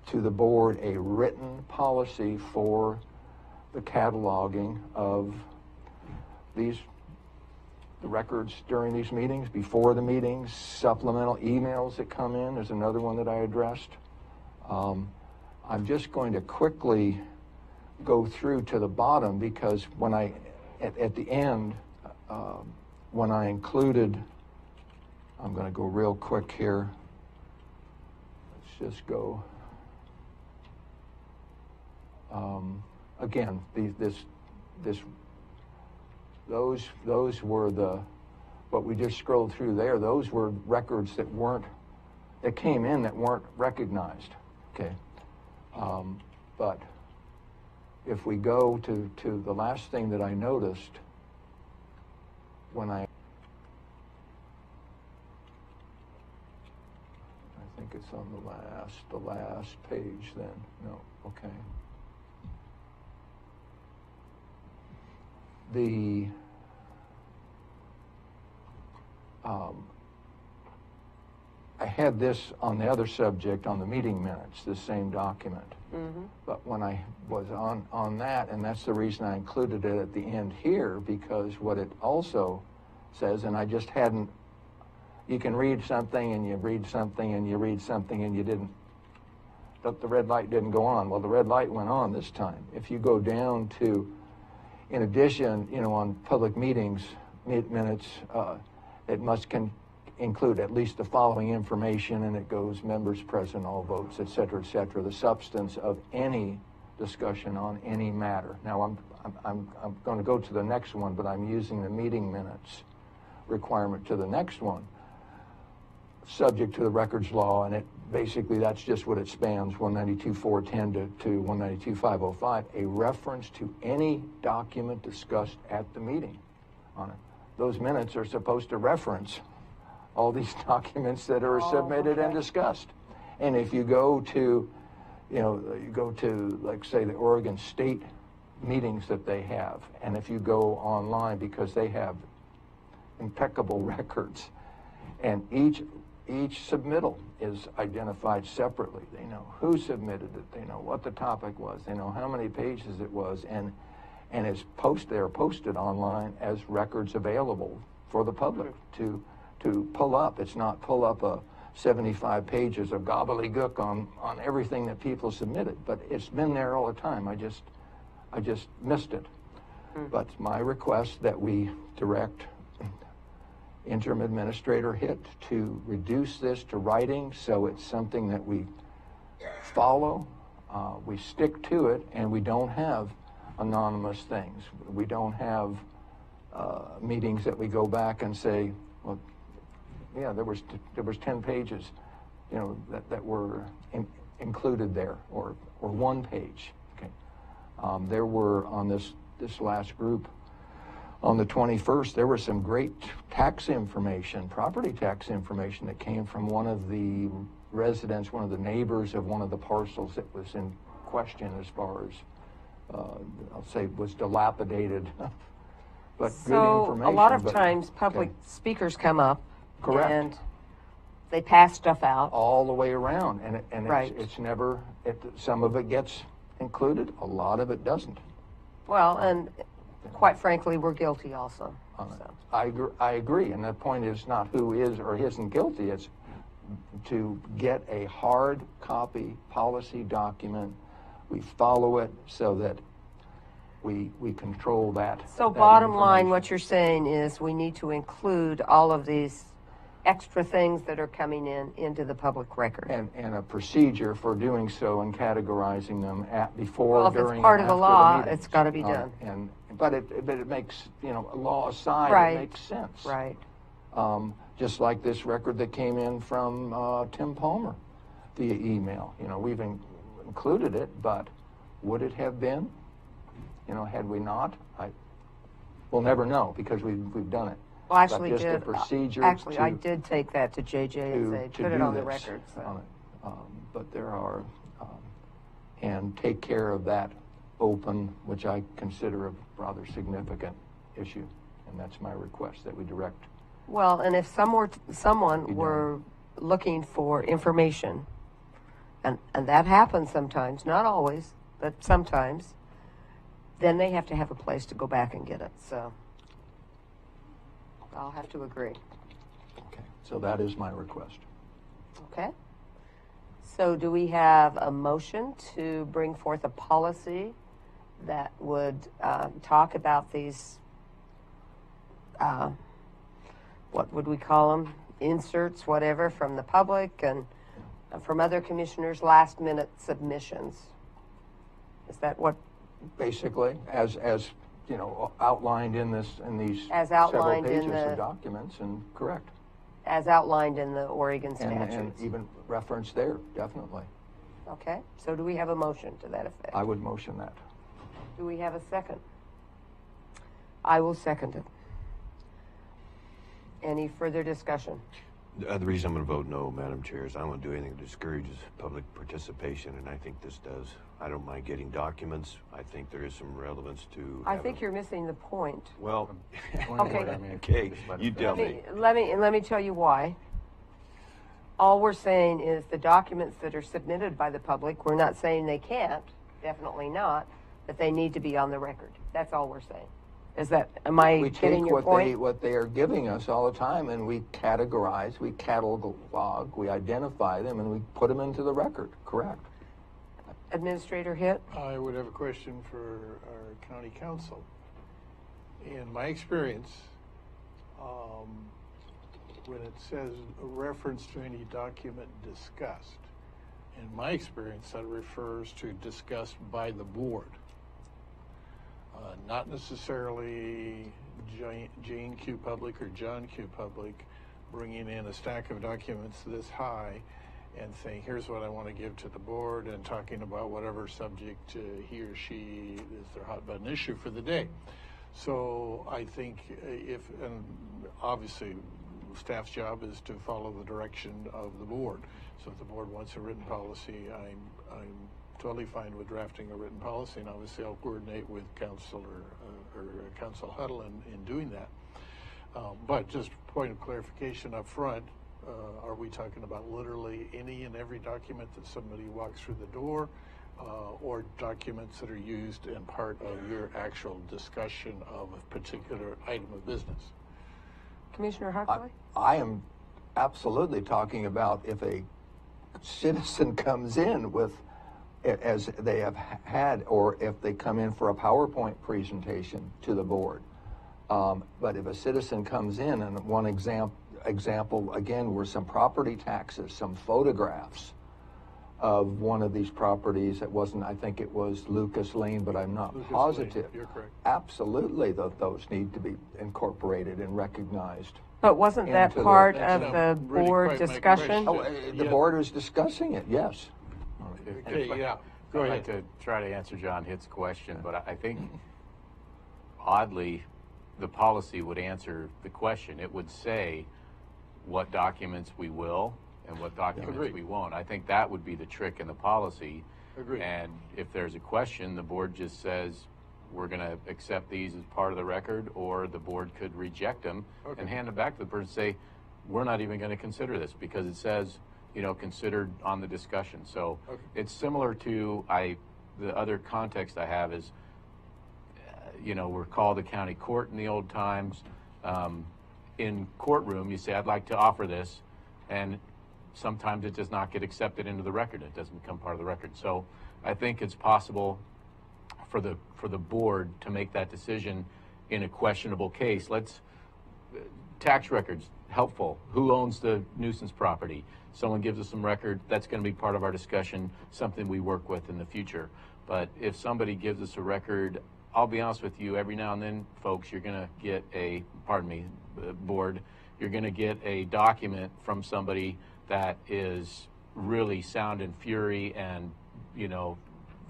to the board a written policy for the cataloging of the records during these meetings, before the meetings, supplemental emails that come in is another one that I addressed. I'm just going to quickly go through to the bottom, because when at the end, when I included, I'm going to go real quick here. Let's just go. Again, those were what we just scrolled through there. Those were records that came in that weren't recognized. Okay, but if we go to the last thing that I noticed when I think it's on the last page then. No, okay. I had this on the other subject on the meeting minutes, the same document. Mm-hmm. But when I was on that, and that's the reason I included it at the end here, because what it also says, and I just hadn't, you can read something and you read something and you read something and you didn't, the red light didn't go on. Well, the red light went on this time. If you go down to, in addition, on public meetings minutes, it must include at least the following information, and it goes members present, all votes, et cetera, the substance of any discussion on any matter. Now, I'm going to go to the next one, but I'm using the meeting minutes requirement to the next one, subject to the records law, and basically that's just what it spans, 192.410 to 192.505, a reference to any document discussed at the meeting on it. Those minutes are supposed to reference all these documents that are submitted and discussed. And if you go to, like, say, the Oregon State meetings that they have, and if you go online, because they have impeccable records, and each submittal is identified separately. They know who submitted it. They know what the topic was. They know how many pages it was, and it's they're posted online as records available for the public to pull up. It's not pull up 75 pages of gobbledygook on everything that people submitted, but it's been there all the time. I just missed it. But my request that we direct Interim Administrator Hitt to reduce this to writing, so it's something that we follow, we stick to it, and we don't have anonymous things. We don't have meetings that we go back and say, well, yeah, there was 10 pages, that were included there, or 1 page. Okay, there were on this last group. On the 21st, there was some great tax information, property tax information that came from one of the residents, one of the neighbors of one of the parcels that was in question as far as, I'll say, was dilapidated. But so good information. A lot of times public speakers come up. Correct. And they pass stuff out. All the way around. And right. it's never, some of it gets included, a lot of it doesn't. Well, and quite frankly, we're guilty also. So. I agree, and the point is not who is or isn't guilty, it's to get a hard copy policy document. We follow it so that we control that. So that bottom line, information. what you're saying is we need to include all of these extra things that are coming into the public record. And a procedure for doing so and categorizing them before, Well, if during, it's part and of the after law, meetings. it's got to be done. But it makes, law aside, Right. it makes sense. Right. Just like this record that came in from Tim Palmer via email. We've included it, but would it have been? Had we not? We'll never know because we've done it. Well, actually, but just a procedure I did take that to JJ and say, put it on the record. So. But there are, and take care of that open, which I consider a rather significant issue. And that's my request, that we direct. Well, and if someone were looking for information, and that happens sometimes, not always, but sometimes, then they have to have a place to go back and get it. So I'll have to agree. Okay, so that is my request. Okay. So do we have a motion to bring forth a policy that would talk about these, what would we call them, inserts, whatever, from the public and from other commissioners' last-minute submissions? Is that what? Basically, as outlined in these As several outlined pages in the- of documents, and correct. As outlined in the Oregon And statutes? even referenced there, definitely. Okay, so do we have a motion to that effect? I would motion that. Do we have a second? I will second it. Any further discussion? The reason I'm going to vote no, Madam Chair, is I don't want to do anything that discourages public participation, and I think this does. I don't mind getting documents. I think there is some relevance to. I think you're missing the point. Well, Okay. okay, you tell me. Let me tell you why. All we're saying is the documents that are submitted by the public, we're not saying they can't, definitely not, but they need to be on the record. That's all we're saying. Is that, am I We getting take your point? what they are giving us all the time, and we categorize, we catalog, we identify them, and we put them into the record. Correct. Administrator Hitt? I would have a question for our county council. In my experience, when it says a reference to any document discussed, in my experience, that refers to discussed by the board. Not necessarily Jane Q. Public or John Q. Public bringing in a stack of documents this high and saying, here's what I want to give to the board, and talking about whatever subject he or she is their hot button issue for the day. So I think and obviously staff's job is to follow the direction of the board. So if the board wants a written policy, I'm totally fine with drafting a written policy, and obviously I'll coordinate with council or council huddle in doing that. But just point of clarification up front, are we talking about literally any and every document that somebody walks through the door, or documents that are used in part of your actual discussion of a particular item of business? Commissioner Hartley? I am absolutely talking about if a citizen comes in with, as they have had, or if they come in for a PowerPoint presentation to the board. But if a citizen comes in, and one example again were some property taxes, some photographs of one of these properties. It wasn't, I think it was Lucas Lane, but I'm not positive. Lane, you're correct. Absolutely, those need to be incorporated and recognized. But wasn't that part of the really board quite my discussion? question. The board is discussing it, yes. Okay, yeah, go I'd ahead. like to try to answer John Hitt's question, but I think oddly, the policy would answer the question. It would say what documents we will and what documents Agreed. we won't. I think that would be the trick in the policy. Agreed. And if there's a question, the board just says, we're going to accept these as part of the record, or the board could reject them and hand them back to the person and say, we're not even going to consider this because it says, considered on the discussion. So it's similar to the other context I have is, we're called the county court in the old times. In courtroom, you say, I'd like to offer this, and sometimes it does not get accepted into the record. It doesn't become part of the record. So I think it's possible for the board to make that decision in a questionable case. Tax records, helpful. Who owns the nuisance property? Someone gives us some record, that's going to be part of our discussion, something we work with in the future. But if somebody gives us a record, I'll be honest with you, every now and then, folks, you're going to get board, you're going to get a document from somebody that is really sound and fury and,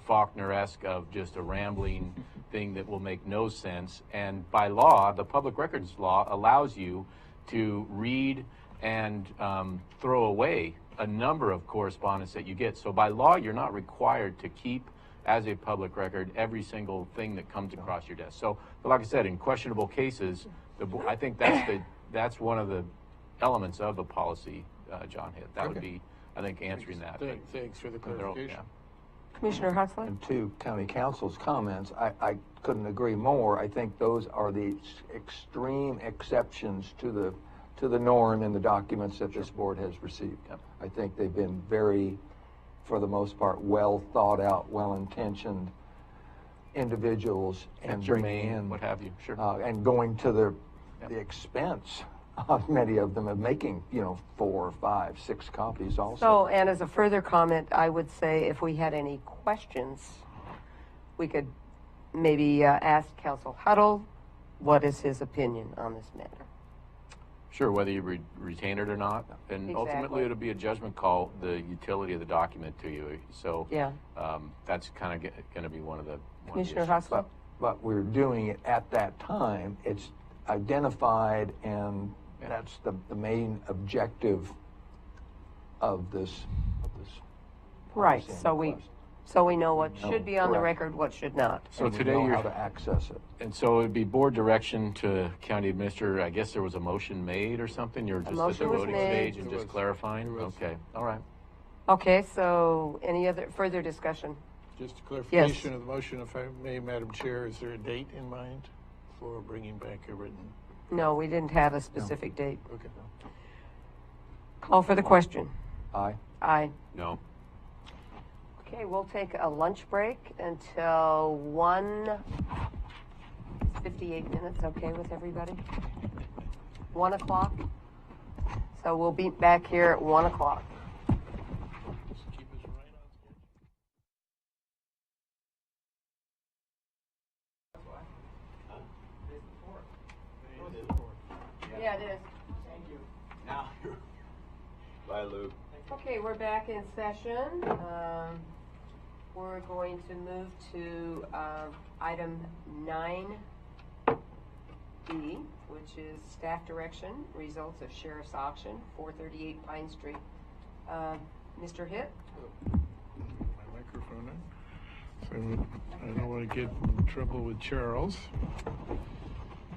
Faulkner-esque of just a rambling thing that will make no sense. And by law, the public records law allows you to read and throw away a number of correspondence that you get. So by law, you're not required to keep as a public record every single thing that comes across your desk. So, but like I said, in questionable cases, I think that's one of the elements of the policy, John hit. That would be, I think, answering that. Thanks for the clarification. Yeah. Commissioner Huxley? And to County Council's comments, I couldn't agree more. I think those are the extreme exceptions to the norm in the documents that this board has received. Yep. I think they've been very, for the most part, well thought out, well intentioned individuals, and bringing in what have you, sure, and going to the expense of many of them of making 4, 5, 6 copies also. So, and as a further comment, I would say if we had any questions, we could maybe ask Council Huddle, what is his opinion on this matter? Sure, whether you retain it or not. And ultimately, it'll be a judgment call, the utility of the document to you. So yeah, that's kind of going to be one of the Commissioner Huxley? But we're doing it at that time. It's identified, and that's the main objective of this right. policy So we know what should be on the correct. record, what should not. So and today we know you're how to access it. And so it'd be board direction to county administrator. I guess there was a motion made or something. You're just at the motion was voting made. stage and just clarifying. Okay, all right. Okay, so any other further discussion? Just a clarification of the motion, if I may, Madam Chair. Is there a date in mind for bringing back a written? No, we didn't have a specific date. Okay. Call for the question. Aye. Aye. No. Okay, we'll take a lunch break until 1:58 minutes. Okay with everybody? 1 o'clock. So we'll be back here at 1 o'clock. Yeah, it is. Thank you. Now, Bye, Luke. Okay, we're back in session. We're going to move to item 9B, which is staff direction, results of sheriff's auction, 438 Pine Street. Mr. Hitt? My microphone on. So I don't want to get in trouble with Charles.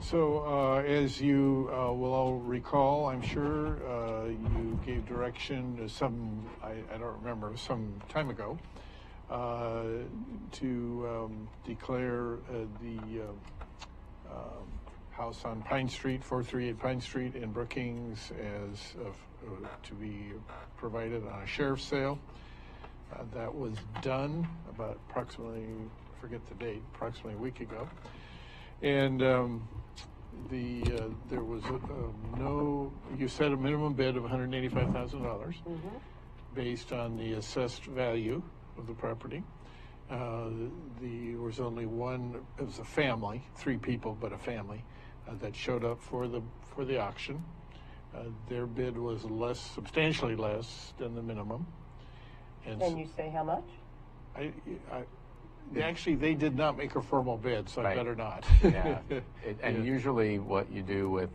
So as you will all recall, I'm sure, you gave direction to I don't remember, some time ago, to declare the house on Pine Street, 438 Pine Street in Brookings as to be provided on a sheriff's sale. That was done about approximately, I forget the date, approximately a week ago. And there was you set a minimum bid of $185,000 based on the assessed value of the property. There was only one, it was a family, 3 people, but a family, that showed up for the auction. Their bid was substantially less than the minimum. Can you say how much? Actually, they did not make a formal bid, so I better not. Yeah. And usually what you do with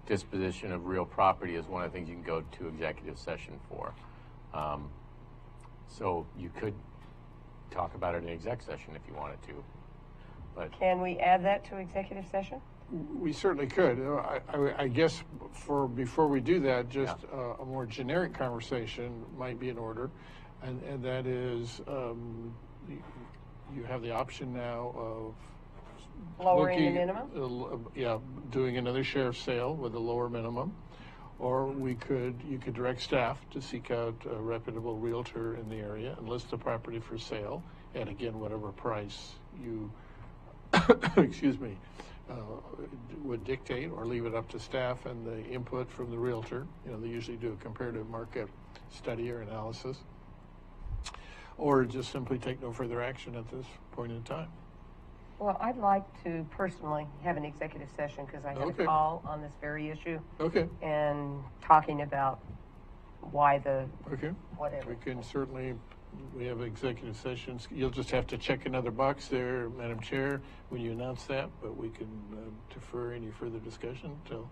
disposition of real property is one of the things you can go to executive session for. So you could talk about it in exec session if you wanted to. But Can we add that to executive session? We certainly could. I guess before we do that, just a more generic conversation might be in order, and that is you have the option now of lowering the minimum? Doing another sheriff's sale with a lower minimum, Or you could direct staff to seek out a reputable realtor in the area and list the property for sale at, again, whatever price you, excuse me, would dictate, or leave it up to staff and the input from the realtor. You know, they usually do a comparative market study or analysis. Or just simply take no further action at this point in time. Well, I'd like to personally have an executive session because I had a call on this very issue. Okay. And talking about why the whatever. We can certainly, we have executive sessions. You'll just have to check another box there, Madam Chair, when you announce that, but we can defer any further discussion till.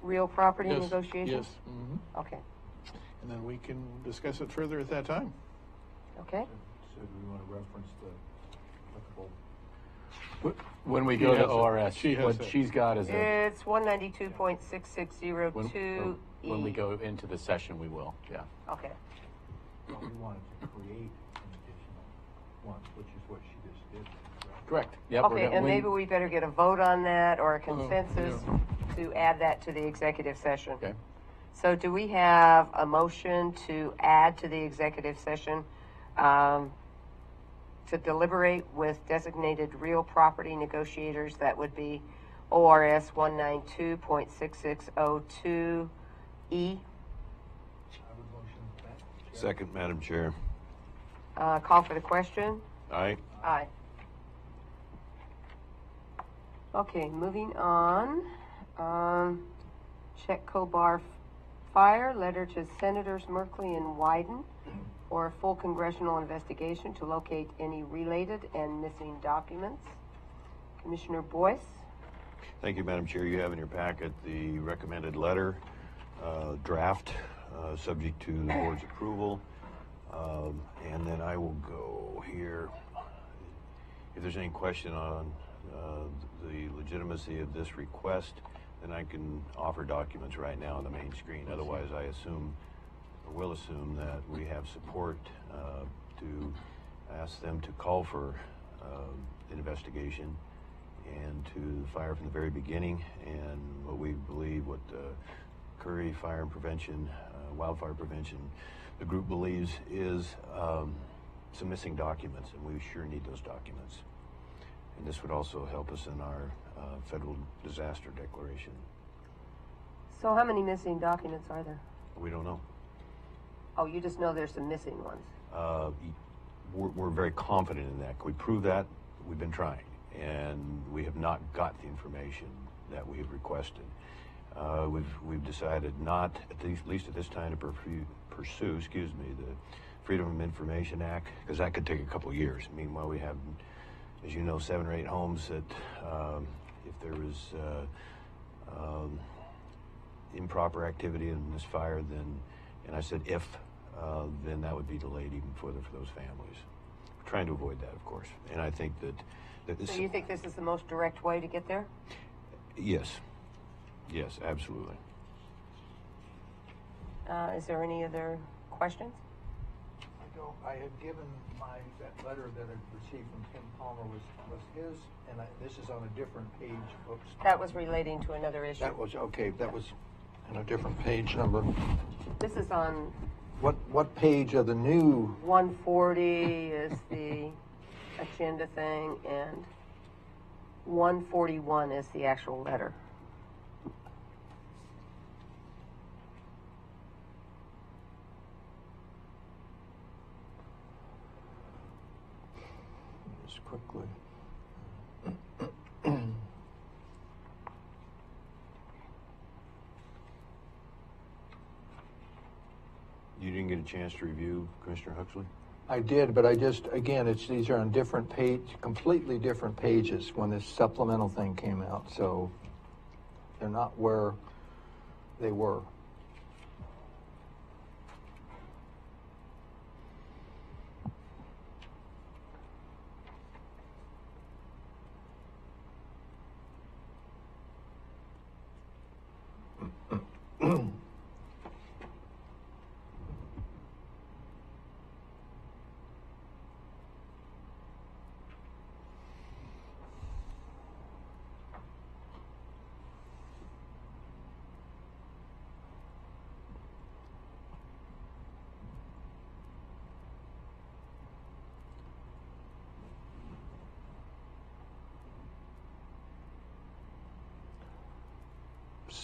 Real property Yes, negotiations? yes. Mm-hmm. Okay. And then we can discuss it further at that time. Okay. So do we want to reference the applicable? When we She go to has it. ORS, She has what it. she's got is a, It's 192.6602E. when we go into the session, we will, yeah. Okay. Well, we wanted to create an additional one, which is what she just did. Correct. Yep. Okay, and maybe we better get a vote on that or a consensus to add that to the executive session. Okay. So do we have a motion to add to the executive session to deliberate with designated real property negotiators? That would be ORS 192.6602E. Second, Madam Chair. Call for the question. Aye. Aye. Okay, moving on. Chetco Bar Fire, letter to Senators Merkley and Wyden for a full congressional investigation to locate any related and missing documents. Commissioner Boyce. Thank you, Madam Chair. You have in your packet the recommended letter draft, subject to the board's approval. And then I will go here. If there's any question on the legitimacy of this request, then I can offer documents right now on the main screen. Otherwise, I assume, or will assume, that we have support to ask them to call for an investigation and to fire from the very beginning, and what we believe, what Curry Fire and Prevention, Wildfire Prevention, the group believes is some missing documents, and we sure need those documents. And this would also help us in our federal disaster declaration. So how many missing documents are there? We don't know. Oh, you just know there's some missing ones. We're very confident in that. Can we prove that? We've been trying, and we have not got the information that we have requested. We've decided not, at least at this time, to pursue, the Freedom of Information Act, because that could take a couple of years. Meanwhile, we have, as you know, 7 or 8 homes that, if there was improper activity in this fire, then, and I said if, then that would be delayed even further for those families. We're trying to avoid that, of course. And I think that this... So you think this is the most direct way to get there? Yes. Yes, absolutely. Is there any other questions? I had given that letter that I received from Tim Palmer was his, and this is on a different page. Oops. That was relating to another issue. That was, okay, that was in a different page number. This is on... What page of the new? 140 is the agenda thing, and 141 is the actual letter. Just quickly. You didn't get a chance to review, Commissioner Huxley? I did, but again, these are on different completely different pages when this supplemental thing came out, so they're not where they were.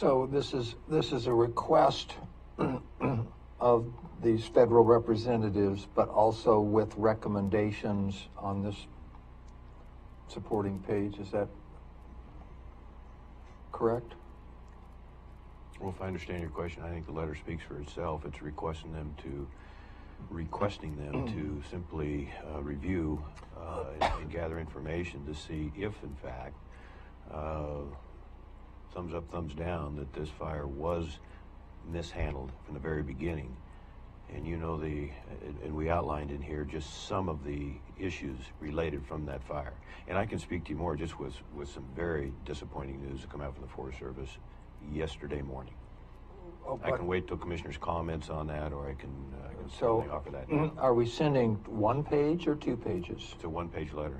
So this is a request of these federal representatives, but also with recommendations on this supporting page. Is that correct? Well, if I understand your question, I think the letter speaks for itself. It's requesting them to simply review and gather information to see if, in fact, thumbs up, thumbs down, that this fire was mishandled from the very beginning. And and we outlined in here just some of the issues related from that fire. And I can speak to you more just with some very disappointing news that come out from the Forest Service yesterday morning. I can wait till commissioners' comments on that, or I can certainly offer that now. Are we sending 1 page or 2 pages? It's a 1-page letter.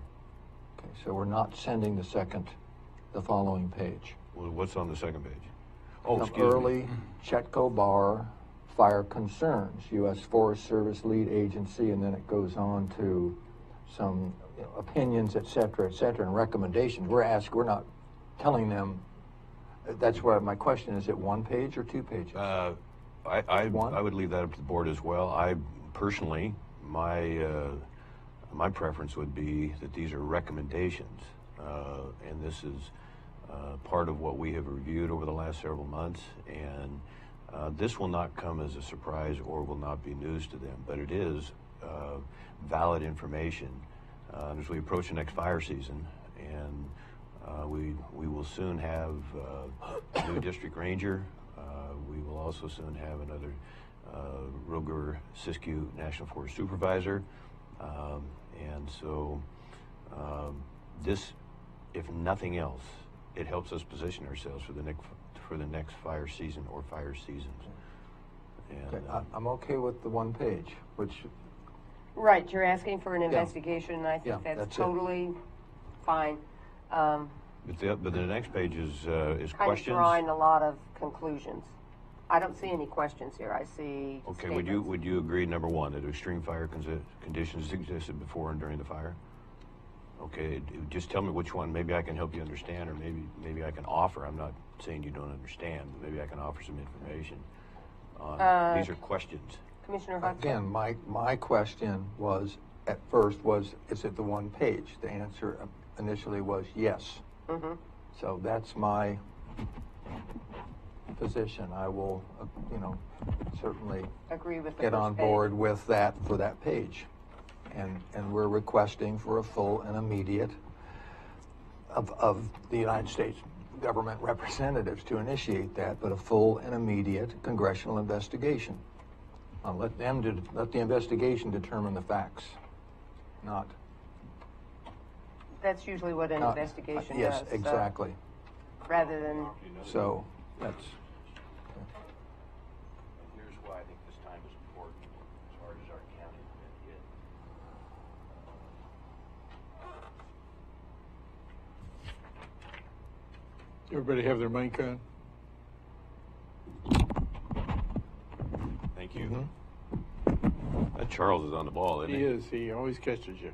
Okay, so we're not sending the following page. Well, what's on the second page? Oh, From excuse early me. Chetco Bar fire concerns, U.S. Forest Service lead agency, and then it goes on to some opinions, et cetera, and recommendations. We're not telling them. That's where my question is: it 1 page or 2 pages? I would leave that up to the board as well. I personally, my preference would be that these are recommendations, and this is part of what we have reviewed over the last several months, and this will not come as a surprise or will not be news to them, but it is valid information as we approach the next fire season, and we will soon have a new district ranger. We will also soon have another Ruger-Siskiyou National Forest Supervisor, and so this, if nothing else, it helps us position ourselves for the next fire season or fire seasons. And, okay, I'm okay with the 1 page, which. Right, you're asking for an investigation, and I think that's totally fine. But the next page is kind questions. of drawing a lot of conclusions. I don't see any questions here. I see. Okay, statements. would you agree, number one, that extreme fire conditions existed before and during the fire? Okay, just tell me which one. Maybe I can help you understand, or maybe I can offer. I'm not saying you don't understand, but maybe I can offer some information. These are questions. Commissioner Hudson? Again, my question was, at first, is it the 1 page? The answer initially was yes. Mm-hmm. So that's my position. I will, certainly agree with the get first on board with that for that page. And we're requesting for a full and immediate of the United States government representatives to initiate that, but a full and immediate congressional investigation. Let the investigation determine the facts, not. That's usually what an investigation yes, does. Yes, exactly. So, rather than. So that's. Here's why I think this time is important as far as our county is. Everybody have their mic on? Thank you. That Charles is on the ball, isn't he? He is. He always catches you.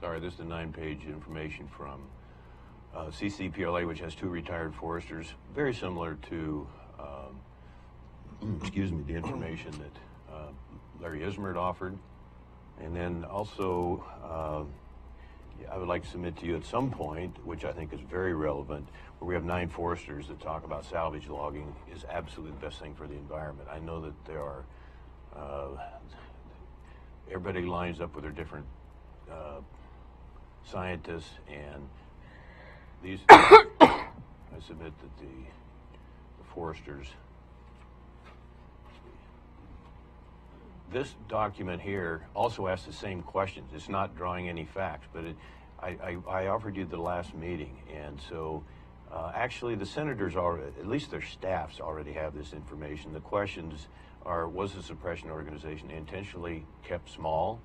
Sorry, this is the 9-page information from CCPLA, which has 2 retired foresters, very similar to, excuse me, the information that Larry Ismert offered. And then also, I would like to submit to you at some point, which I think is very relevant, where we have 9 foresters that talk about salvage logging is absolutely the best thing for the environment. I know that there are, everybody lines up with their different scientists, and these, I submit that the foresters, this document here also asks the same questions. It's not drawing any facts, but I offered you the last meeting, and so actually the senators already, at least their staffs already have this information. The questions are, was the suppression organization intentionally kept small?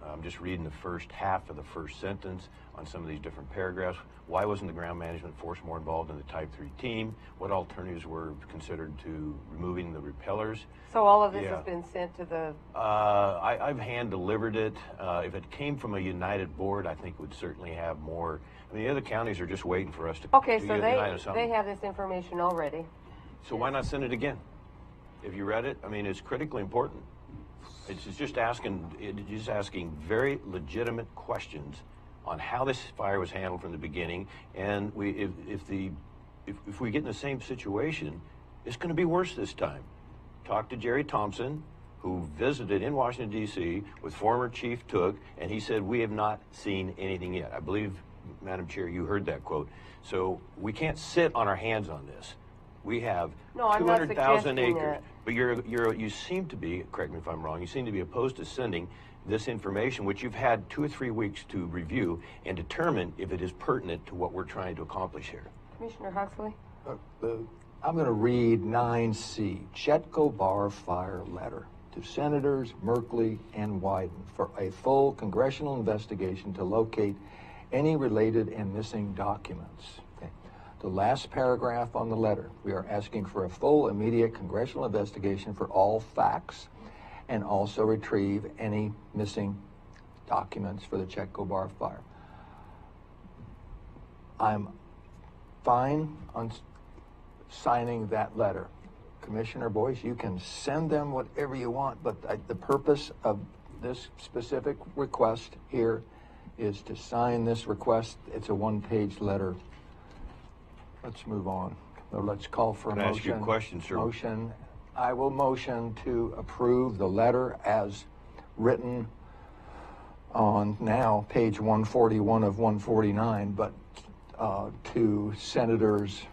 I'm just reading the first half of the first sentence on some of these different paragraphs. Why wasn't the ground management force more involved in the Type 3 team? What alternatives were considered to removing the repellers? So all of this has been sent to the... I've hand-delivered it. If it came from a united board, I think it would certainly have more. I mean, the other counties are just waiting for us to Okay, so unite on something. they have this information already. So why not send it again? If you read it, I mean, it's critically important. It's just asking very legitimate questions on how this fire was handled from the beginning, and if we get in the same situation, it's going to be worse this time. Talk to Jerry Thompson, who visited in Washington, D.C. with former Chief Took, and he said, we have not seen anything yet. I believe, Madam Chair, you heard that quote. So we can't sit on our hands on this. We have 200,000 acres. That. But you seem to be, correct me if I'm wrong, you seem to be opposed to sending this information, which you've had 2 or 3 weeks to review and determine if it is pertinent to what we're trying to accomplish here. Commissioner Huxley? I'm going to read 9C, Chetco Bar Fire Letter to Senators Merkley and Wyden for a full congressional investigation to locate any related and missing documents. Okay. The last paragraph on the letter, we are asking for a full, immediate congressional investigation for all facts and also retrieve any missing documents for the Chetco Bar fire. I'm fine on signing that letter. Commissioner Boyce, you can send them whatever you want, but the purpose of this specific request here is to sign this request. It's a one-page letter. Let's move on. So let's call for a motion. Can I ask you a question, sir? Motion. I will motion to approve the letter as written on now page 141 of 149, but to Senators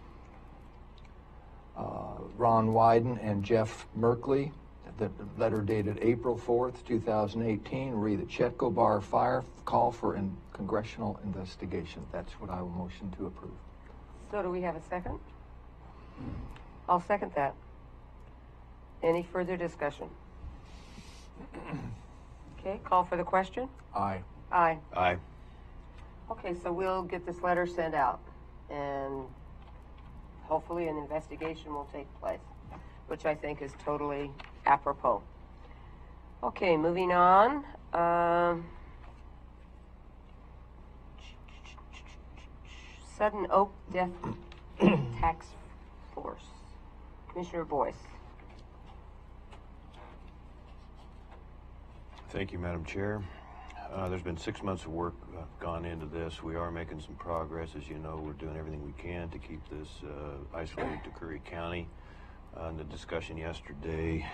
Ron Wyden and Jeff Merkley, the letter dated April 4th, 2018, read the Chetco Bar fire call for congressional investigation. That's what I will motion to approve. So do we have a second? I'll second that. Any further discussion? Okay, call for the question. Aye. Aye. Aye. Okay, so we'll get this letter sent out, and hopefully an investigation will take place, which I think is totally apropos. Okay, moving on. Sudden Oak Death Tax Force. Commissioner Boyce. Thank you, Madam Chair. There's been 6 months of work gone into this. We are making some progress. As you know, we're doing everything we can to keep this isolated to Curry County. In the discussion yesterday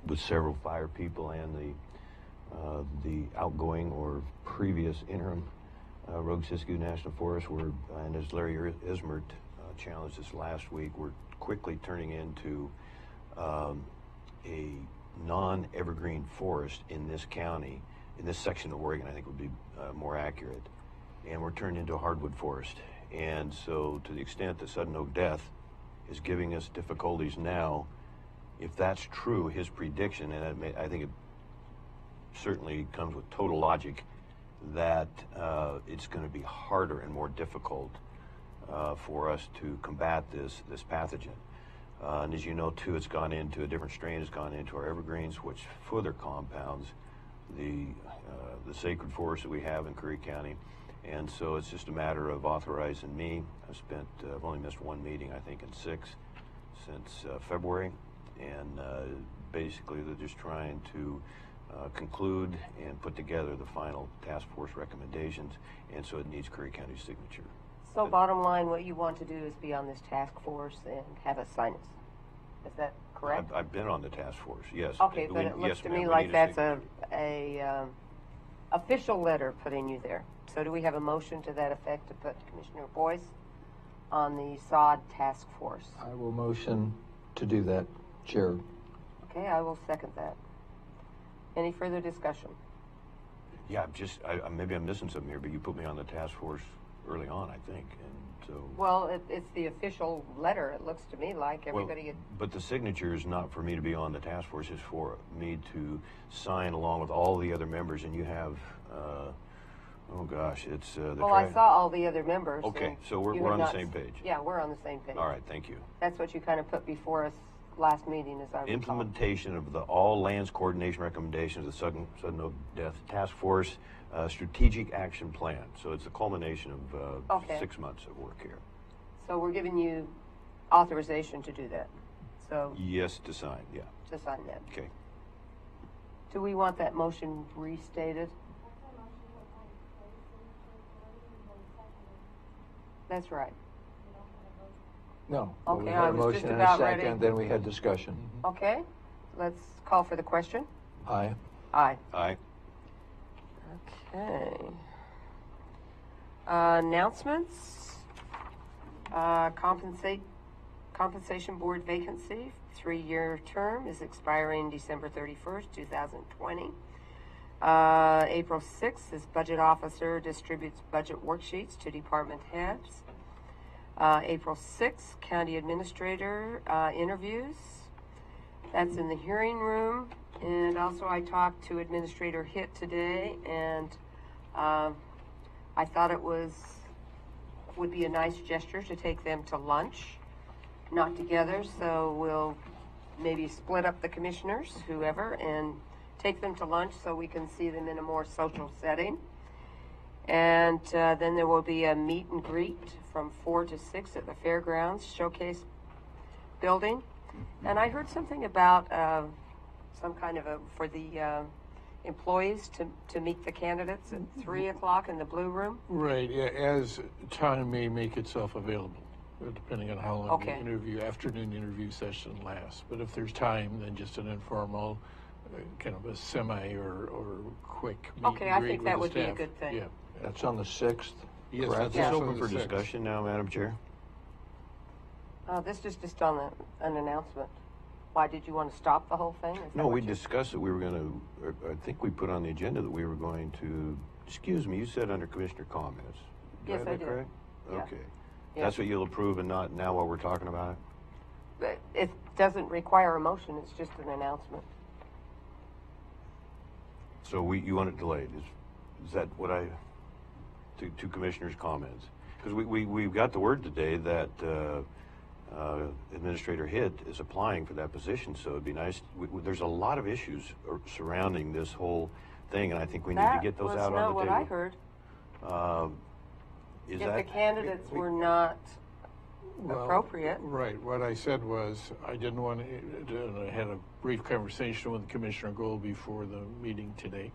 with several fire people and the outgoing or previous interim Rogue Siskiyou National Forest, and as Larry Ismert challenged us last week, we're quickly turning into a non-evergreen forest in this county, in this section of Oregon, I think would be more accurate. And we're turning into a hardwood forest. And so to the extent that sudden oak death is giving us difficulties now, if that's true, his prediction, and I think it certainly comes with total logic, that it's going to be harder and more difficult for us to combat this pathogen. And as you know, too, it's gone into a different strain, has gone into our evergreens, which further compounds the sacred forest that we have in Curry County. And so it's just a matter of authorizing me. I've only missed one meeting, I think, in 6 since February. And basically, they're just trying to conclude and put together the final task force recommendations. And so it needs Curry County's signature. So bottom line, what you want to do is be on this task force and have us sign it. Is that correct? I've been on the task force, yes. Okay, but it looks to me like that's a official letter putting you there. So do we have a motion to that effect to put Commissioner Boyce on the SOD task force? I will motion to do that, Chair. Okay, I will second that. Any further discussion? Yeah, maybe I'm missing something here, but you put me on the task force early on, I think, and So. Well, it's the official letter, it looks to me like. Everybody Well, but the signature is not for me to be on the task force, it's for me to sign along with all the other members, and you have, oh gosh, it's the. Well, I saw all the other members. Okay, and so we're you on have the not same page. Yeah, we're on the same page. All right, thank you. That's what you kind of put before us last meeting, as I recall. Implementation of the all lands coordination recommendations of the Sudden Oak Death Task Force strategic action plan. So it's the culmination of Okay. 6 months of work here. So we're giving you authorization to do that. So Yes, to sign, yeah. to sign that. Okay. Do we want that motion restated? That's right. No. Okay, We I had a was just motion and a about ready. second, then we had discussion. Okay, let's call for the question. Aye. Aye. Aye. Okay. Announcements. Compensation Board vacancy, 3-year term is expiring December 31st, 2020. April 6th is Budget Officer distributes budget worksheets to department heads. April 6th, County Administrator interviews. That's in the hearing room. And also I talked to Administrator Hitt today, and I thought it would be a nice gesture to take them to lunch, not together, so we'll maybe split up the commissioners, whoever, and take them to lunch so we can see them in a more social setting. And then there will be a meet and greet from 4 to 6 at the Fairgrounds Showcase building. And I heard something about some kind of for the employees to meet the candidates at 3 o'clock in the Blue Room. Right, yeah, as time may make itself available, depending on how long Okay. the afternoon interview session lasts. But if there's time, then just an informal, kind of a semi or quick meet Okay, and I greet think with that the would be a good good thing. Yeah. That's on the 6th. Yes, correct? that's It's also open the for 6th. discussion now, Madam Chair. This is just on an announcement. Why, did you want to stop the whole thing? Is that No, what we you- discussed that we were going to, I think we put on the agenda that we were going to, excuse me, you said under Commissioner comments. Yes, have I that did. correct? Yeah. Okay. Yeah. That's what you'll approve and not now while we're talking about it? But it doesn't require a motion, it's just an announcement. So you want it delayed? Is that what to Commissioner's comments? Because we've got the word today that Administrator Hitt is applying for that position, so it'd be nice. There's a lot of issues surrounding this whole thing, and I think we need to get those out on the table. That was not what I heard. Is If that the candidates were not Well, appropriate. Right. What I said was I didn't want to, and I had a brief conversation with Commissioner Gold before the meeting today.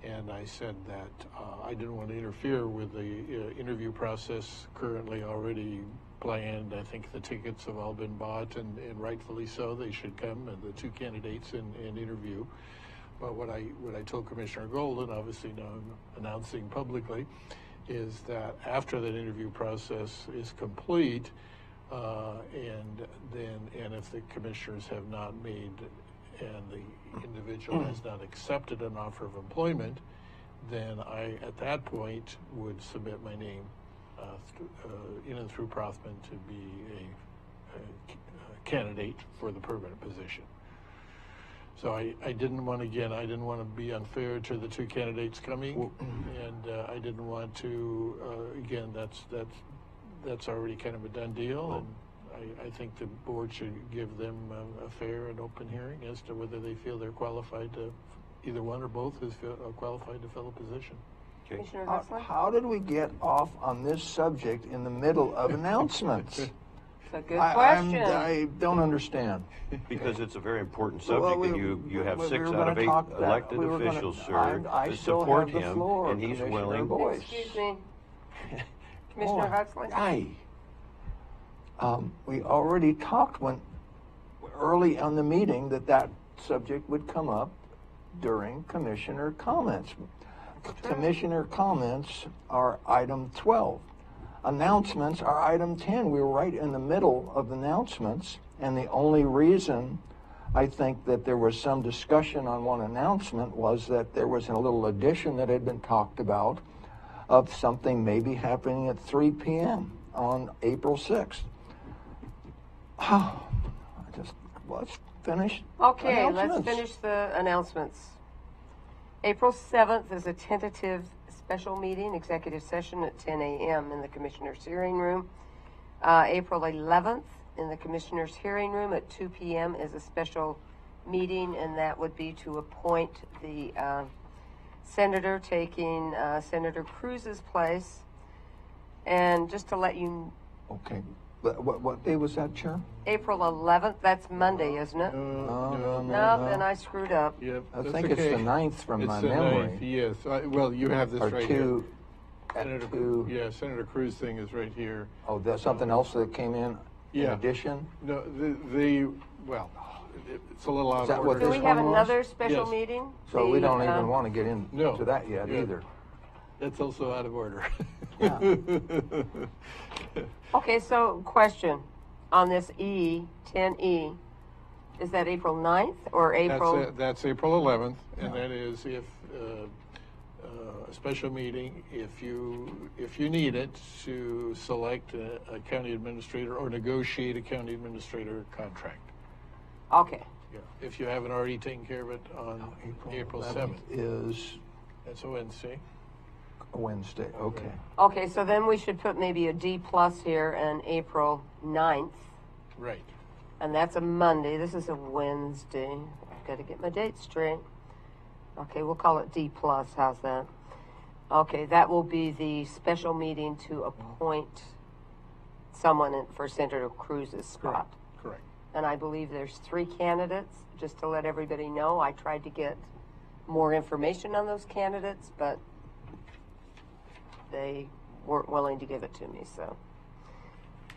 And I said that I didn't want to interfere with the interview process currently already planned. I think the tickets have all been bought, and rightfully so. They should come, the 2 candidates, and interview. But what I told Commissioner Gold, and obviously now I'm announcing publicly, is that after that interview process is complete, and if the commissioners have not made and the individual has not accepted an offer of employment, then I at that point would submit my name in and through Prothman to be a candidate for the permanent position. So I didn't want to be unfair to the 2 candidates coming, and I didn't want to, again, that's already kind of a done deal, and I think the board should give them a fair and open hearing as to whether they feel they're qualified to, either one or both is qualified to fill a position. Okay. Commissioner Huxley? How did we get off on this subject in the middle of announcements? It's a good question. I don't understand. Because it's a very important Well, subject, and you have we 6 were out of gonna 8 talk that. elected We were gonna- officials, sir, I to still support have the him, floor, and he's Commissioner willing. Boyce. Excuse me. Commissioner Huxley? Aye. We already talked early on the meeting that subject would come up during commissioner comments. Commissioner comments are item 12. Announcements are item 10. We were right in the middle of announcements, and the only reason I think that there was some discussion on one announcement was that there was a little addition that had been talked about of something maybe happening at 3 p.m. on April 6th. Let's finish. Okay, let's announcements. finish the announcements. April 7th is a tentative special meeting, executive session at 10 a.m. in the Commissioners' hearing room. April 11th in the Commissioners' hearing room at 2 p.m. is a special meeting, and that would be to appoint the senator taking Senator Cruz's place. And just to let you... Okay. But what day was that, Chair? April 11th, that's Monday, isn't it? No, then I screwed up. Yep, I that's think okay. it's the 9th from It's my the memory. 9th, yes. Well, you have this Or right two, here. at Senator, two. yeah, Senator Cruz thing is right here. Oh, there's something else that came in Yeah. addition? No, well, it's a little out Is that of what order. Do this we have one was? another special Yes. meeting? So we The, don't even want to get into No. that yet Yeah. either. That's also out of order. Yeah. Okay, so question on this 10E, is that April 9th or April? That's April 11th, and that is if a special meeting, if you need it to select a county administrator or negotiate a county administrator contract. Okay, Yeah. If you haven't already taken care of it on April 7th. Is That's a Wednesday. a Wednesday, okay. okay, so then we should put maybe a D plus here and April 9th, Right. and that's a Monday. This is a Wednesday. I've got to get my dates straight. Okay, we'll call it D plus. How's that? Okay, that will be the special meeting to appoint someone for Senator Cruz's spot. Correct. And I believe there's 3 candidates. Just to let everybody know, I tried to get more information on those candidates, but they weren't willing to give it to me, so.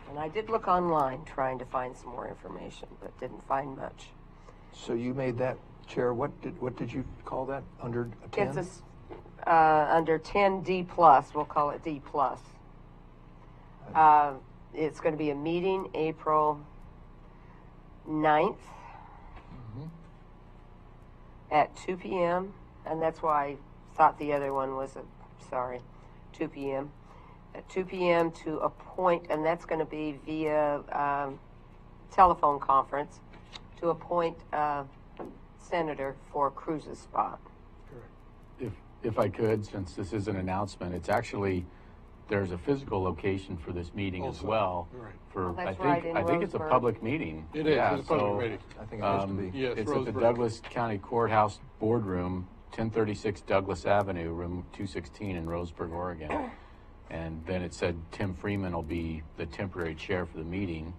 And I did look online trying to find some more information, but didn't find much. So you made that, Chair, what did you call that, under 10? It's under 10D plus, we'll call it D plus. It's going to be a meeting April 9th at 2 p.m. And that's why I thought the other one was 2 p.m. At 2 p.m. to appoint, and that's going to be via telephone conference, to appoint a senator for Cruz's spot. If I could, since this is an announcement, it's actually, there's a physical location for this meeting as Also, well. right. For, Oh, that's I right, think, in I think it's a Roseburg. public meeting. It is. Yeah, It's a public so, meeting. I think it has to be. Yes, it's at the Roseburg. Douglas County Courthouse Boardroom, 1036 Douglas Avenue, room 216 in Roseburg, Oregon. And then it said Tim Freeman will be the temporary chair for the meeting.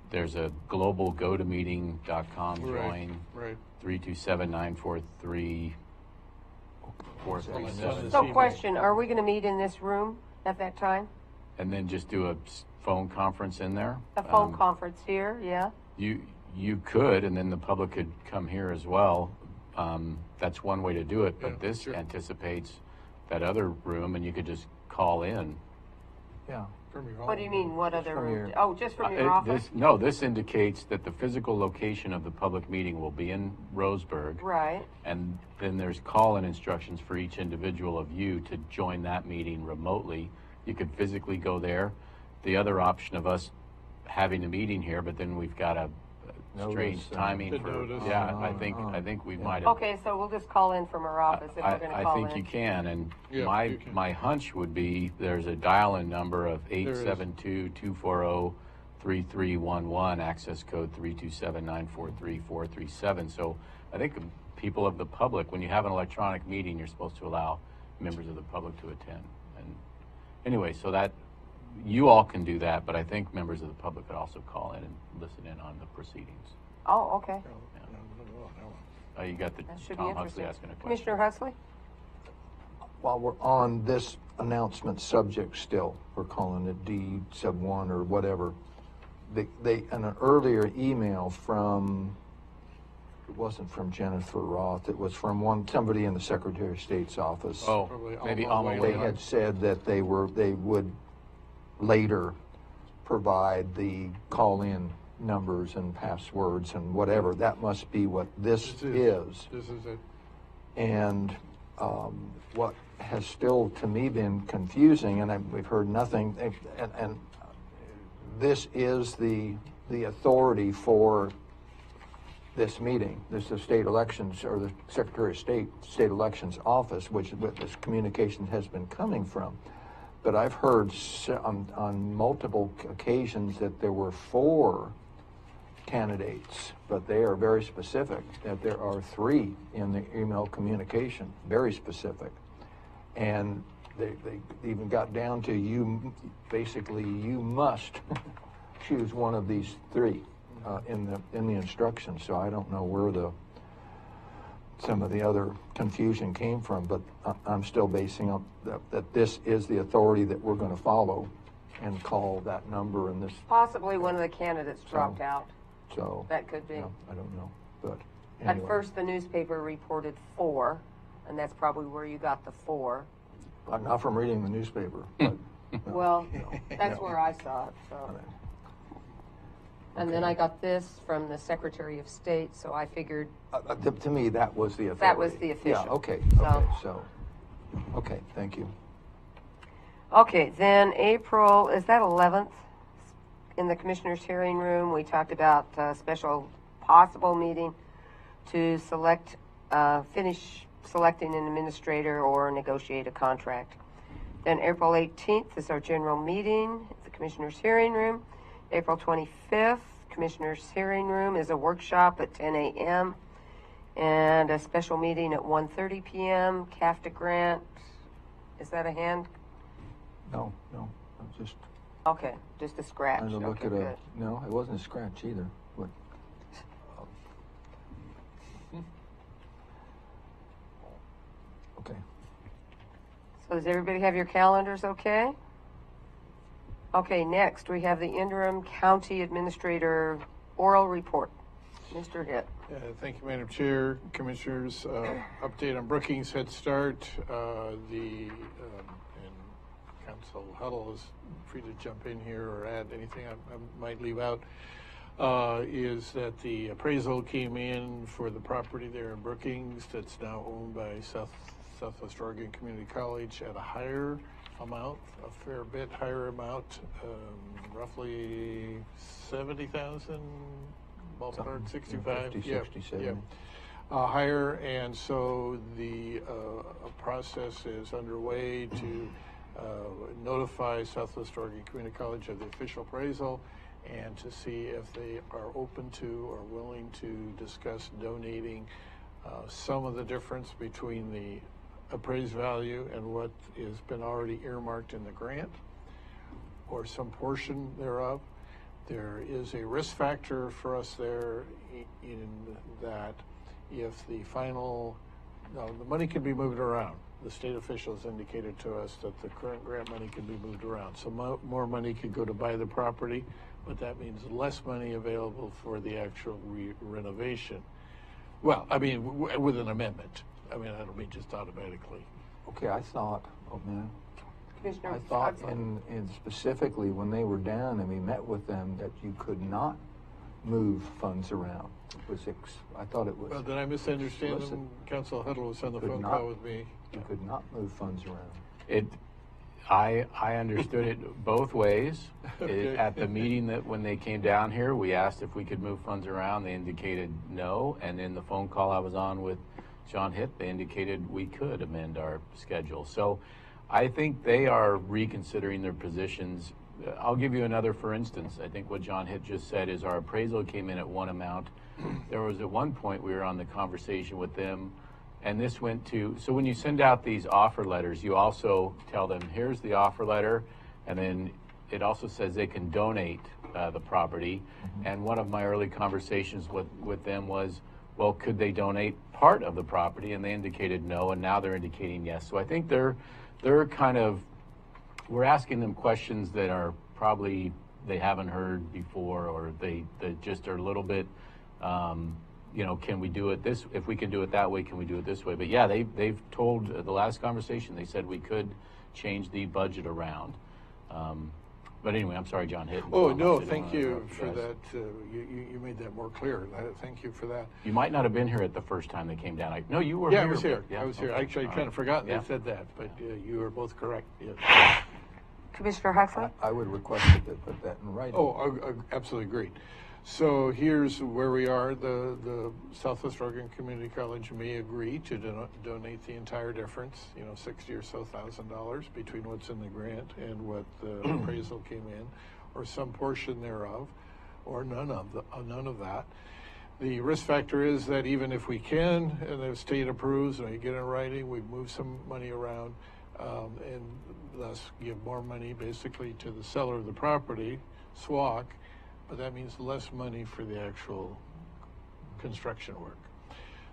There's a global gotomeeting.com join, Right. 327-943-437. So question, are we going to meet in this room at that time? And then just do a phone conference in there. A phone conference here, yeah? You could, and then the public could come here as well. That's one way to do it, but Yeah, this sure. anticipates that other room, and you could just call in. Yeah. From your What do you mean, what other from room? your- Oh, just from your office? This indicates that the physical location of the public meeting will be in Roseburg. Right. And then there's call-in instructions for each individual of you to join that meeting remotely. You could physically go there. The other option of us having a meeting here, but then we've got a strange Notice, timing The for, notice. I think we might have. Okay, so we'll just call in from our office if we're going to I call think in. you can, and Yeah, you can. my hunch would be there's a dial-in number of is. 872-240-3311, access code 327-943-437. So I think people of the public, when you have an electronic meeting, you're supposed to allow members of the public to attend. And anyway, so that you all can do that, but I think members of the public could also call in and listen in on the proceedings. Oh, okay. You got the That should be Tom Huxley interesting. asking a question. Commissioner Huxley? While we're on this announcement subject still, we're calling it D sub 1 or whatever. They in an earlier email from, it wasn't from Jennifer Roth, it was from somebody in the Secretary of State's office. Oh, Probably maybe Alma Alma They Wheeler. had said that they would later provide the call-in numbers and passwords and whatever. That must be what this is. This is it. And what has still, to me, been confusing, and we've heard nothing. And this is the authority for this meeting. This is the state elections, or the Secretary of State Elections Office, which this communication has been coming from. But I've heard on multiple occasions that there were 4 candidates, but they are very specific, that there are 3 in the email communication, very specific. And they even got down to you must choose one of these 3 in the instructions. So I don't know where some of the other confusion came from, but I'm still basing up that this is the authority that we're going to follow and call that number in this. Possibly one of the candidates dropped out. So that could be. Yeah, I don't know, but anyway. At first, the newspaper reported 4, and that's probably where you got the 4. Not from reading the newspaper. But, well, that's where I saw it. So. And then I got this from the Secretary of State, so I figured. To me, that was the authority. That was the official. Yeah. Okay. Okay. Thank you. Okay. Then April, is that 11th? In the Commissioners' hearing room, we talked about a special possible meeting to finish selecting an administrator or negotiate a contract. Then April 18th is our general meeting at the Commissioners' hearing room. April 25th, Commissioners' hearing room is a workshop at 10 a.m. and a special meeting at 1:30 p.m. CAFTA grant. Is that a hand? No, I'm just. Okay, just a scratch. Trying to look at no, it wasn't a scratch either. What? Okay. So does everybody have your calendars okay? Okay, next we have the interim county administrator oral report. Mr. Hitt. Thank you, Madam Chair, Commissioners. Update on Brookings Head Start. And Council Huddle is free to jump in here or add anything I might leave out. Is that the appraisal came in for the property there in Brookings that's now owned by Southwest Oregon Community College at a higher amount, a fair bit higher amount, roughly 70,000, ballpark 65, 50, 60, higher, and so the process is underway to notify Southwest Oregon Community College of the official appraisal and to see if they are open to or willing to discuss donating some of the difference between the appraised value and what has been already earmarked in the grant, or some portion thereof. There is a risk factor for us there in that if the money can be moved around. The state officials indicated to us that the current grant money can be moved around. So more money could go to buy the property, but that means less money available for the actual renovation. Well, I mean, with an amendment. I mean, I don't mean just automatically. Okay, I thought, Commissioner I thought, and specifically when they were down and we met with them, that you could not move funds around. I thought it was. Well, did I misunderstand them? Council Huddle was on the phone call with me. You could not move funds around. I understood it both ways. Okay. At the meeting that when they came down here, we asked if we could move funds around. They indicated no. And in the phone call I was on with John Hitt, they indicated we could amend our schedule. So I think they are reconsidering their positions. I'll give you another for instance. I think what John Hitt just said is our appraisal came in at one amount. There was at one point we were on the conversation with them, and this went to, so when you send out these offer letters, you also tell them, here's the offer letter, and then it also says they can donate the property. Mm-hmm. And one of my early conversations with them was, well, could they donate part of the property? And they indicated no, and now they're indicating yes. So I think they're kind of, we're asking them questions that are probably they haven't heard before, or they just are a little bit, can we do it this, if we can do it that way, can we do it this way? But yeah, they've told, the last conversation, they said we could change the budget around. But anyway, I'm sorry, John Hitt. Oh, no, I didn't thank wanna you interrupt for guys. that. You made that more clear. Thank you for that. You might not have been here at the first time they came down. No, you were Yeah, here. I was here. but- yeah, I was here. okay. Actually, I All kind right. of forgot Yeah. they said that, but you are both correct. Yes. Commissioner Huxley? I would request that they put that in writing. Oh, absolutely agreed. So here's where we are. The Southwest Oregon Community College may agree to donate the entire difference, $60,000 or so between what's in the grant and what the appraisal came in, or some portion thereof, or none of that. The risk factor is that even if we can, and the state approves, and we get in writing, we move some money around, and thus give more money basically to the seller of the property, SWAC, but that means less money for the actual construction work.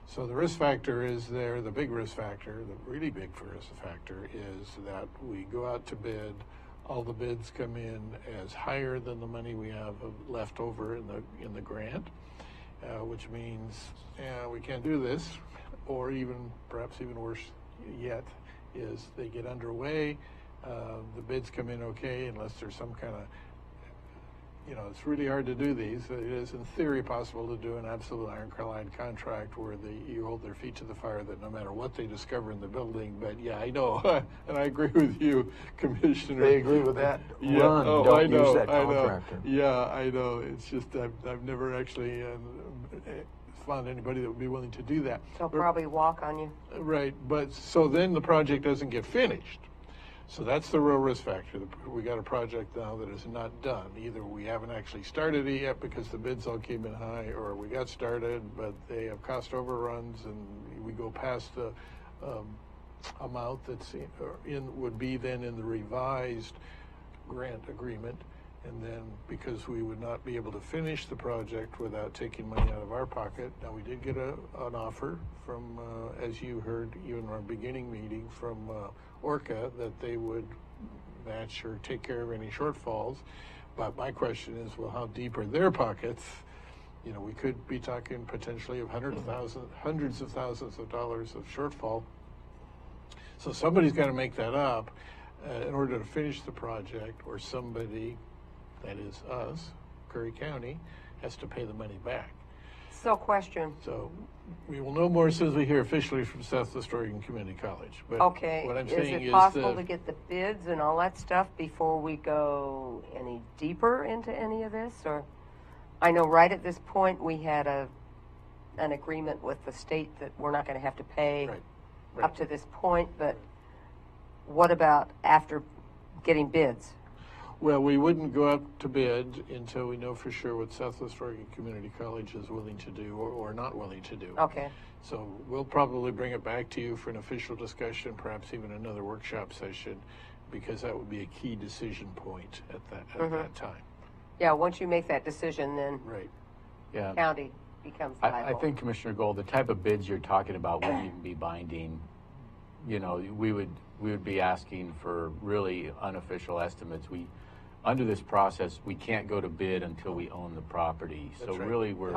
So the risk factor is there. The big risk factor, the really big risk factor, is that we go out to bid. All the bids come in as higher than the money we have left over in the grant, which means we can't do this, or perhaps even worse yet, is they get underway. The bids come in okay, unless there's some kind of, it's really hard to do these. It is in theory possible to do an absolute ironclad contract where you hold their feet to the fire that no matter what they discover in the building. But yeah, I know, and I agree with you, Commissioner. They agree with that. Yeah. Run, Oh, don't I know, use that I know. contractor. Yeah, I know. It's just I've never actually found anybody that would be willing to do that. They'll probably walk on you. Right, but so then the project doesn't get finished. So that's the real risk factor. We got a project now that is not done. Either we haven't actually started it yet because the bids all came in high, or we got started, but they have cost overruns and we go past the amount that's would be then in the revised grant agreement. And then because we would not be able to finish the project without taking money out of our pocket. Now, we did get an offer from, as you heard, even in our beginning meeting, from Orca, that they would match or take care of any shortfalls. But my question is, well, how deep are their pockets? We could be talking potentially of hundreds of thousands of dollars of shortfall. So somebody's got to make that up in order to finish the project, or somebody, that is us, Curry County, has to pay the money back. So question. So we will know more as soon as we hear officially from Southwest Oregon Community College. But Okay, what I'm is saying it possible is to get the bids and all that stuff before we go any deeper into any of this? Or I know right at this point we had an agreement with the state that we're not going to have to pay Right. up to this point, but what about after getting bids? Well, we wouldn't go up to bid until we know for sure what Southwest Oregon Community College is willing to do or not willing to do. Okay. So we'll probably bring it back to you for an official discussion, perhaps even another workshop session, because that would be a key decision point at that time. Yeah, once you make that decision, then Right. Yeah. county becomes I liable. think, Commissioner Gold, the type of bids you're talking about wouldn't even be binding. We would be asking for really unofficial estimates. Under this process, we can't go to bid until we own the property. So That's right. really, we're You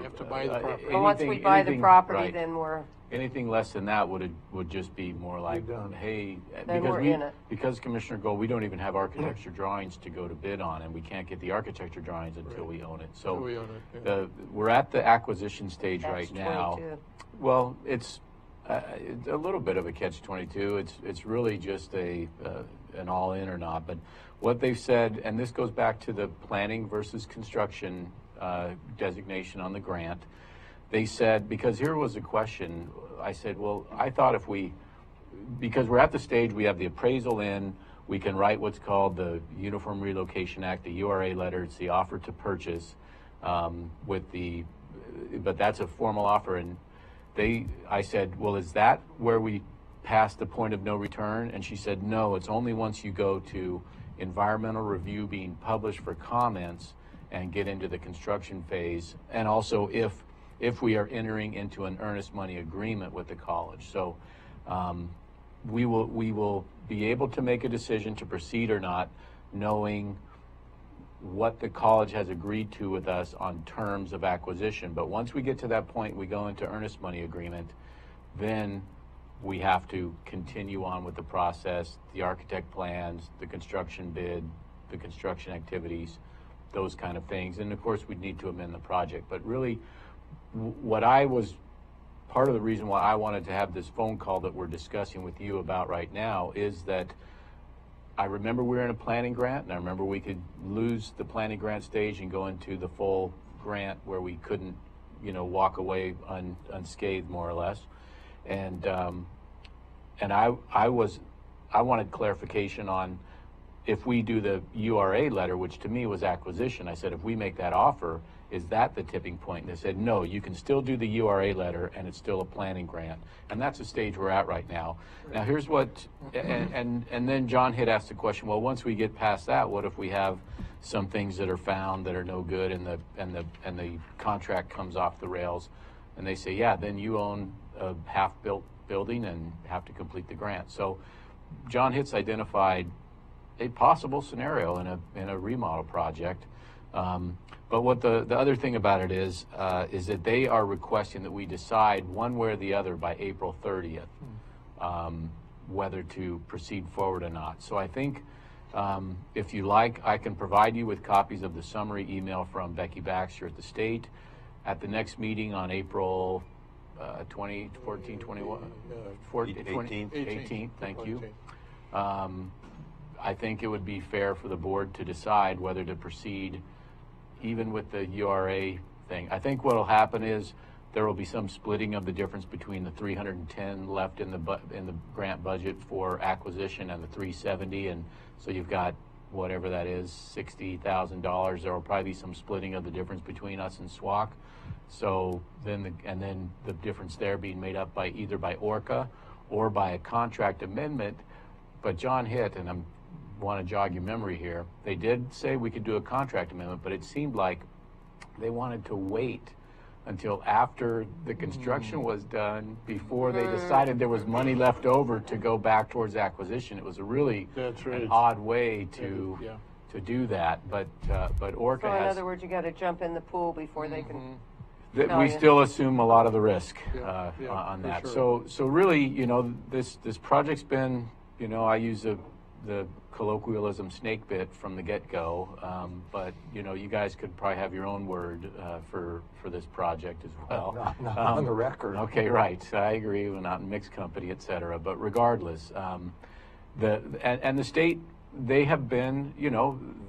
have to buy the property. Well, once we buy the property, then we're anything less than that would just be more like, hey, Then we're in it. because Commissioner Gold, we don't even have architecture drawings to go to bid on, and we can't get the architecture drawings until we own it. So Until we own it, yeah. we're at the acquisition stage Catch right now. 22. Well, it's a little bit of a catch-22. It's really just an all-in or not. But what they've said, and this goes back to the planning versus construction designation on the grant. They said, because here was a question, I said, well, I thought because we're at the stage, we have the appraisal in, we can write what's called the Uniform Relocation Act, the URA letter, it's the offer to purchase, but that's a formal offer. And I said, well, is that where we pass the point of no return? And she said, no, it's only once you go to environmental review being published for comments and get into the construction phase, and also if we are entering into an earnest money agreement with the college. So we will be able to make a decision to proceed or not, knowing what the college has agreed to with us on terms of acquisition. But once we get to that point, we go into earnest money agreement, then we have to continue on with the process, the architect plans, the construction bid, the construction activities, those kind of things. And of course, we'd need to amend the project. But really, part of the reason why I wanted to have this phone call that we're discussing with you about right now is that I remember we were in a planning grant, and I remember we could lose the planning grant stage and go into the full grant where we couldn't, walk away unscathed, more or less. And I wanted clarification on if we do the URA letter, which to me was acquisition. I said, if we make that offer, is that the tipping point? And they said, no, you can still do the URA letter and it's still a planning grant. And that's the stage we're at right now. Now here's what, and then John had asked the question, well, once we get past that, what if we have some things that are found that are no good and the contract comes off the rails? And they say, yeah, then you own a half-built building and have to complete the grant. So John Hitt's identified a possible scenario in a remodel project. But what the other thing about it is that they are requesting that we decide one way or the other by April 30th whether to proceed forward or not. So I think if you like, I can provide you with copies of the summary email from Becky Baxter at the state at the next meeting on April 18th. Thank you. I think it would be fair for the board to decide whether to proceed even with the URA thing. I think what will happen is there will be some splitting of the difference between the 310 left in the grant budget for acquisition and the 370, and so you've got whatever that is, $60,000. There will probably be some splitting of the difference between us and SWAC. So then the difference there being made up by either by ORCA or by a contract amendment. But John Hitt, and I want to jog your memory here, they did say we could do a contract amendment, but it seemed like they wanted to wait until after the construction was done before they decided there was money left over to go back towards acquisition. It was a really an odd way to do that, but ORCA So in has. other words, you got to jump in the pool before they can. We still assume a lot of the risk on that. Sure. So really, this project's been, I use the colloquialism snake bit from the get-go, but you guys could probably have your own word for this project as well. Not on the record. Okay, right. I agree. We're not in mixed company, et cetera. But regardless, the state, they have been,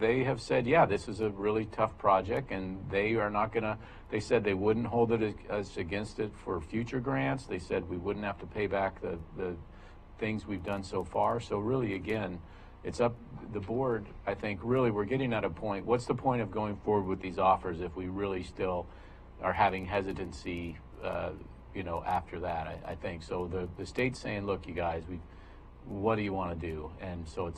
they have said, yeah, this is a really tough project, and they are not going to. They said they wouldn't hold it as against it for future grants. They said we wouldn't have to pay back the things we've done so far. So really, again, it's up the board. I think really we're getting at a point. What's the point of going forward with these offers if we really still are having hesitancy, after that? I think so. The state's saying, look, you guys, what do you want to do? And so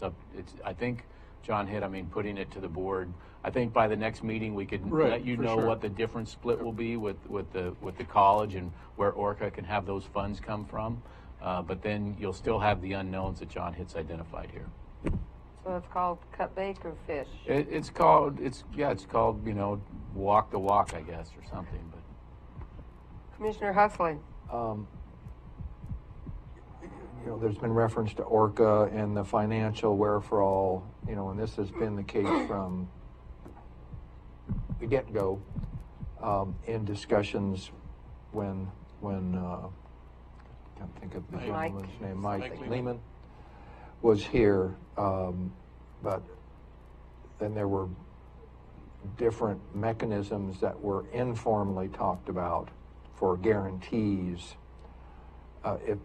I think John Hitt, putting it to the board. I think by the next meeting we could let you know what the different split will be with the college and where ORCA can have those funds come from. But then you'll still have the unknowns that John Hitt's identified here. So it's called cut bake or fish? It's called walk the walk, I guess, or something. But Commissioner Huxley. There's been reference to ORCA and the financial wherefore, and this has been the case from the get-go in discussions when I can't think of the gentleman's name, Mike Lehman was here, but then there were different mechanisms that were informally talked about for guarantees. If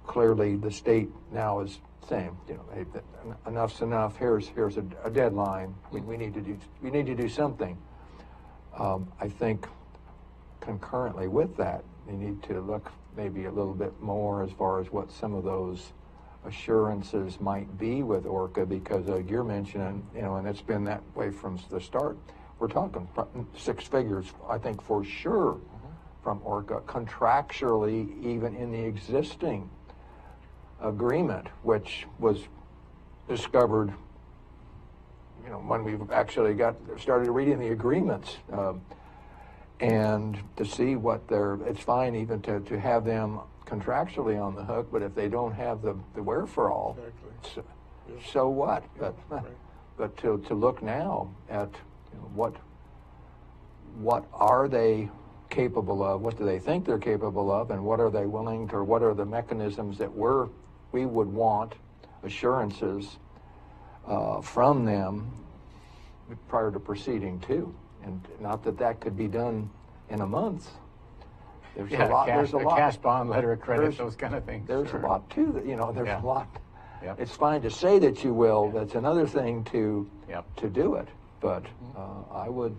clearly the state now is saying, hey, enough's enough. Here's a deadline. We need to do something. I think concurrently with that, you need to look maybe a little bit more as far as what some of those assurances might be with ORCA, because you're mentioning, and it's been that way from the start. We're talking 6 figures, I think, for sure from ORCA, contractually, even in the existing agreement, which was discovered, when we've actually started reading the agreements, and to see what it's fine even to have them contractually on the hook, but if they don't have the wherefore, so what? But but to look now at what are they capable of, what do they think they're capable of, and what are they willing to, or what are the mechanisms that we would want assurances from them prior to proceeding to. And not that could be done in a month. There's a lot. There's a lot. Cash bond, letter of credit, those kind of things. There's a lot too. That there's a lot. Yep. It's fine to say that you will. That's another thing to do it. But I would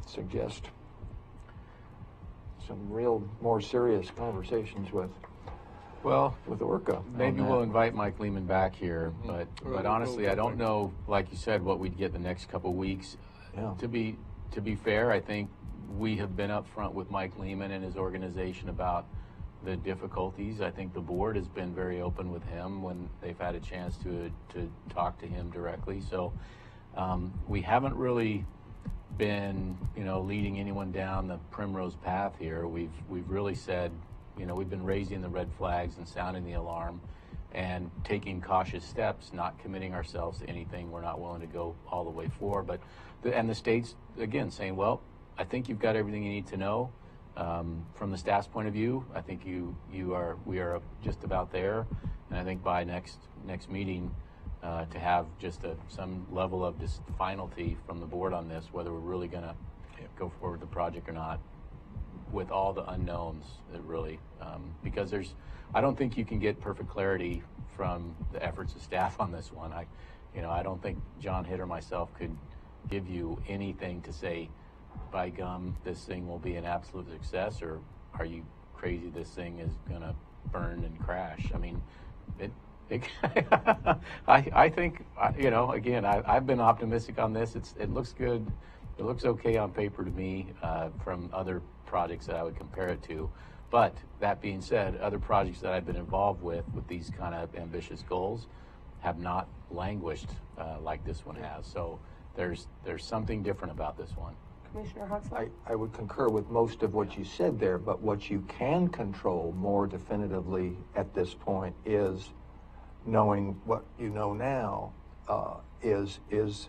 suggest some real more serious conversations with Orca. Maybe we'll invite Mike Lehman back here, but honestly, I don't know, like you said, what we'd get the next couple weeks. Yeah. To be fair, I think we have been upfront with Mike Lehman and his organization about the difficulties. I think the board has been very open with him when they've had a chance to talk to him directly. So we haven't really been, leading anyone down the primrose path here. We've really said, we've been raising the red flags and sounding the alarm and taking cautious steps, not committing ourselves to anything we're not willing to go all the way for. But the state's again saying, well, I think you've got everything you need to know. From the staff's point of view, I think we are just about there, and I think by next meeting to have just some level of just finality from the board on this, whether we're really going to go forward with the project or not, with all the unknowns, that really because I don't think you can get perfect clarity from the efforts of staff on this one. I don't think John Hitt or myself could give you anything to say, by gum, this thing will be an absolute success, or are you crazy, this thing is going to burn and crash? I mean, I think, again, I've been optimistic on this. It looks good. It looks okay on paper to me from other projects that I would compare it to. But that being said, other projects that I've been involved with these kind of ambitious goals have not languished like this one has. So there's something different about this one. Commissioner Huxley? I would concur with most of what you said there, but what you can control more definitively at this point is knowing what you know now. Is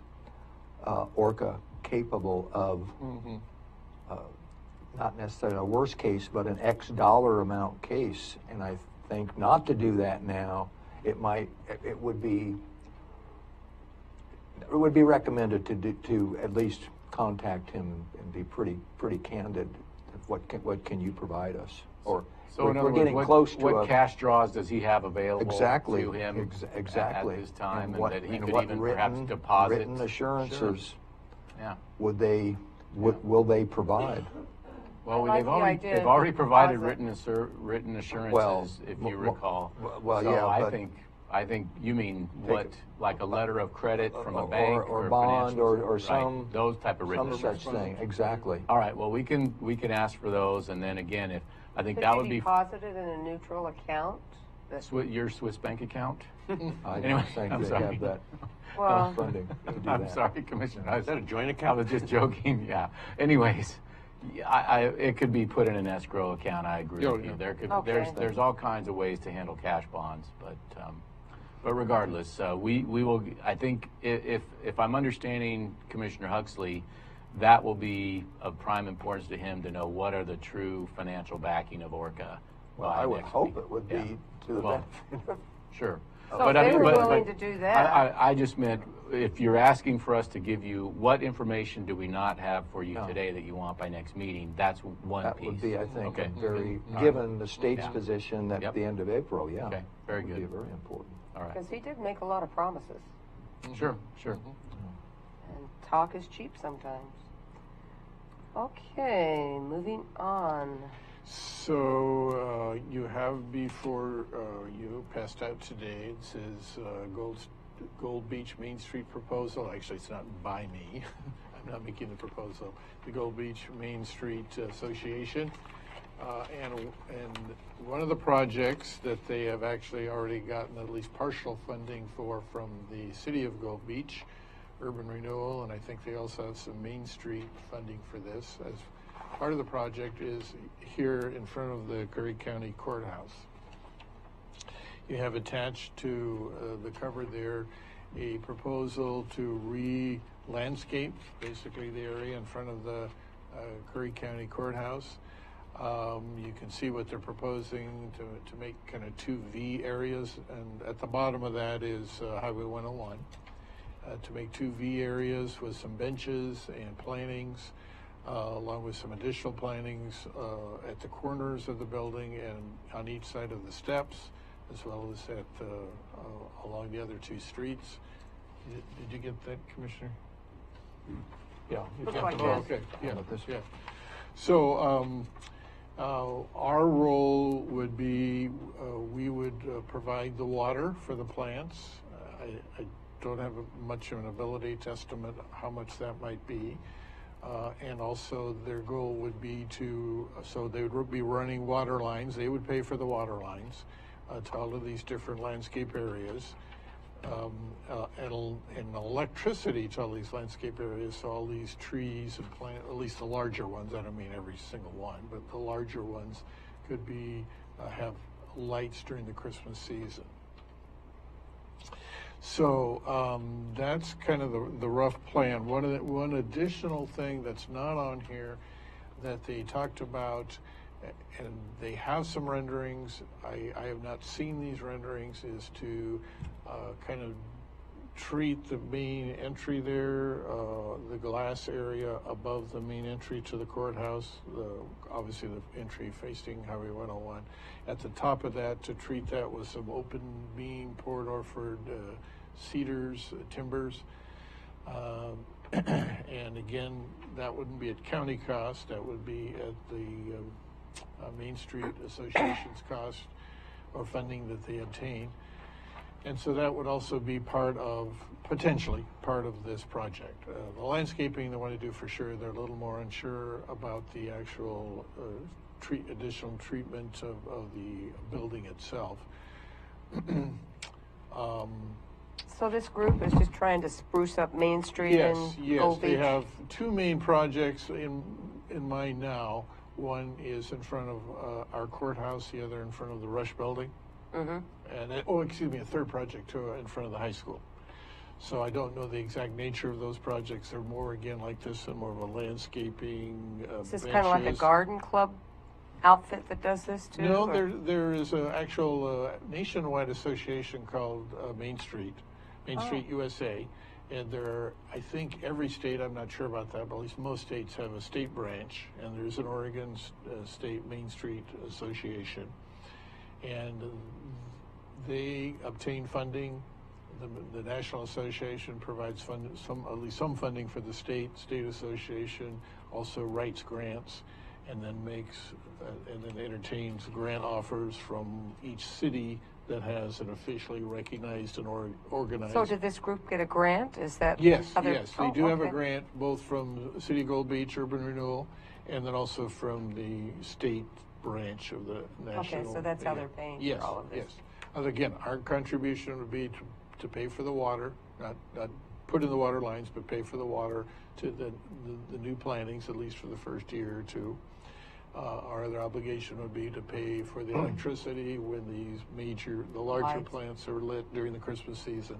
Orca capable of not necessarily a worst case, but an X dollar amount case? And I think not to do that now, it would be recommended to at least contact him and be pretty candid. What can you provide us? Or so in other we're getting words, close to what cash draws does he have available exactly to him exactly at this time, and that he could even perhaps deposit? Written assurances. Sure. Yeah. Will they provide? Well, I like they've already provided written assurances, if you recall. Well, so yeah, I think you mean like a letter of credit from a bank or bond or right, some those type of written such thing. Exactly. All right. Well, we can ask for those, and then again, if I think Could that you would be deposited in a neutral account. your Swiss bank account. I Anyway, don't think I'm they sorry. have that Well, funding to do I'm that. sorry, Commissioner. Is that a joint I account? was just joking. Yeah. Anyways, it could be put in an escrow account. I agree with you. There's all kinds of ways to handle cash bonds, but regardless, we will. I think if I'm understanding Commissioner Huxley, that will be of prime importance to him to know what are the true financial backing of Orca. Well, I would hope it would be to the benefit of. Sure. so But if I they mean, were but- willing but to do that. I just meant if you're asking for us to give you what information do we not have for you No. today that you want by next meeting, that's one That piece. would be, I think, Okay. very, All right. given the state's Yeah. position at Yep. the end of April, yeah. Okay, very That would good. be very important. All right. Because he did make a lot of promises. Sure. And talk is cheap sometimes. Okay, moving on. So you have before you passed out today, it says Gold Beach Main Street proposal. Actually, it's not by me. I'm not making the proposal. The Gold Beach Main Street Association. And one of the projects that they have actually already gotten at least partial funding for from the city of Gold Beach, urban renewal, and I think they also have some Main Street funding for this as part of the project, is here in front of the Curry County Courthouse. You have attached to the cover there a proposal to re-landscape basically the area in front of the Curry County Courthouse. You can see what they're proposing to make kind of 2 V areas, and at the bottom of that is Highway 101. To make 2 V areas with some benches and plantings, along with some additional plantings at the corners of the building and on each side of the steps, as well as at along the other 2 streets. Did you get that, Commissioner? Yeah. Looks like Oh, this. okay. Yeah. Yeah. So our role would be we would provide the water for the plants. I don't have much of an ability to estimate how much that might be. And also their goal would be so they would be running water lines. They would pay for the water lines to all of these different landscape areas. And electricity to all these landscape areas, so all these trees and plants, at least the larger ones, I don't mean every single one, but the larger ones could be, have lights during the Christmas season. So that's kind of the rough plan. One additional thing that's not on here that they talked about, and they have some renderings, I have not seen these renderings, is to kind of treat the main entry there, the glass area above the main entry to the courthouse, obviously the entry facing Highway 101. At the top of that, to treat that with some open beam poured Orford cedars, timbers. And again, that wouldn't be at county cost, that would be at the Main Street Association's cost or funding that they obtain. And so that would also be potentially part of this project. The landscaping they want to do for sure, they're a little more unsure about the actual additional treatment of the building itself. So this group is just trying to spruce up Main Street and Gold Beach? They have 2 main projects in mind now. One is in front of our courthouse, the other in front of the Rush Building. Mm-hmm. And a third project too in front of the high school. So I don't know the exact nature of those projects. They're more, again, like this, and more of a landscaping. Is this kind of like a garden club outfit that does this too? No, there is an actual nationwide association called Main Street USA. And there are, I think every state, I'm not sure about that, but at least most states have a state branch. And there's an Oregon State Main Street Association. And they obtain funding. The National Association provides at least some funding for the state association, also writes grants, and then entertains grant offers from each city that has an officially recognized and organized. So did this group get a grant? Is that Yes, they do have a grant both from the City of Gold Beach Urban Renewal and then also from the state branch of the national. Okay, so that's how they're paying for all of this. Yes. Again, our contribution would be to pay for the water, not put in the water lines, but pay for the water to the new plantings, at least for the first year or 2. Our other obligation would be to pay for the electricity when the larger plants are lit during the Christmas season.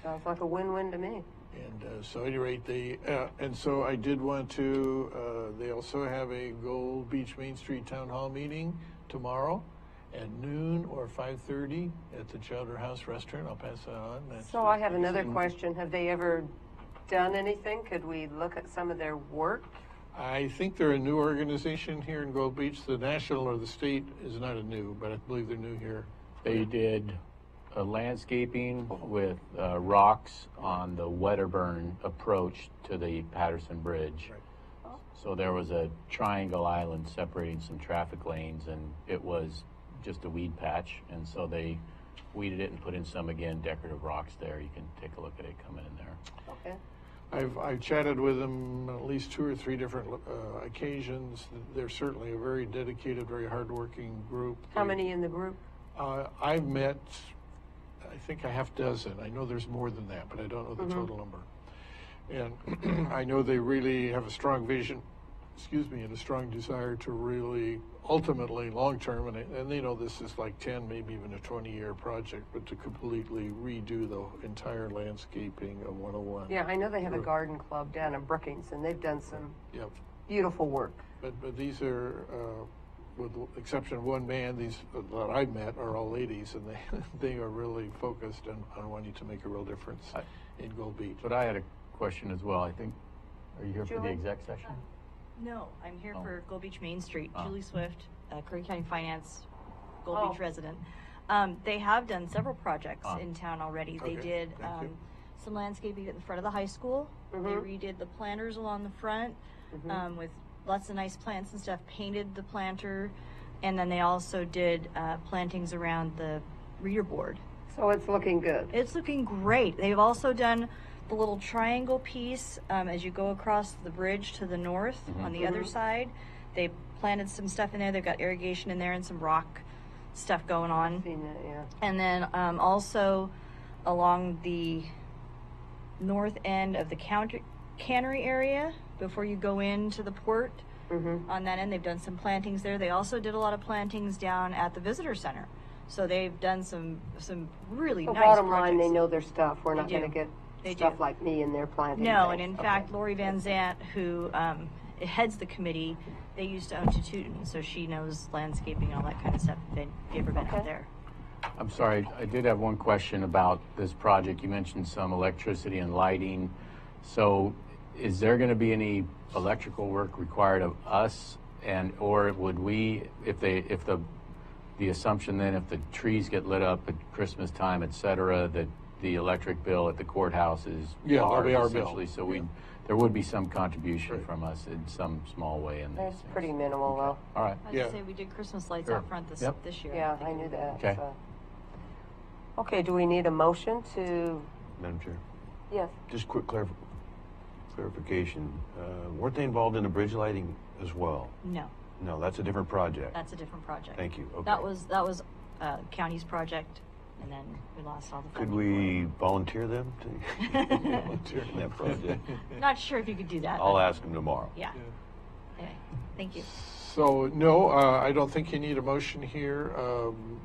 Sounds like a win-win to me. And so at any rate, and so I did want to, they also have a Gold Beach Main Street Town Hall meeting tomorrow at noon or 5:30 at the Chowder House Restaurant. I'll pass that on. So I have another question. Have they ever done anything? Could we look at some of their work? I think they're a new organization here in Gold Beach. The national or the state is not a new, but I believe they're new here. They did landscaping with rocks on the Wedderburn approach to the Patterson Bridge. Right. So there was a triangle island separating some traffic lanes, and it was just a weed patch. And so they weeded it and put in some, again, decorative rocks there. You can take a look at it coming in there. Okay. I've chatted with them at least 2 or 3 different occasions. They're certainly a very dedicated, very hardworking group. How many in the group? I've met, I think, a half dozen. I know there's more than that, but I don't know the total number. And I know they really have a strong vision and a strong desire to really ultimately long-term, and they know this is like 10, maybe even a 20-year project, but to completely redo the entire landscaping of 101. Yeah, I know they have a garden club down in Brookings, and they've done some Yep. beautiful work. But these are, with the exception of one man, these that I've met are all ladies, and they are really focused on wanting to make a real difference in Gold Beach. But I had a question as well. I think, are you here for the Julie? exec session? No, I'm here Oh. for Gold Beach Main Street. Oh. Julie Swift, Curry County Finance, Gold Oh. Beach resident. They have done several projects Ah. in town already. They Okay, did thank you. some landscaping at the front of the high school. They redid the planters along the front with lots of nice plants and stuff, painted the planter, and then they also did plantings around the reader board. So it's looking good. It's looking great. They've also done the little triangle piece as you go across the bridge to the north on the other side. They planted some stuff in there. They've got irrigation in there and some rock stuff going on. Seen that, yeah. And then also along the north end of the cannery area before you go into the port. On that end, they've done some plantings there. They also did a lot of plantings down at the visitor center. So they've done some really So nice bottom projects. line, they know their stuff. We're not They going to do. get They stuff do. like me in there planting No, things. and in Okay. fact, Lori Van Zant, who heads the committee, they used to own Tututin, so she knows landscaping and all that kind of stuff. If you ever been out there? I'm sorry, I did have one question about this project. You mentioned some electricity and lighting. So is there going to be any electrical work required of us, and or would we, if the assumption then if the trees get lit up at Christmas time, et cetera, that the electric bill at the courthouse is That'll be our bill. essentially, so there would be some contribution from us in some small way in this. It's pretty minimal, though. All right. I was gonna say we did Christmas lights Sure. out front this Yep. year. Yeah, think I we knew did. that. Okay. So. Okay, do we need a motion to? Madam Chair, Yes. just quick clarification. Weren't they involved in the bridge lighting as well? No, No, that's a different project. that's a different project. Thank you. Okay. That was county's project, and then we lost all the Could funding. we volunteer them to volunteer in that project? Not sure if you could do that. I'll but- ask them tomorrow. Yeah. Anyway, thank you. So, no, I don't think you need a motion here.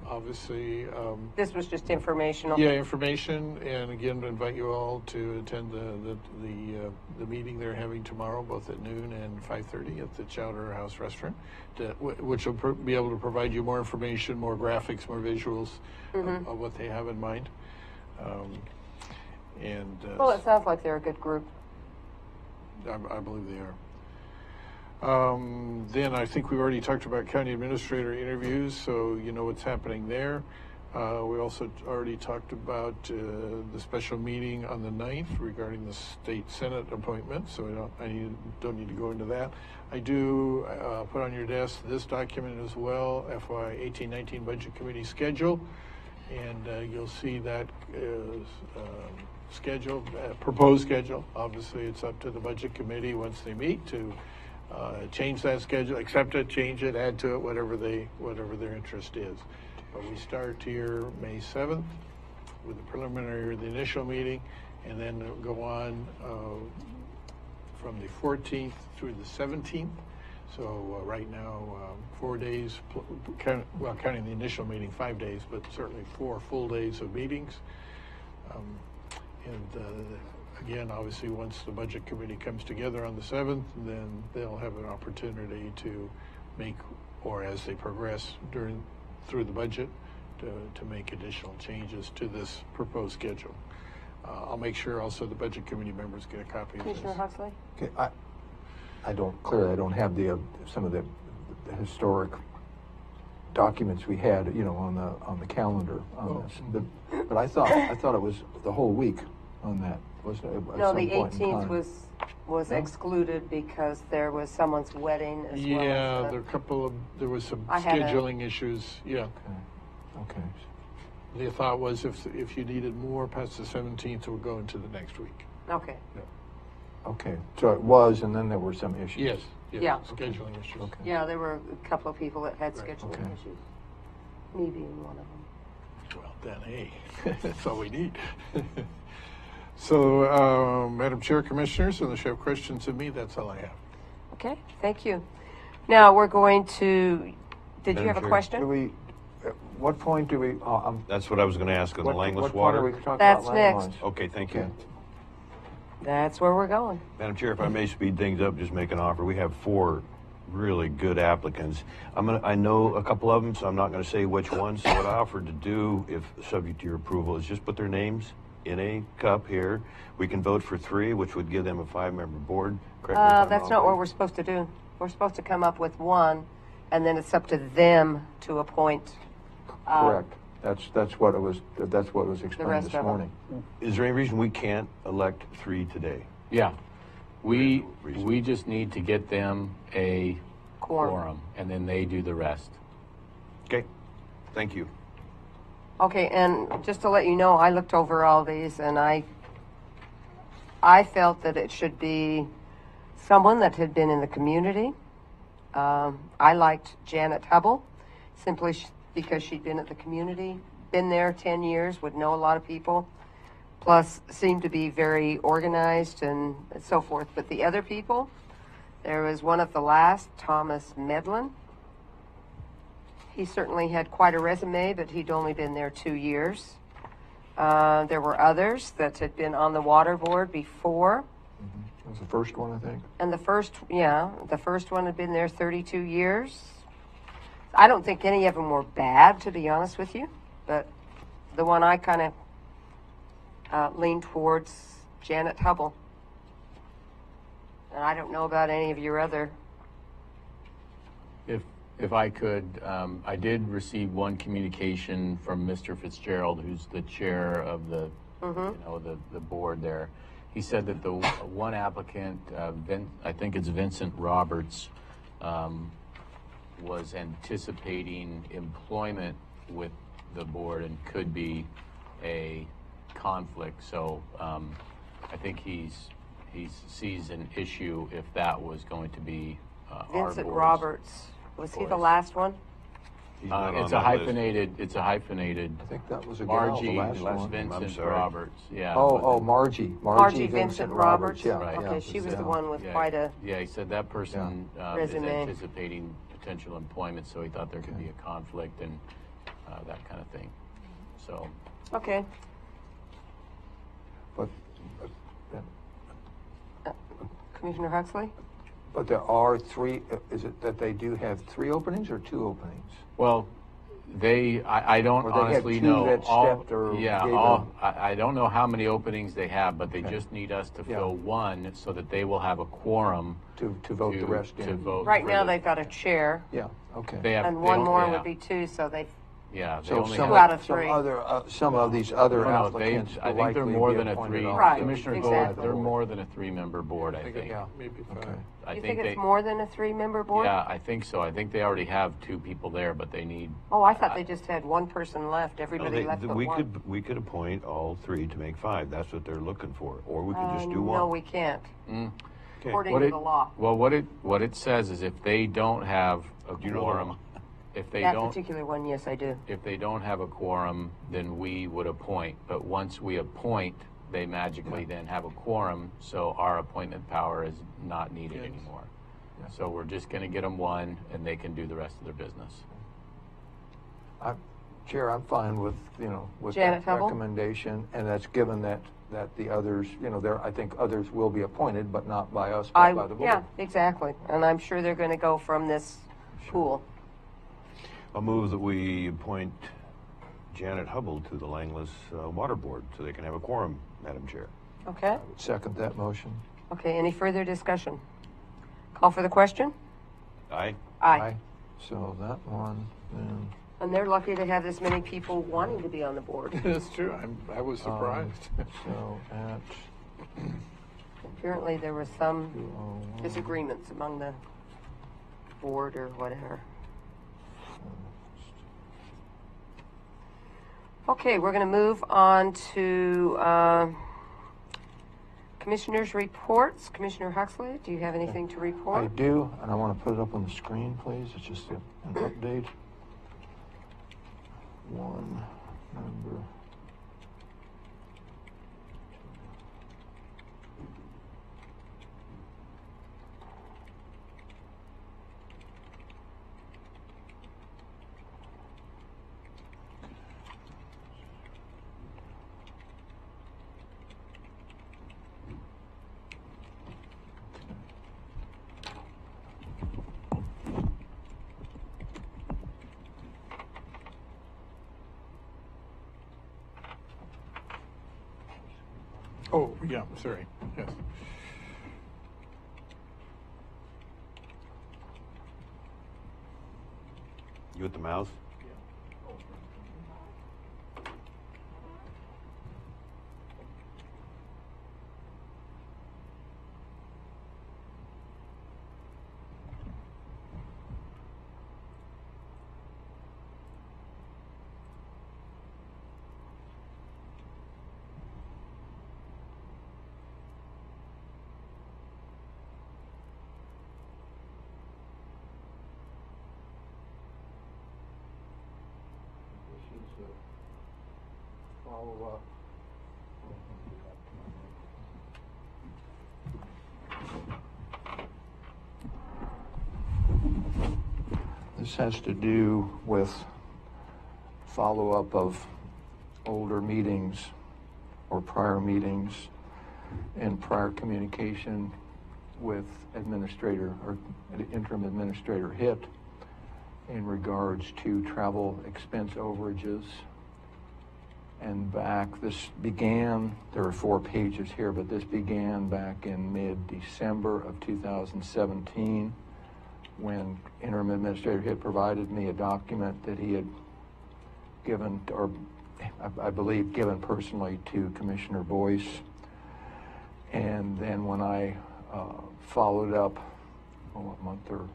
Obviously, This was just informational. yeah, information, and again, invite you all to attend the meeting they're having tomorrow, both at noon and 5:30 at the Chowder House Restaurant, which will be able to provide you more information, more graphics, more visuals of what they have in mind. Well, it sounds like they're a good group. I believe they are. Then I think we've already talked about county administrator interviews, so you know what's happening there. We also already talked about the special meeting on the 9th regarding the state senate appointment, so I don't need to go into that. I do put on your desk this document as well, FY 18-19 Budget Committee schedule, and you'll see that schedule, proposed schedule. Obviously, it's up to the Budget Committee once they meet to change that schedule, accept it, change it, add to it, whatever their interest is. But we start here May 7th with the preliminary, the initial meeting, and then go on from the 14th through the 17th. So right now, 4 days, counting the initial meeting, 5 days, but certainly 4 full days of meetings. Again, obviously, once the Budget Committee comes together on the 7th, then they'll have an opportunity to make, or as they progress through the budget, to make additional changes to this proposed schedule. I'll make sure also the Budget Committee members get a copy of this. Commissioner Huxley? Okay, I don't have some of the historic documents we had, on the calendar on this. But I thought it was the whole week on that, wasn't it? At No, some the point in 18th time? was No? excluded because there was someone's wedding as well. Yeah, as there was some I had a- scheduling issues, yeah. Okay. The thought was if you needed more past the 17th, it would go into the next week. Okay. Okay, so it was, and then there were some issues. Yes, Yeah. scheduling issues. Okay. Yeah, there were a couple of people that had Right. scheduling Okay. issues. Me being one of them. Well, then, hey, that's all we need. So, Madam Chair, Commissioners, unless you have questions of me, that's all I have. Okay, thank you. Now we're going to, did you have a Do question? we, at what point do we, That's what I was going to ask on the Langless what point are water. we talking That's about next. Langless? Okay, thank you. Okay. That's where we're going. Madam Chair, if I may speed things up, just make an offer. We have 4 really good applicants. I know a couple of them, so I'm not going to say which ones. So what I offered to do, if subject to your approval, is just put their names in a cup here. We can vote for 3, which would give them a 5-member board. Correct me if I'm That's wrong, not what please. we're supposed to do. We're supposed to come up with 1, and then it's up to them to appoint. Correct. That's what it was, that's what was explained rest this of them. morning. Is there any reason we can't elect 3 today? Yeah. We Reason. just need to get them a Quorum. quorum, and then they do the rest. Okay, thank you. Okay, and just to let you know, I looked over all these, and I felt that it should be someone that had been in the community. I liked Janet Hubble, simply because she'd been at the community, been there 10 years, would know a lot of people, plus seemed to be very organized and so forth. But the other people, there was one of the last, Thomas Medlin. He certainly had quite a resume, but he'd only been there 2 years. There were others that had been on the water board before. That was the first one, I think. And the first one had been there 32 years. I don't think any of them were bad, to be honest with you, but the one I kind of leaned towards, Janet Hubble. And I don't know about any of your other. If I could, I did receive one communication from Mr. Fitzgerald, who's the chair of the, the board there. He said that the one applicant, I think it's Vincent Roberts, was anticipating employment with the board and could be a conflict. So I think he sees an issue if that was going to be our Vincent board's Roberts. Was he the choice. last one? He's not on It's a that list. hyphenated. It's a hyphenated. I think that was a gal, Margie the last one. Vincent I'm sorry. Roberts. Yeah. Oh, Margie. Margie Vincent Roberts. Yeah. Right. Okay, she was yeah. the one with Yeah, quite a. yeah, he said that person is Resume. anticipating potential employment, so he thought there could be a conflict and that kind of thing. So, Okay. But Commissioner Huxley? But there are 3, is it that they do have 3 openings or 2 openings? well, I don't Or they had honestly 2 know. that stepped or gave I don't know how many openings they have, but they just need us to Yeah. fill one so that they will have a quorum to vote the rest to in. vote. Right for now, the- they've got a chair, Yeah, okay. they have, and they one don't- more yeah, would be 2, so they. Yeah, they So only some, Two have- out of some 3. other, some of these other No, they, applicants I will think they're likely more be than a appointed 3. off Right, Commissioner exactly. Gold, they're more than a 3-member board, I think. Yeah, maybe 5. Okay. I You think think they, it's more than a 3-member board? yeah, I think so. I think they already have 2 people there, but they need, Oh, I thought they just had one person left. No, Everybody left but we one. could appoint all 3 to make 5. That's what they're looking for. Or we could just do one. No, we can't. Okay. According What to it- the law. well, what it says is if they don't have a You know the quorum, law. if they That don't, particular one, yes, I do. if they don't have a quorum, then we would appoint. But once we appoint, they magically then have a quorum, so our appointment power is not needed anymore. So we're just going to get them one, and they can do the rest of their business. Chair, I'm fine with, with Janet that Hubble? recommendation, and that's given that the others, I think others will be appointed, but not by us, but by the board. Yeah, exactly. And I'm sure they're going to go from this pool. I'll move that we appoint Janet Hubble to the Langless Water Board so they can have a quorum, Madam Chair. Okay? Second that motion. Okay, any further discussion? Call for the question? Aye. Aye. So that one, then. And they're lucky to have this many people wanting to be on the board. That's true. I was surprised. So at Apparently, there was some 2:01. disagreements among the board or whatever. Okay, we're going to move on to commissioners' reports. Commissioner Huxley, do you have anything to I report? do, and I want to put it up on the screen, please. It's just an update. One number. Oh, yeah, sorry, yes. You with the mouse? Follow up. This has to do with follow-up of older meetings or prior meetings and prior communication with Administrator or Interim Administrator Hitt in regards to travel expense overages. And this began, there are 4 pages here, but this began back in mid-December of 2017 when Interim Administrator Hitt provided me a document that he had given, or I believe given personally to Commissioner Boyce. And then when I followed up a month or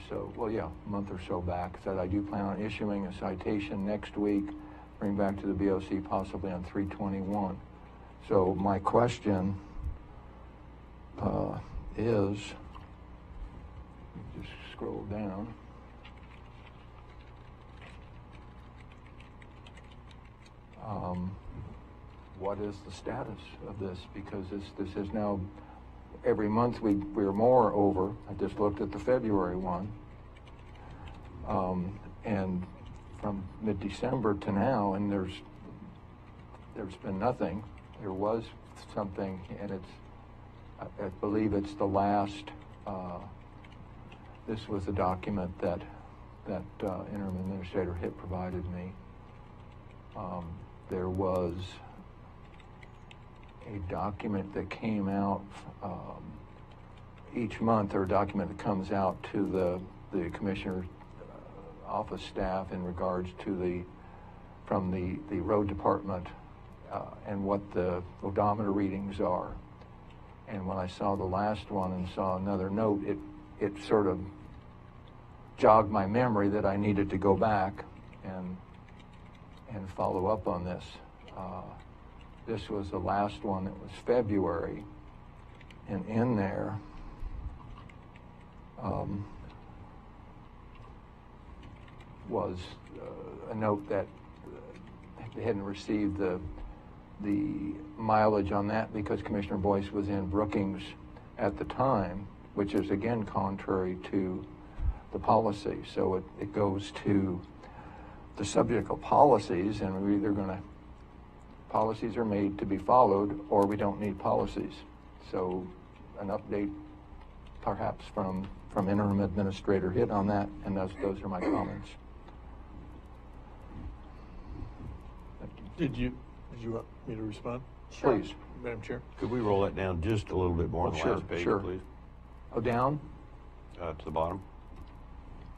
so, a month or so back, said I do plan on issuing a citation next week, bring back to the BOC possibly on 3/21. So my question is, just scroll down. What is the status of this? Because this is now, every month we're more over. I just looked at the February one. And from mid-December to now, and there's been nothing. There was something, and I believe it's the last, this was a document that Interim Administrator Hitt provided me. There was a document that came out each month, or a document that comes out to the Commissioner's office staff in regards to from the road department and what the odometer readings are. And when I saw the last one and saw another note, it sort of jogged my memory that I needed to go back and follow up on this. This was the last one that was February, and in there was a note that they hadn't received the mileage on that because Commissioner Boyce was in Brookings at the time, which is again contrary to the policy. So it goes to the subject of policies, and we're either policies are made to be followed, or we don't need policies. So an update perhaps from Interim Administrator Hitt on that, and those are my comments. Did you want me to respond? Sure. Please. Madam Chair? Could we roll that down just a little bit more on the last page, sure. please? Oh, down? To the bottom?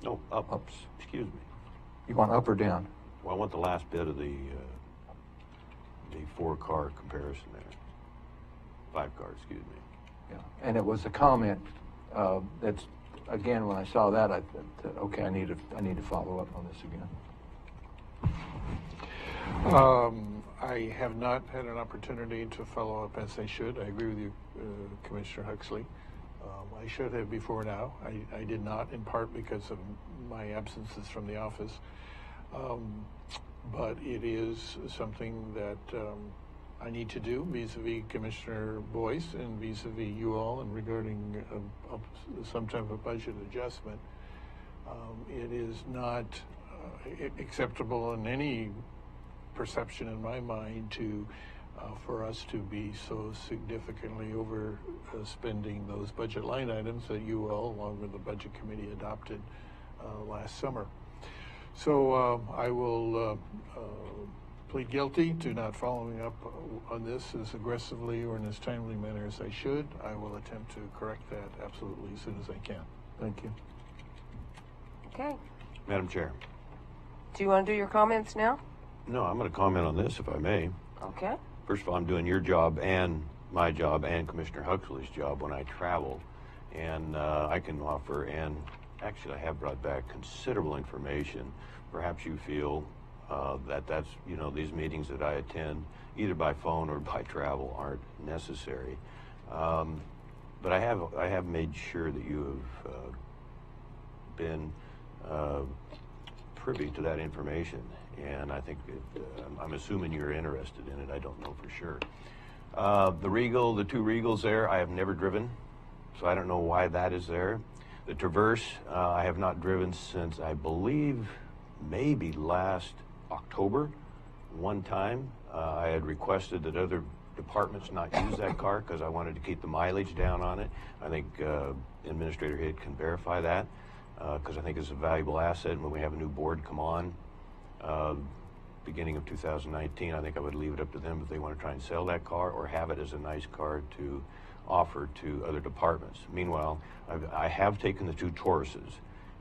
No, up. Ups. Excuse me. You want up or down? Well, I want the last bit of the 4-car comparison there. 5-car, excuse me. Yeah. And it was a comment that's, again, when I saw that, I thought, okay, I need to follow up on this again. I have not had an opportunity to follow up as I should. I agree with you, Commissioner Huxley. I should have before now. I did not, in part because of my absences from the office. But it is something that I need to do vis-a-vis Commissioner Boyce and vis-a-vis you all, and regarding some type of budget adjustment. It is not acceptable in any perception in my mind for us to be so significantly overspending those budget line items that you all, along with the Budget Committee, adopted last summer. So I will plead guilty to not following up on this as aggressively or in as timely manner as I should. I will attempt to correct that absolutely as soon as I can. Thank you. Okay. Madam Chair. Do you want to do your comments now? No, I'm going to comment on this if I may. Okay. First of all, I'm doing your job and my job and Commissioner Huxley's job when I travel. And I can offer, and actually I have brought back considerable information. Perhaps you feel that's, these meetings that I attend, either by phone or by travel, aren't necessary. But I have made sure that you have been privy to that information. And I think I'm assuming you're interested in it. I don't know for sure. The two Regals there, I have never driven, so I don't know why that is there. The Traverse, I have not driven since, I believe, maybe last October. One time, I had requested that other departments not use that car because I wanted to keep the mileage down on it. I think Administrator Hitt can verify that because I think it's a valuable asset. And when we have a new board come on, beginning of 2019, I think I would leave it up to them if they want to try and sell that car or have it as a nice car to offer to other departments. Meanwhile, I have taken the two Tauruses,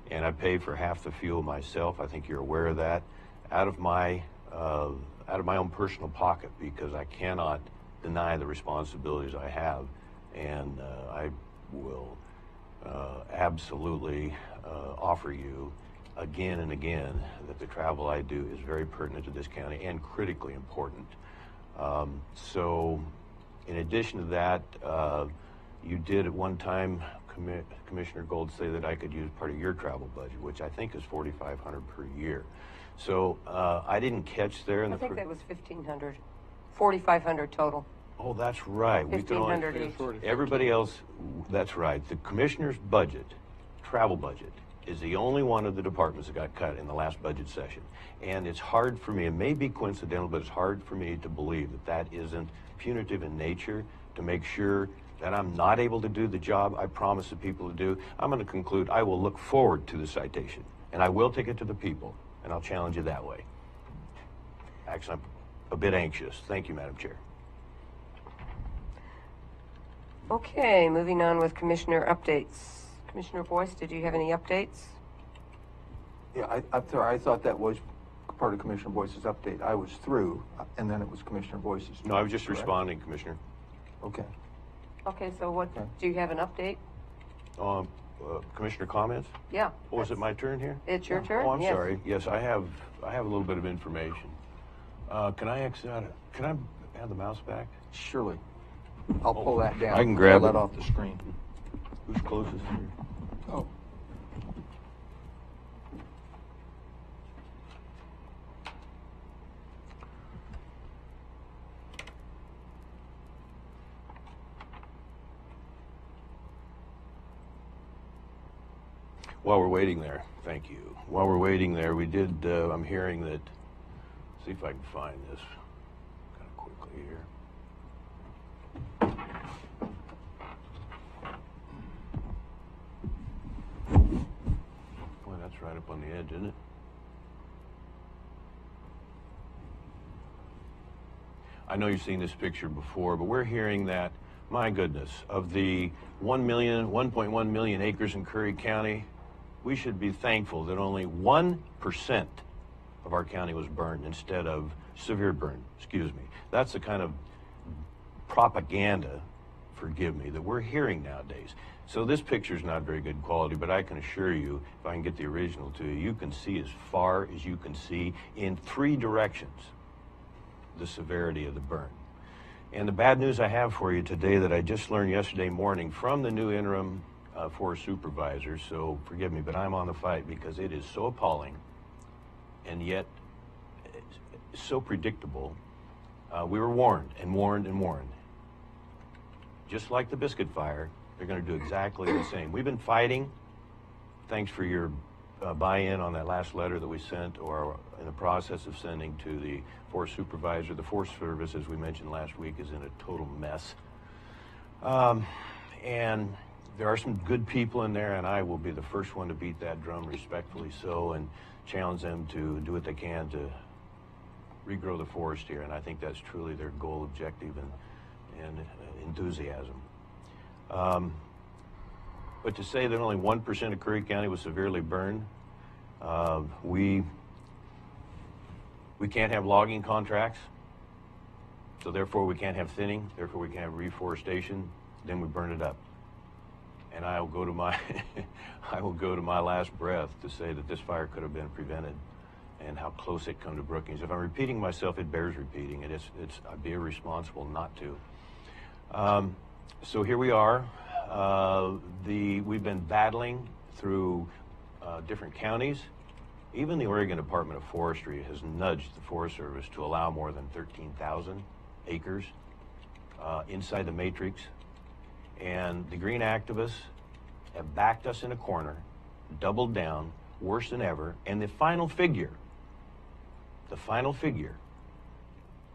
and I pay for half the fuel myself. I think you're aware of that, out of my own personal pocket, because I cannot deny the responsibilities I have, and I will absolutely offer you again and again that the travel I do is very pertinent to this county and critically important. So in addition to that, you did at one time, Commissioner Gold, say that I could use part of your travel budget, which I think is $4,500 per year. So I didn't catch there. I think that was $1,500, $4,500 total. Oh, that's right. $1,500 each. Everybody else, that's right. The commissioner's budget, travel budget, is the only one of the departments that got cut in the last budget session. And it's hard for me, it may be coincidental, but it's hard for me to believe that that isn't punitive in nature to make sure that I'm not able to do the job I promised the people to do. I'm going to conclude I will look forward to the citation, and I will take it to the people, and I'll challenge you that way. Actually, I'm a bit anxious. Thank you, Madam Chair. Okay, moving on with Commissioner updates. Commissioner Boyce, did you have any updates? Yeah, I thought that was part of Commissioner Boyce's update. I was through, and then it was Commissioner Boyce's. No, I was just correct? responding, Commissioner. Okay. Okay, so what, do you have an update? Commissioner comments? Yeah. Oh, is it my turn here? It's your turn? Oh, I'm Yes. sorry. Yes, I have a little bit of information. Can I exit out? Can I have the mouse back? Surely. I'll pull that down. I can grab pull it. that off the screen. Who's closest here? Oh. While we're waiting there, thank you. While we're waiting there, we did, I'm hearing that, see if I can find this kind of quickly here. Boy, that's right up on the edge, isn't it? I know you've seen this picture before, but we're hearing that, my goodness, of the 1.1 million acres in Curry County, we should be thankful that only 1% of our county was burned instead of severe burn, excuse me. That's the kind of propaganda, forgive me, that we're hearing nowadays. So this picture's not very good quality, but I can assure you, if I can get the original to you, you can see as far as you can see in 3 directions the severity of the burn. And the bad news I have for you today that I just learned yesterday morning from the new interim forest supervisor, so forgive me, but I'm on the fight because it is so appalling and yet so predictable. We were warned and warned and warned. Just like the biscuit fire, they're going to do exactly the same. We've been fighting. Thanks for your buy-in on that last letter that we sent, or in the process of sending to the forest supervisor. The Forest Service, as we mentioned last week, is in a total mess. And there are some good people in there, and I will be the first one to beat that drum respectfully so and challenge them to do what they can to regrow the forest here, and I think that's truly their goal, objective, and enthusiasm. But to say that only 1% of Curry County was severely burned, we can't have logging contracts, so therefore we can't have thinning, therefore we can't have reforestation, then we burn it up. And I will go to my I will go to my last breath to say that this fire could have been prevented and how close it come to Brookings. If I'm repeating myself, it bears repeating. I'd be irresponsible not to. So here we are. We've been battling through different counties. Even the Oregon Department of Forestry has nudged the Forest Service to allow more than 13,000 acres inside the matrix. And the green activists have backed us in a corner, doubled down, worse than ever. And the final figure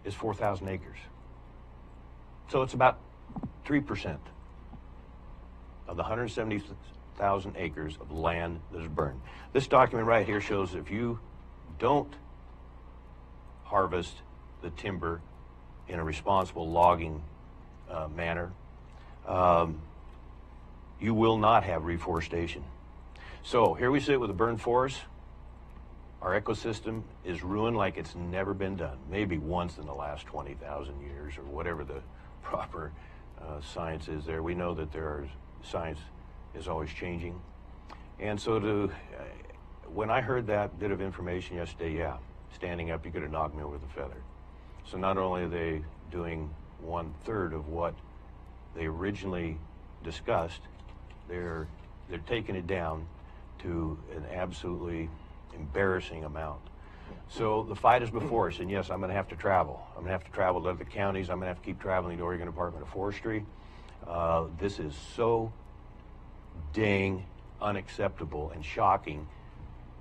is 4,000 acres. So it's about 3% of the 170,000 acres of land that is burned. This document right here shows if you don't harvest the timber in a responsible logging manner, you will not have reforestation. So here we sit with a burned forest. Our ecosystem is ruined like it's never been done, maybe once in the last 20,000 years or whatever the proper science is there. We know that science is always changing. And so when I heard that bit of information yesterday, yeah, standing up, you could have knocked me over with a feather. So not only are they doing 1/3 of what they originally discussed, they're taking it down to an absolutely embarrassing amount. So the fight is before us, and yes, I'm going to have to travel. I'm going to have to travel to other counties. I'm going to have to keep traveling to the Oregon Department of Forestry. This is so dang unacceptable and shocking.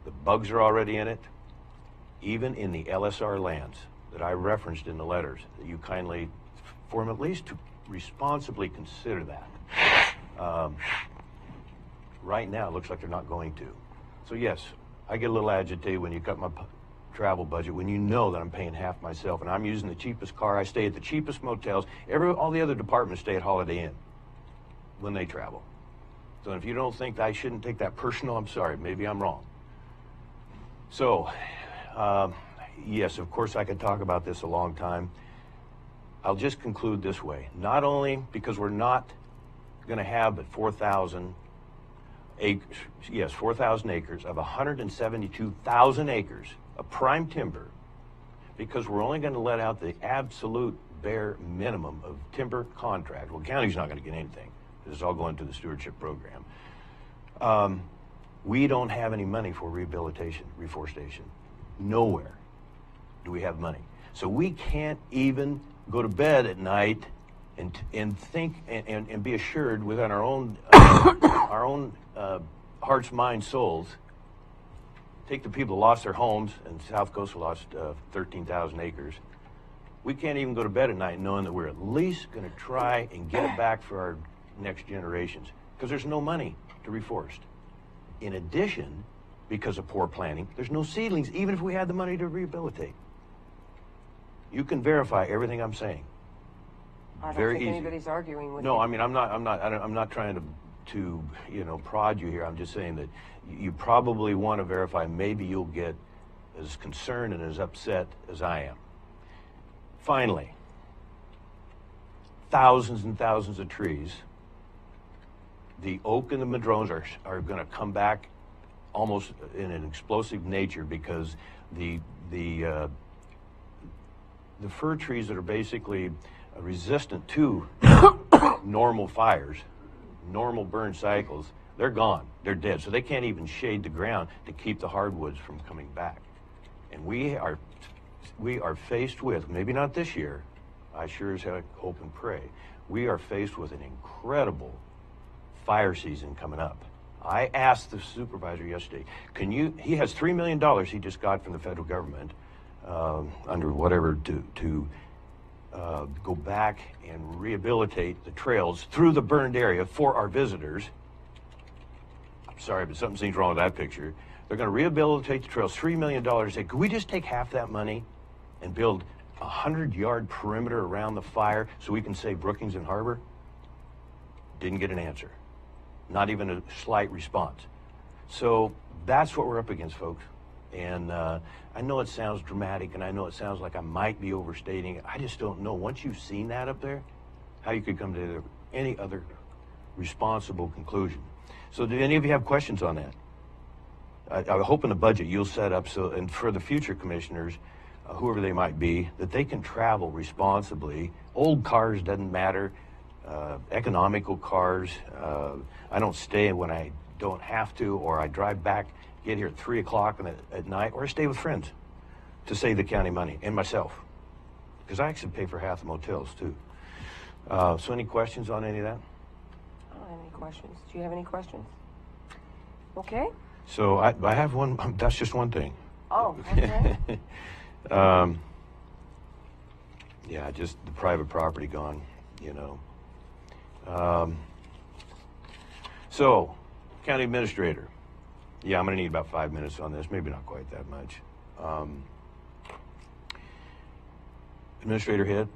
The bugs are already in it, even in the LSR lands that I referenced in the letters, that you kindly, for them at least to responsibly consider that. Right now, it looks like they're not going to. So yes, I get a little agitated when you cut my travel budget, when you know that I'm paying half myself and I'm using the cheapest car, I stay at the cheapest motels. All the other departments stay at Holiday Inn when they travel. So if you don't think I shouldn't take that personal, I'm sorry, maybe I'm wrong. So, yes, of course I could talk about this a long time. I'll just conclude this way. Not only because we're not going to have but 4,000 acres, yes, 4,000 acres of 172,000 acres of prime timber, because we're only going to let out the absolute bare minimum of timber contract. Well, the county's not going to get anything. This is all going to the stewardship program. We don't have any money for rehabilitation, reforestation. Nowhere do we have money. So we can't even go to bed at night and think and be assured within our own hearts, minds, souls. Take the people who lost their homes, and South Coast lost 13,000 acres. We can't even go to bed at night knowing that we're at least going to try and get it back for our next generations, because there's no money to reforest. In addition, because of poor planning, there's no seedlings, even if we had the money to rehabilitate. You can verify everything I'm saying. I don't Very think easy. anybody's arguing with No, you. I mean, I'm not trying to prod you here. I'm just saying that you probably want to verify. Maybe you'll get as concerned and as upset as I am. Finally, thousands and thousands of trees. The oak and the madrones are going to come back almost in an explosive nature, because the fir trees that are basically resistant to normal fires, normal burn cycles, they're gone. They're dead. So they can't even shade the ground to keep the hardwoods from coming back. And we are faced with, maybe not this year, I sure as heck hope and pray, we are faced with an incredible fire season coming up. I asked the supervisor yesterday, he has $3 million he just got from the federal government under whatever to go back and rehabilitate the trails through the burned area for our visitors. I'm sorry, but something seems wrong with that picture. They're going to rehabilitate the trails, $3 million. Say, could we just take half that money and build a 100-yard perimeter around the fire so we can save Brookings and Harbor? Didn't get an answer. Not even a slight response. So that's what we're up against, folks. And I know it sounds dramatic, and I know it sounds like I might be overstating it. I just don't know. Once you've seen that up there, how you could come to any other responsible conclusion. So do any of you have questions on that? I hope in the budget you'll set up so, and for the future commissioners, whoever they might be, that they can travel responsibly. Old cars doesn't matter. Economical cars. I don't stay when I don't have to, or I drive back, get here at 3 o'clock at night, or I stay with friends to save the county money and myself, because I actually pay for half the motels too. So any questions on any of that? I don't have any questions. Do you have any questions? Okay. So I have one. That's just one thing. Oh, okay. Yeah, just the private property gone, you know. So, county administrator. Yeah, I'm going to need about 5 minutes on this, maybe not quite that much. Administrator Hitt,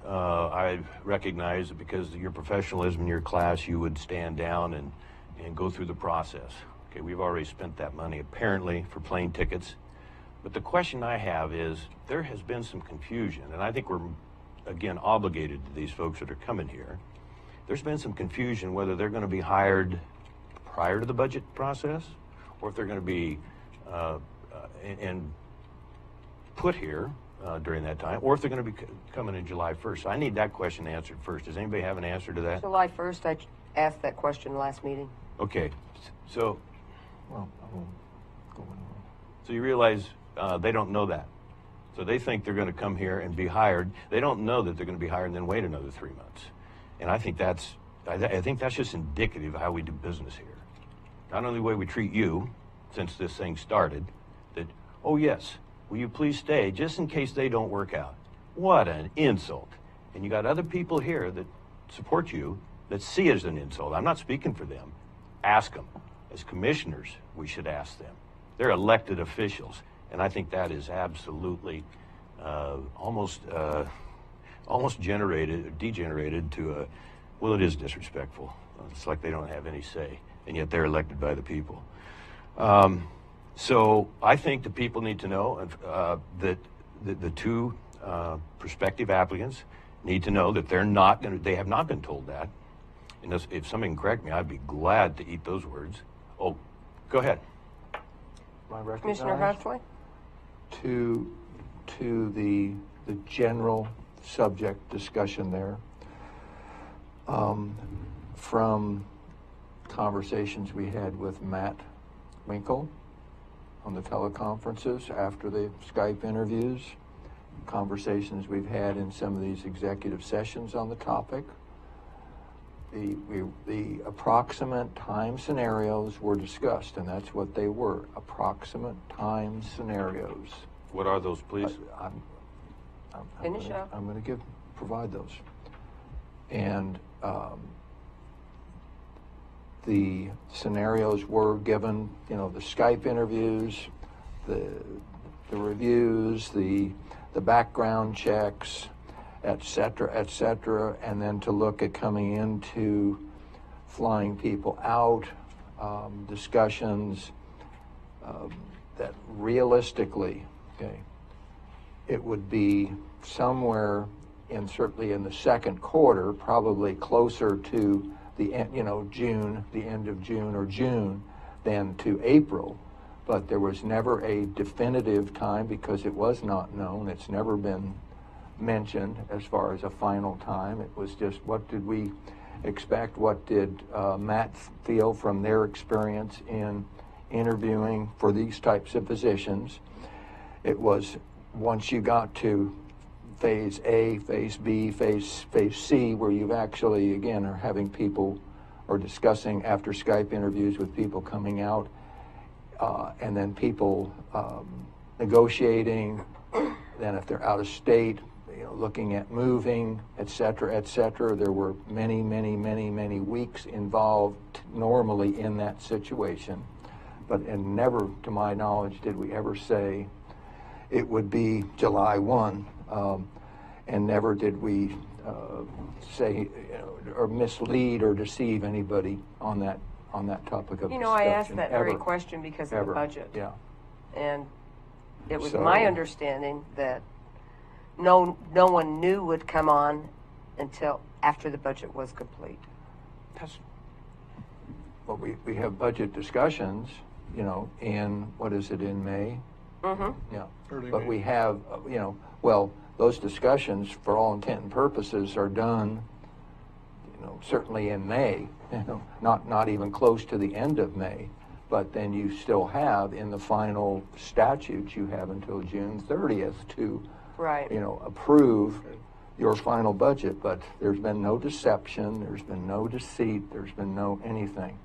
I recognize that because of your professionalism in your class, you would stand down and go through the process. Okay, we've already spent that money, apparently, for plane tickets. But the question I have is, there has been some confusion, and I think we're, again, obligated to these folks that are coming here. There's been some confusion whether they're going to be hired prior to the budget process, or if they're going to be and put here during that time, or if they're going to be coming in July 1st. So I need that question answered first. Does anybody have an answer to that? July 1st, I asked that question last meeting. Okay, so Well, I won't go in. so you realize they don't know that. So they think they're going to come here and be hired. They don't know that they're going to be hired and then wait another 3 months. And I think that's just indicative of how we do business here. Not only the way we treat you since this thing started, that, oh yes, will you please stay just in case they don't work out. What an insult. And you got other people here that support you that see it as an insult. I'm not speaking for them. Ask them. As commissioners, we should ask them. They're elected officials. And I think that is absolutely almost degenerated to a, well, it is disrespectful. It's like they don't have any say, and yet they're elected by the people. So I think the people need to know that the two prospective applicants need to know that they have not been told that. And if somebody can correct me, I'd be glad to eat those words. Oh, go ahead. Commissioner Huxley? To the general subject discussion there, from conversations we had with Matt Winkle on the teleconferences after the Skype interviews, conversations we've had in some of these executive sessions on the topic, the approximate time scenarios were discussed, and that's what they were, approximate time scenarios. What are those, please? I'm going to provide those. And the scenarios were given, the Skype interviews, the reviews, the background checks, et cetera, and then to look at coming into flying people out, discussions that realistically, okay, it would be somewhere certainly in the second quarter, probably closer to the end, June, the end of June or June, than to April. But there was never a definitive time because it was not known. It's never been mentioned as far as a final time. It was just, what did we expect? What did Matt feel from their experience in interviewing for these types of positions? It was, once you got to phase A, phase B, phase C, where you've actually, again, are having people or discussing after Skype interviews with people coming out, and then people negotiating, then if they're out of state, looking at moving, et cetera, there were many weeks involved normally in that situation. And never, to my knowledge, did we ever say, it would be July 1. And never did we say or mislead or deceive anybody on that topic of You know, I asked discussion, that ever. very question because of Ever. the budget. Yeah. And it was So- my understanding that no one new would come on until after the budget was complete. Well, we have budget discussions, in, what is it, in May? Mm-hmm. Yeah. Early But May. we have, those discussions, for all intent and purposes, are done, certainly in May, not even close to the end of May. But then you still have, in the final statutes, you have until June 30th to, Right. approve your final budget. But there's been no deception, there's been no deceit, there's been no anything.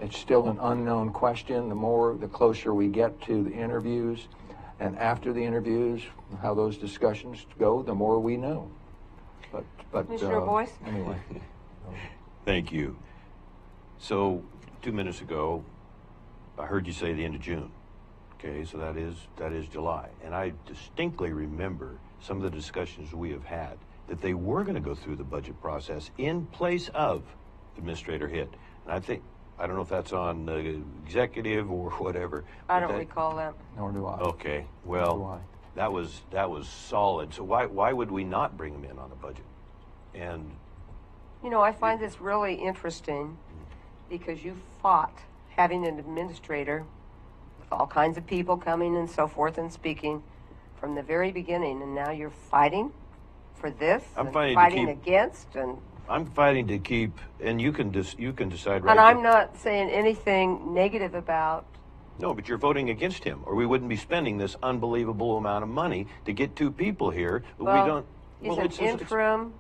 It's still an unknown question. The closer we get to the interviews, and after the interviews, how those discussions go, the more we know. But Commissioner Boyce? Anyway. Thank you. So 2 minutes ago, I heard you say the end of June. Okay, so that is July. And I distinctly remember some of the discussions we have had that they were going to go through the budget process in place of Administrator Hitt. And I don't know if that's on the executive or whatever. I don't recall that. Nor do I. Okay, Nor do I. well, that was solid. So why would we not bring them in on a budget? And I find this really interesting because you fought having an administrator with all kinds of people coming and so forth and speaking from the very beginning, and now you're fighting for this I'm and fighting to keep- against, and I'm fighting to keep, and you can decide right. and I'm not saying anything negative about. No, but you're voting against him, or we wouldn't be spending this unbelievable amount of money to get 2 people here. Well, We don't. He's well, an it's interim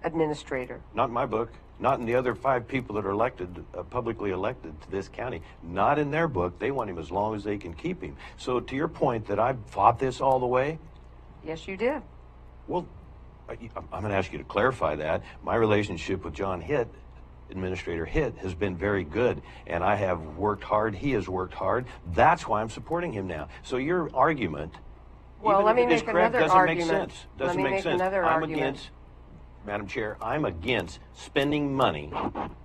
administrator. not in my book. Not in the other 5 people that are elected, publicly elected to this county. Not in their book. They want him as long as they can keep him. So to your point that I fought this all the way, Yes, you did. well, I'm going to ask you to clarify that. My relationship with John Hitt, Administrator Hitt, has been very good, and I have worked hard. He has worked hard. That's why I'm supporting him now. So your argument, Well, even let if me it is make correct, another doesn't argument. make sense. Let Doesn't me make make sense. another I'm argument. against, Madam Chair, I'm against spending money,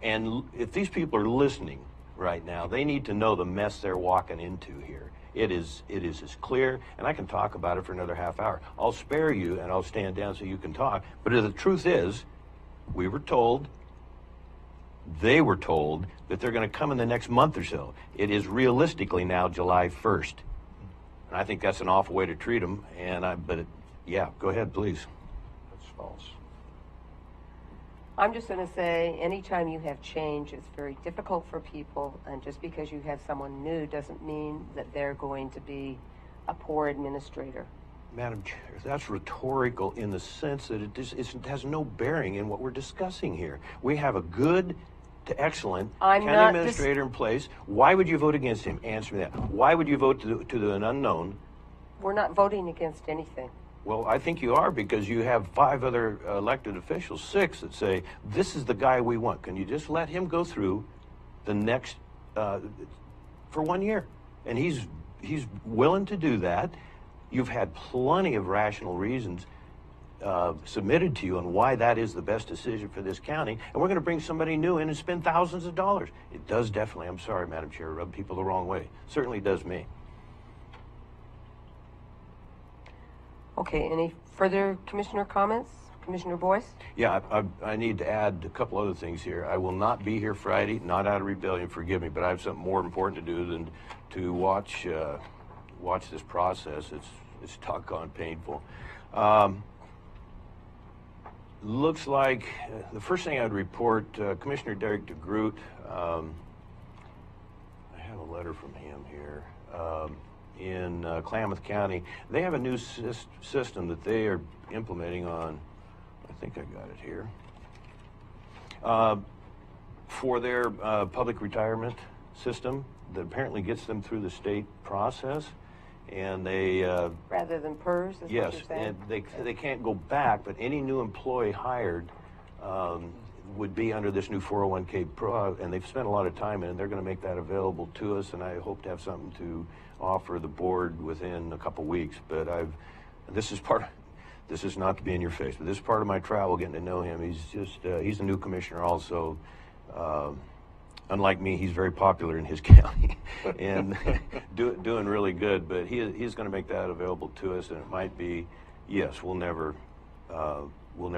and if these people are listening right now, they need to know the mess they're walking into here. It is as clear, and I can talk about it for another half hour. I'll spare you, and I'll stand down so you can talk. But the truth is, we were told, they were told, that they're going to come in the next month or so. It is realistically now July 1st. And I think that's an awful way to treat them, yeah, go ahead, please. That's false. I'm just going to say, anytime you have change, it's very difficult for people, and just because you have someone new doesn't mean that they're going to be a poor administrator. Madam Chair, that's rhetorical in the sense that it has no bearing in what we're discussing here. We have a good to excellent county administrator in place. Why would you vote against him? Answer me that. Why would you vote to an unknown? We're not voting against anything. Well, I think you are, because you have 5 other elected officials, 6, that say, this is the guy we want. Can you just let him go through the next, for 1 year? And he's willing to do that. You've had plenty of rational reasons submitted to you on why that is the best decision for this county. And we're going to bring somebody new in and spend thousands of dollars. It does definitely, I'm sorry, Madam Chair, rub people the wrong way. Certainly does me. Okay, any further commissioner comments? Commissioner Boyce? Yeah, I need to add a couple other things here. I will not be here Friday, not out of rebellion, forgive me, but I have something more important to do than to watch this process. It's doggone painful. Looks like the first thing I'd report, Commissioner Derek DeGroot, I have a letter from him here. In Klamath County, they have a new system that they are implementing on, I think I got it here, for their public retirement system that apparently gets them through the state process. And they rather than PERS, is yes, what you're saying? and they can't go back, but any new employee hired, would be under this new 401k pro, and they've spent a lot of time in it. They're going to make that available to us, and I hope to have something to offer the board within a couple weeks. But this is not to be in your face, but this is part of my travel, getting to know him. He's a new commissioner also. Unlike me, he's very popular in his county and doing really good, but he's going to make that available to us, and it might be, yes, we'll never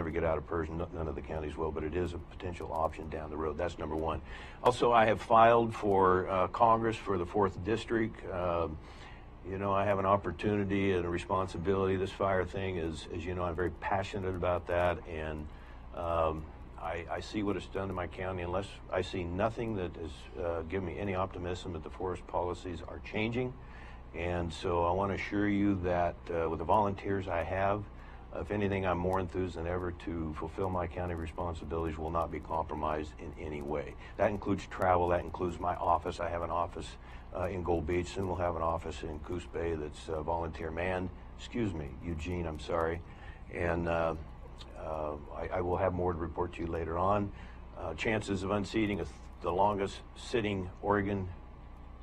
get out of Persian, none of the counties will, but it is a potential option down the road. That's number one. Also, I have filed for Congress for the 4th District. You know, I have an opportunity and a responsibility. This fire thing is, as you know, I'm very passionate about that, and I see what it's done to my county. Unless I see nothing that has given me any optimism that the forest policies are changing. And so I want to assure you that with the volunteers I have, if anything, I'm more enthused than ever to fulfill my county responsibilities, will not be compromised in any way. That includes travel, that includes my office. I have an office in Gold Beach, and we'll have an office in Coos Bay that's volunteer manned. Excuse me, Eugene, I'm sorry. And I will have more to report to you later on. Chances of unseating the longest sitting Oregon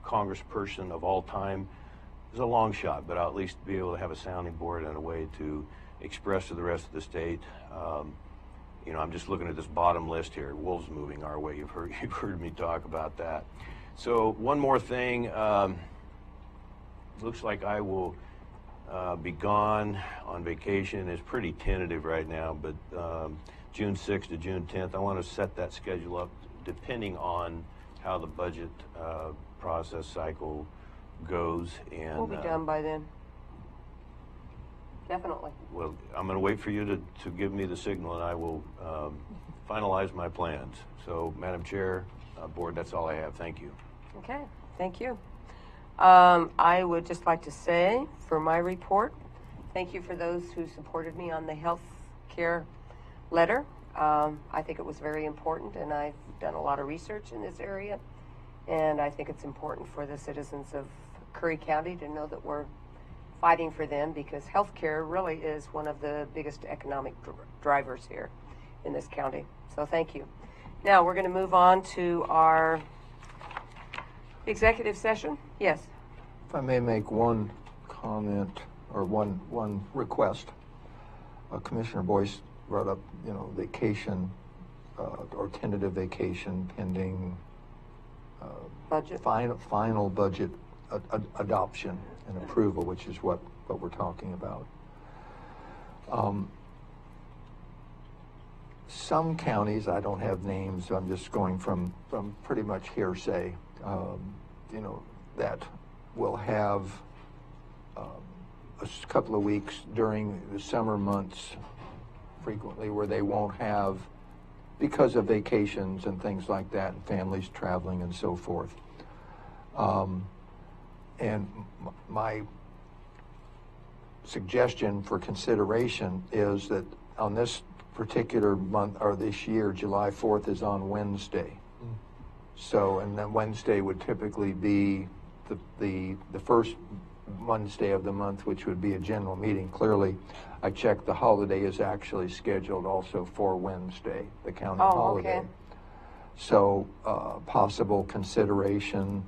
congressperson of all time is a long shot, but I'll at least be able to have a sounding board and a way to express to the rest of the state. You know, I'm just looking at this bottom list here. Wolves moving our way. You've heard me talk about that. So one more thing. Looks like I will be gone on vacation. It's pretty tentative right now, but June 6th to June 10th. I want to set that schedule up depending on how the budget process cycle goes. And we'll be done by then. Definitely. Well, I'm going to wait for you to give me the signal, and I will finalize my plans. So, Madam Chair, Board, that's all I have. Thank you. Okay, thank you. I would just like to say, for my report, thank you for those who supported me on the health care letter. I think it was very important, and I've done a lot of research in this area, and I think it's important for the citizens of Curry County to know that we're fighting for them, because health care really is one of the biggest economic drivers here in this county. So thank you. Now we're going to move on to our executive session. Yes. If I may make one comment or one request. Commissioner Boyce brought up, you know, vacation or tentative vacation pending budget. Final budget adoption and approval, which is what we're talking about. Some counties, I don't have names, I'm just going from pretty much hearsay, you know, that will have a couple of weeks during the summer months frequently where they won't have, because of vacations and things like that, and families traveling and so forth. And my suggestion for consideration is that on this particular month, or this year, July 4th is on Wednesday. So, and then Wednesday would typically be the first Wednesday of the month, which would be a general meeting. Clearly, I checked, the holiday is actually scheduled also for Wednesday, the county holiday. Okay. So, possible consideration,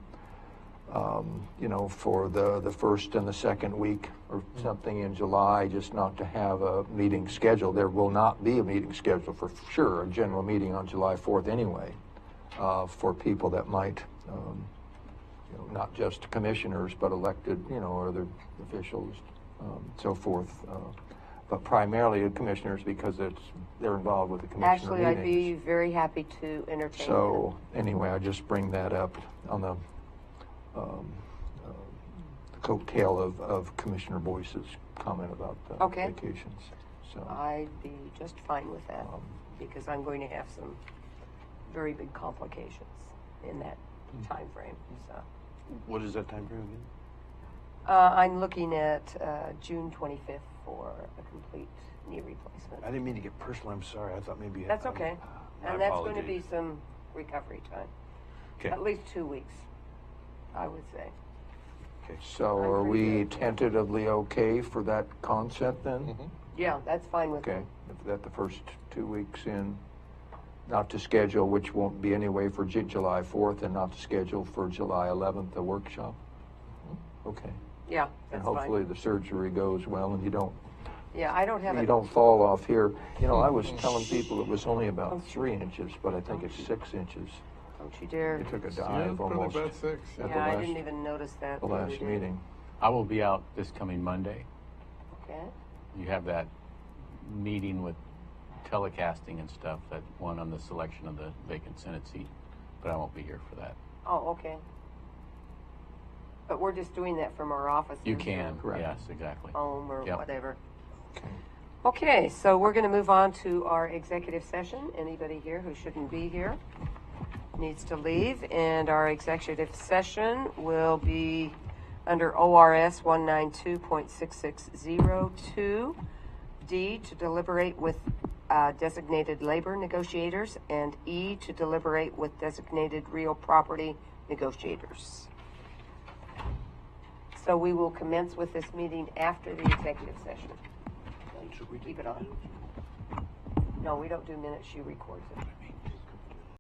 you know, for the first and the second week or something in July, just not to have a meeting scheduled. There will not be a meeting scheduled for sure, a general meeting on July 4th anyway, for people that might, you know, not just commissioners, but elected, you know, other officials, so forth. But primarily the commissioners, because they're involved with the commissioner Actually, meetings. I'd be very happy to entertain So anyway, I just bring that up on the coattail of Commissioner Boyce's comment about the vacations. So I'd be just fine with that, because I'm going to have some very big complications in that time frame. So What is that time frame again? I'm looking at June 25th for a complete knee replacement. I didn't mean to get personal. I'm sorry. I thought maybe you had... That's okay. My And that's going to apologies. be some recovery time. Okay. At least 2 weeks, I would say. Okay. So are we tentatively okay for that concept then? Yeah, that's fine with me. Okay, if that the first 2 weeks in not to schedule, which won't be anyway, for July 4th, and not to schedule for July 11th a workshop? Okay. Yeah, And that's hopefully fine. the surgery goes well and you don't Yeah, I don't have you it. don't fall off here. You know, I was telling people it was only about 3 inches, but I think it's 6 inches. Don't you dare. You took a Yeah, dive probably almost about 6. at Yeah, the I last, didn't even notice that. the the other last day. meeting. I will be out this coming Monday. Okay. You have that meeting with telecasting and stuff, that one on the selection of the vacant Senate seat, but I won't be here for that. Oh, okay. But we're just doing that from our offices. You can, Correct. yes, exactly. Home or Yep. whatever. Okay. Okay, so we're going to move on to our executive session. Anybody here who shouldn't be here needs to leave. And our executive session will be under ORS 192.6602, D, to deliberate with designated labor negotiators, and E, to deliberate with designated real property negotiators. So we will commence with this meeting after the executive session. Keep it on. No, we don't do minutes. She records it.